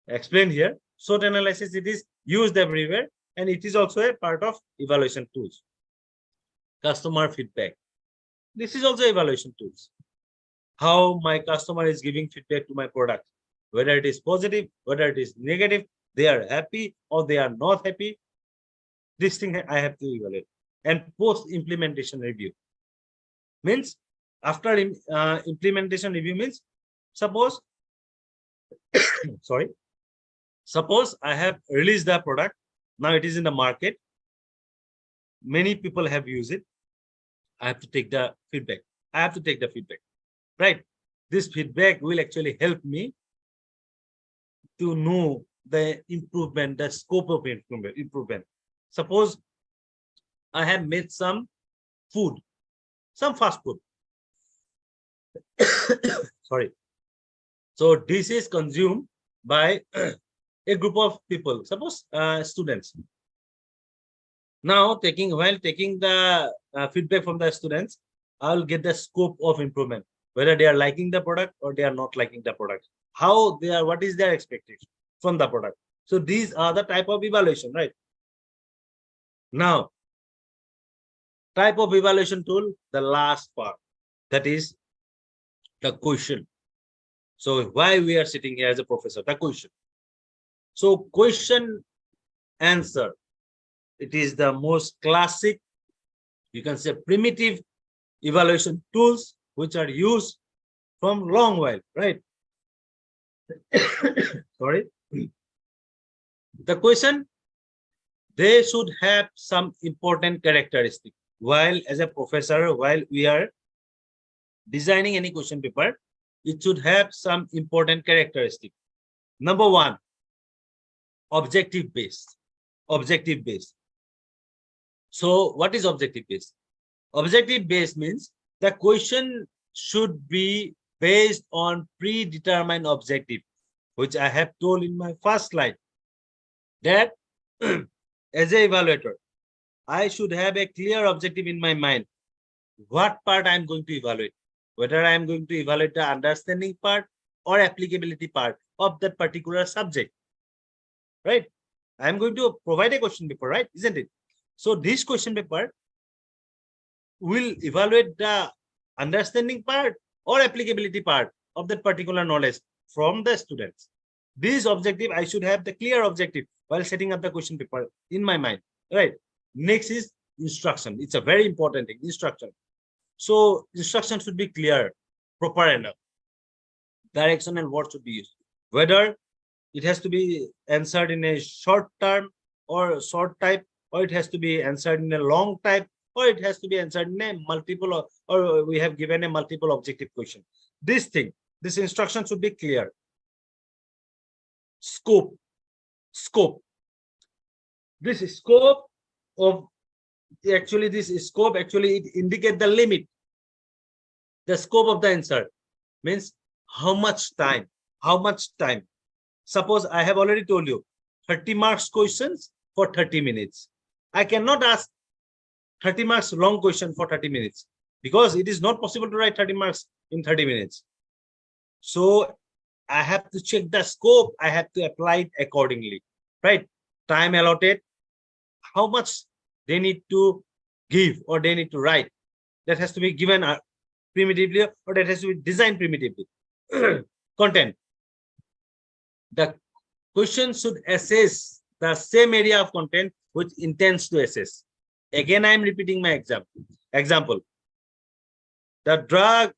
explained here. SWOT analysis, it is used everywhere, and it is also a part of evaluation tools. Customer feedback. This is also evaluation tools. How my customer is giving feedback to my product, whether it is positive, whether it is negative, they are happy or they are not happy. This thing I have to evaluate. And post-implementation review means after implementation review means, suppose sorry, suppose I have released the product. Now it is in the market. Many people have used it. I have to take the feedback. I have to take the feedback, right? This feedback will actually help me to know the improvement, the scope of improvement. Suppose I have made some food, some fast food. Sorry. So this is consumed by a group of people, suppose students. Now, while taking the feedback from the students, I'll get the scope of improvement, whether they are liking the product or they are not liking the product. How they are, what is their expectation from the product. So these are the type of evaluation, right? Now, type of evaluation tool, the last part, that is the question. So why we are sitting here as a professor, the question. So question answer, it is the most classic, you can say primitive evaluation tools which are used from long while, right? Sorry. The question, they should have some important characteristic. While as a professor, while we are designing any question paper, it should have some important characteristic. Number one, objective based. Objective based. So what is objective based? Objective based means the question should be based on predetermined objective, which I have told in my first slide, that as an evaluator, I should have a clear objective in my mind. What part I am going to evaluate, whether I am going to evaluate the understanding part or applicability part of that particular subject, right? I am going to provide a question paper, right? Isn't it? So this question paper will evaluate the understanding part or applicability part of that particular knowledge from the students. This objective, I should have the clear objective while setting up the question paper in my mind, right? Next is instruction. It's a very important thing, instruction. So instruction should be clear, proper enough. Direction and words should be used. Whether it has to be answered in a short term or short type, or it has to be answered in a long type, or it has to be answered in a multiple, or we have given a multiple objective question. This thing, this instruction should be clear. Scope. This scope of actually it indicates the limit. The scope of the answer means how much time. Suppose I have already told you 30 marks questions for 30 minutes. I cannot ask 30 marks long question for 30 minutes because it is not possible to write 30 marks in 30 minutes. So I have to check the scope. I have to apply it accordingly, right? Time allotted, how much they need to give or they need to write. That has to be given primitively, or that has to be designed primitively. Content. The question should assess the same area of content which intends to assess. Again, I am repeating my example. The drug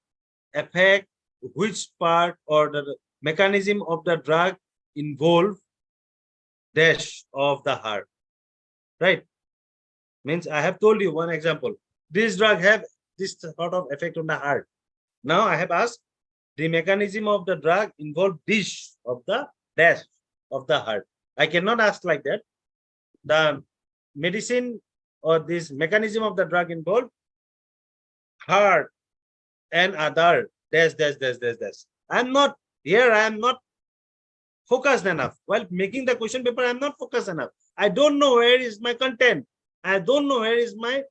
affect which part or the mechanism of the drug involve dash of the heart, right? Means I have told you one example. This drug have this sort of effect on the heart. Now I have asked the mechanism of the drug involve dish of the dash of the heart. I cannot ask like that. The medicine or this mechanism of the drug involved heart and other dash. I'm not here. I am not focused enough. While making the question paper, I'm not focused enough. I don't know where is my content. I don't know where is my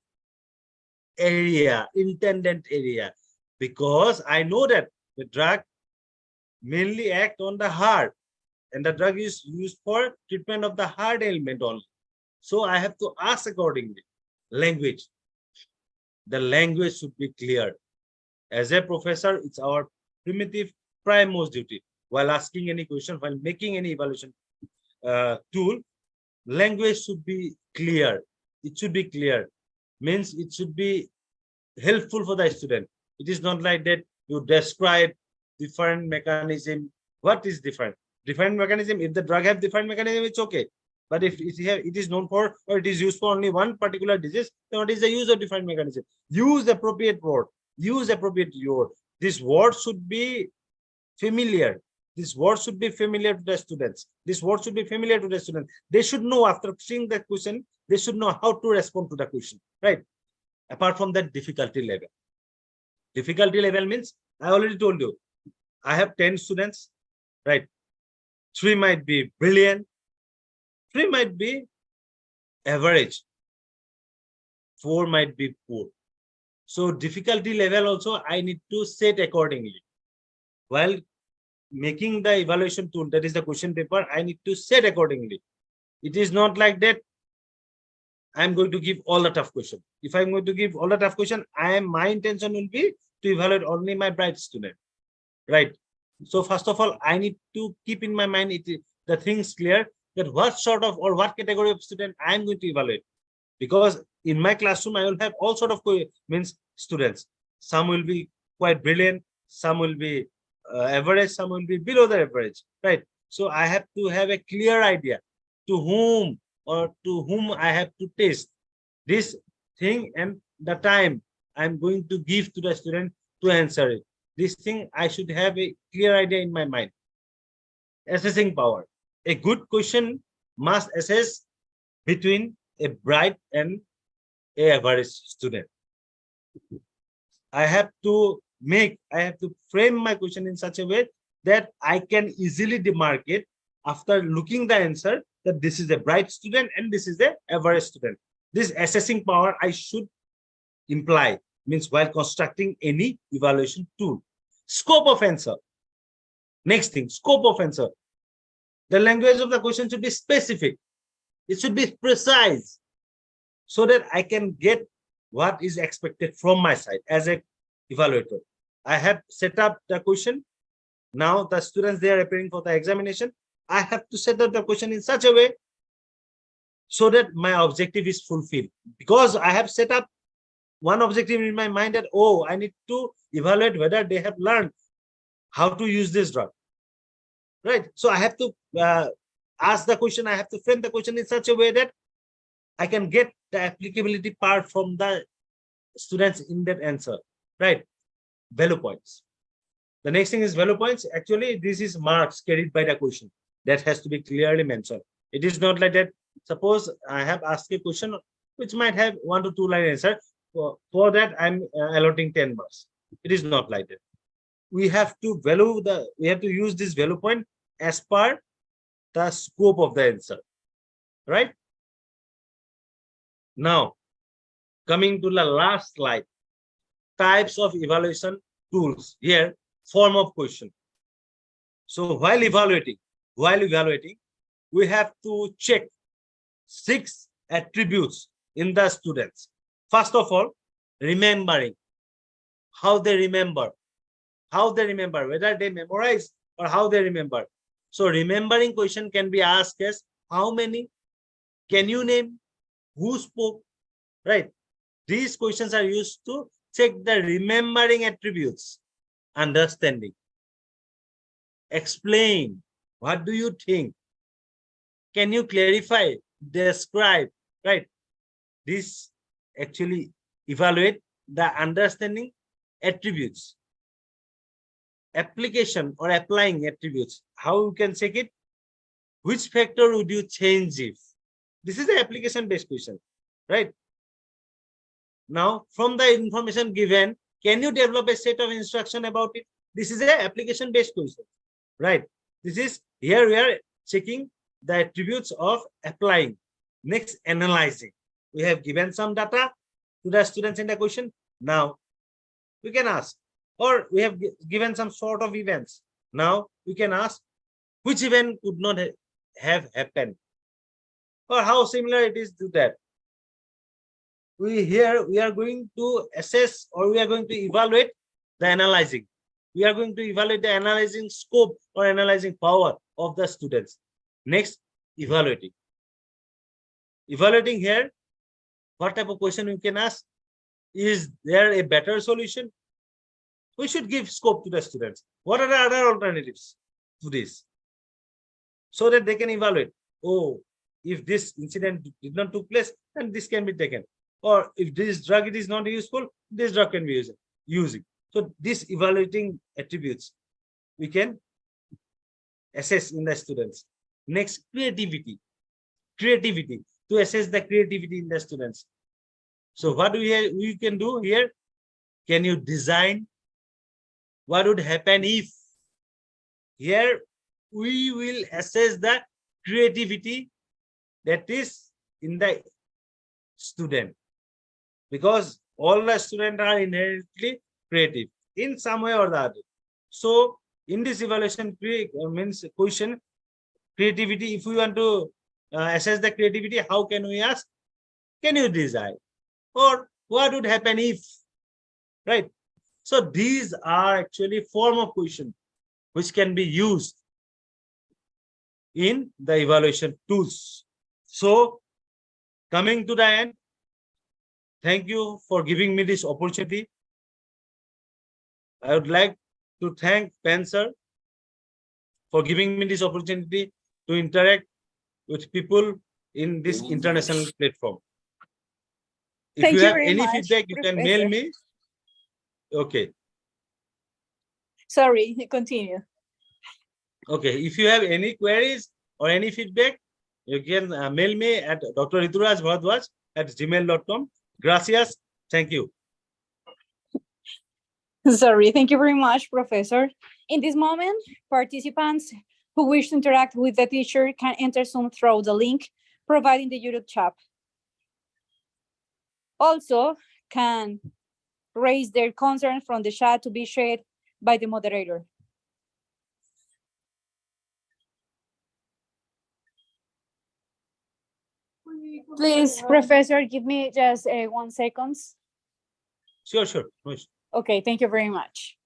area, intended area, because I know that the drug mainly act on the heart and the drug is used for treatment of the heart ailment only. So I have to ask accordingly. Language. The language should be clear. As a professor, it's our primitive prime most duty. While asking any question, while making any evaluation tool, language should be clear. It should be clear. Means it should be helpful for the student. It is not like that you describe different mechanism. What is different? Different mechanism. If the drug have different mechanism, it's okay. But if it is known for or it is used for only one particular disease, then what is the use of different mechanism? Use appropriate word. Use appropriate word. This word should be familiar. This word should be familiar to the students. This word should be familiar to the students. They should know after seeing the question, they should know how to respond to the question, right? Apart from that, difficulty level. Difficulty level means, I already told you, I have 10 students. right? 3 might be brilliant, 3 might be average, 4 might be poor. So difficulty level also I need to set accordingly. While making the evaluation tool, that is the question paper, I need to set accordingly. It is not like that I'm going to give all the tough question. If I'm going to give all the tough question, my intention will be to evaluate only my bright student, right? So first of all, I need to keep in my mind the things clear, that what sort of or what category of student I'm going to evaluate. Because in my classroom, I will have all sort of students. Some will be quite brilliant, some will be average, some will be below the average, right? So I have to have a clear idea to whom I have to test this thing and the time I'm going to give to the student to answer it. This thing I should have a clear idea in my mind. Assessing power. A good question must assess between a bright and a average student. I have to frame my question in such a way that I can easily demarcate after looking the answer that this is a bright student and this is the average student. This assessing power I should imply, means while constructing any evaluation tool. Scope of answer. Next thing, scope of answer. The language of the question should be specific. It should be precise so that I can get what is expected from my side as a evaluator. I have set up the question. Now the students, they are appearing for the examination. I have to set up the question in such a way so that my objective is fulfilled. Because I have set up one objective in my mind that, oh, I need to evaluate whether they have learned how to use this drug. Right? So I have to ask the question, I have to frame the question in such a way that I can get the applicability part from the students in that answer. Right? Value points. The next thing is value points. Actually, this is marks carried by the question. That has to be clearly mentioned. It is not like that. Suppose I have asked a question which might have 1 to 2 line answer. For that, I'm allotting 10 marks. It is not like that. We have to use this value point as per the scope of the answer. Right? Now, coming to the last slide. Types of evaluation tools. Here, form of question. So while evaluating, we have to check 6 attributes in the students. First of all, remembering. How they remember, whether they memorize or how they remember. So remembering question can be asked as how many, can you name, who spoke, right? These questions are used to check the remembering attributes. Understanding. Explain. What do you think? Can you clarify? Describe, right? This actually evaluate the understanding attributes. Application or applying attributes. How you can check it? Which factor would you change if? This is the application-based question, right? Now, from the information given, can you develop a set of instruction about it? This is an application-based question, right? This is, here we are checking the attributes of applying. Next, analyzing. We have given some data to the students in the question. Now, we can ask, or we have given some sort of events. Now, we can ask, which event could not have happened? Or how similar it is to that? We are going to assess, or we are going to evaluate the analyzing. We are going to evaluate the analyzing scope or analyzing power of the students. Next, evaluating. Evaluating here, what type of question we can ask? Is there a better solution? We should give scope to the students. What are the other alternatives to this? So that they can evaluate. Oh, if this incident did not take place, then this can be taken. Or if this drug is not useful, this drug can be using. So this evaluating attributes we can assess in the students. Next, creativity. Creativity, to assess the creativity in the students. So what we can do here? Can you design? What would happen if? Here we will assess the creativity that is in the student, because all the students are inherently creative in some way or the other. So in this evaluation means question creativity, if we want to assess the creativity, how can we ask, can you design, or what would happen if, right? So these are actually form of question which can be used in the evaluation tools. So coming to the end, thank you for giving me this opportunity. I would like to thank Penser for giving me this opportunity to interact with people in this international platform. If Thank you you have very any much, feedback, you can mail Professor. me. Okay. Sorry, continue. Okay. If you have any queries or any feedback, you can mail me at drriturajbharadwaj@gmail.com. Gracias. Thank you. Sorry, thank you very much, Professor. In this moment, participants who wish to interact with the teacher can enter Zoom through the link provided in the YouTube chat. Also, can raise their concern from the chat to be shared by the moderator. Please, Professor, give me just 1 second. Sure, sure. No issue. Okay, thank you very much.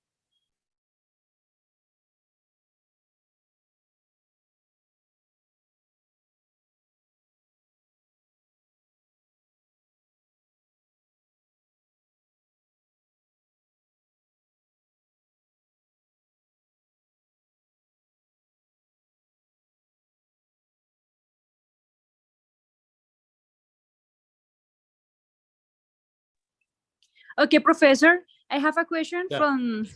Okay, Professor, I have a question from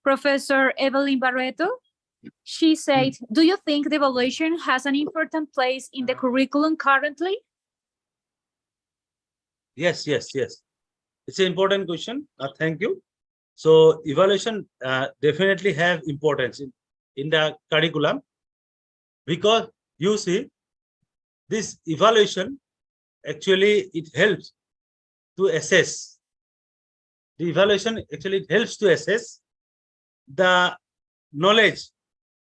Professor Evelyn Barreto. She said, do you think the evaluation has an important place in the curriculum currently? Yes, yes, yes. It's an important question. Thank you. So evaluation definitely have importance in the curriculum, because you see this evaluation actually it helps to assess. The evaluation actually helps to assess the knowledge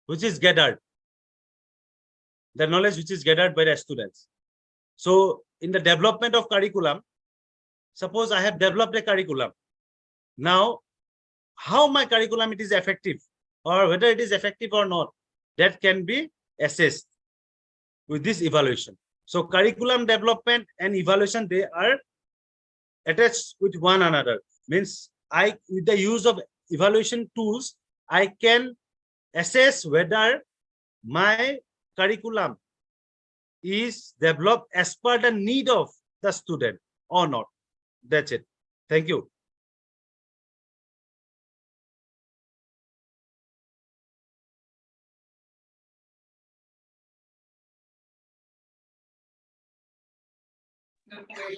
which is gathered, by the students. So in the development of curriculum, suppose I have developed a curriculum. Now, how my curriculum it is effective, or whether it is effective or not, that can be assessed with this evaluation. So curriculum development and evaluation, they are attached with one another. Means with the use of evaluation tools, I can assess whether my curriculum is developed as per the need of the student or not. That's it. Thank you.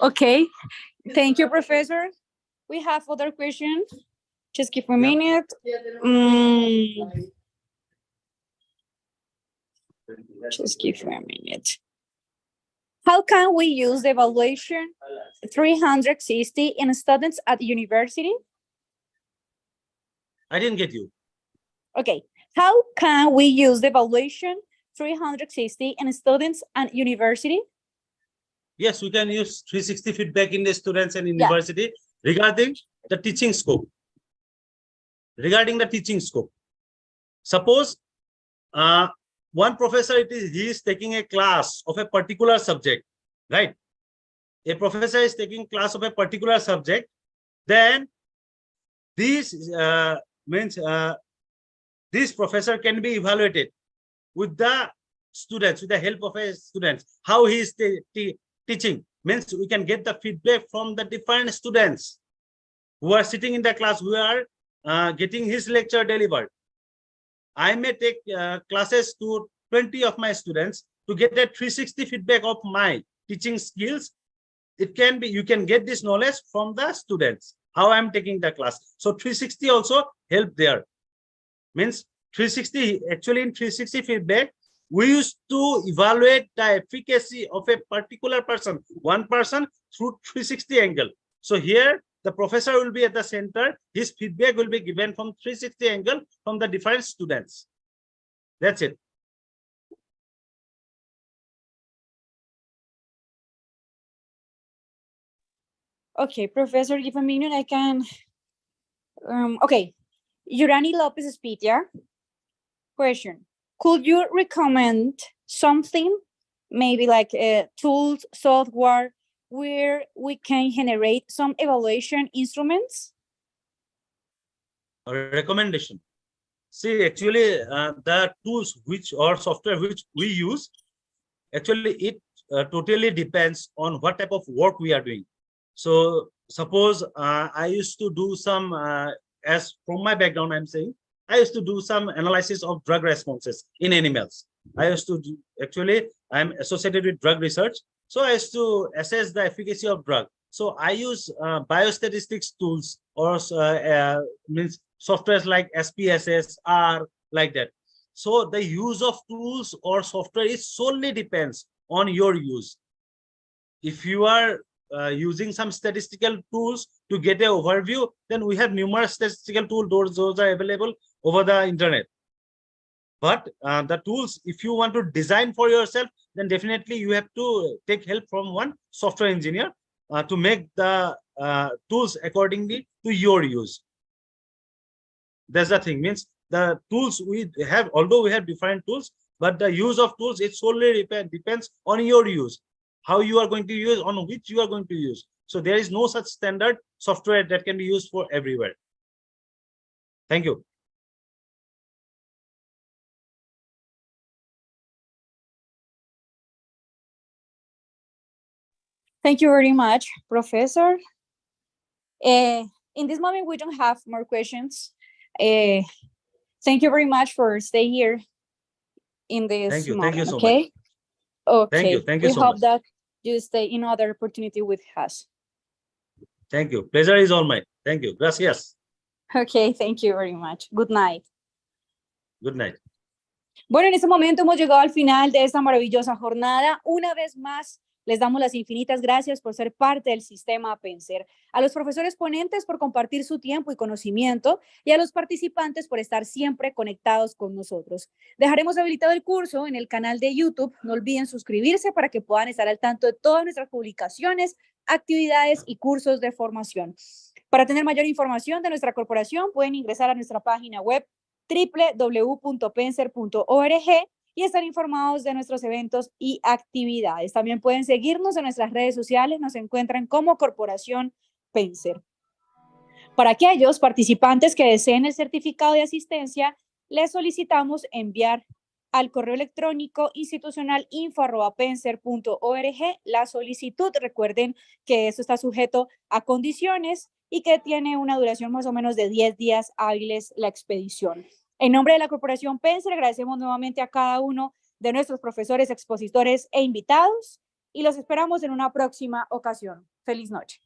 Okay, thank you, Professor. We have other questions. Just give me a minute. Just give me a minute. How can we use the evaluation 360 in students at university? I didn't get you. Okay, how can we use the evaluation 360 in students at university? Yes, we can use 360 feedback in the students and university regarding the teaching scope. Regarding the teaching scope, suppose one professor he is taking a class of a particular subject, right? A professor is taking class of a particular subject, then this means this professor can be evaluated with the students, with the help of a student, how he is teaching. Means we can get the feedback from the different students who are sitting in the class, who are getting his lecture delivered. I may take classes to 20 of my students to get a 360 feedback of my teaching skills. It can be, you can get this knowledge from the students, how I'm taking the class. So 360 also help there. Means 360, actually in 360 feedback, we used to evaluate the efficacy of a particular person, one person, through 360 angle. So here, the professor will be at the center. His feedback will be given from 360 angle from the different students. That's it. Okay, Professor, give a minute. I can. Okay, Yurani Lopez Spitia. Question: could you recommend something, maybe like tools, software, where we can generate some evaluation instruments? A recommendation. See, actually, the tools which or software which we use, actually, it totally depends on what type of work we are doing. So, suppose I used to do some, as from my background, I'm saying, I used to do some analysis of drug responses in animals. I used to do, actually, I'm associated with drug research. So I used to assess the efficacy of drug. So I use biostatistics tools or means softwares like SPSS, R, like that. So the use of tools or software is solely depends on your use. If you are using some statistical tools to get an overview, then we have numerous statistical tools. Those are available over the internet. But the tools, if you want to design for yourself, then definitely you have to take help from one software engineer to make the tools accordingly to your use. That's the thing. Means the tools we have, although we have different tools, but the use of tools, it solely depends on your use, how you are going to use, on which you are going to use. So there is no such standard software that can be used for everywhere. Thank you. Thank you very much, Professor. In this moment, we don't have more questions. Thank you very much for staying here in this Thank you. moment. Thank you so okay? much. Okay. Thank you we so hope much. that you stay in other opportunity with us. Thank you. Pleasure is all mine. Thank you. Gracias. Okay, thank you very much. Good night. Good night. Bueno, en este momento hemos llegado al final de esta maravillosa jornada. Una vez más, les damos las infinitas gracias por ser parte del sistema Penser, a los profesores ponentes por compartir su tiempo y conocimiento y a los participantes por estar siempre conectados con nosotros. Dejaremos habilitado el curso en el canal de YouTube. No olviden suscribirse para que puedan estar al tanto de todas nuestras publicaciones, actividades y cursos de formación. Para tener mayor información de nuestra corporación, pueden ingresar a nuestra página web www.penser.org y estar informados de nuestros eventos y actividades. También pueden seguirnos en nuestras redes sociales, nos encuentran como Corporación Penser. Para aquellos participantes que deseen el certificado de asistencia, les solicitamos enviar al correo electrónico institucional info@penser.org la solicitud. Recuerden que esto está sujeto a condiciones y que tiene una duración más o menos de 10 días hábiles la expedición. En nombre de la Corporación Penser, agradecemos nuevamente a cada uno de nuestros profesores, expositores e invitados y los esperamos en una próxima ocasión. Feliz noche.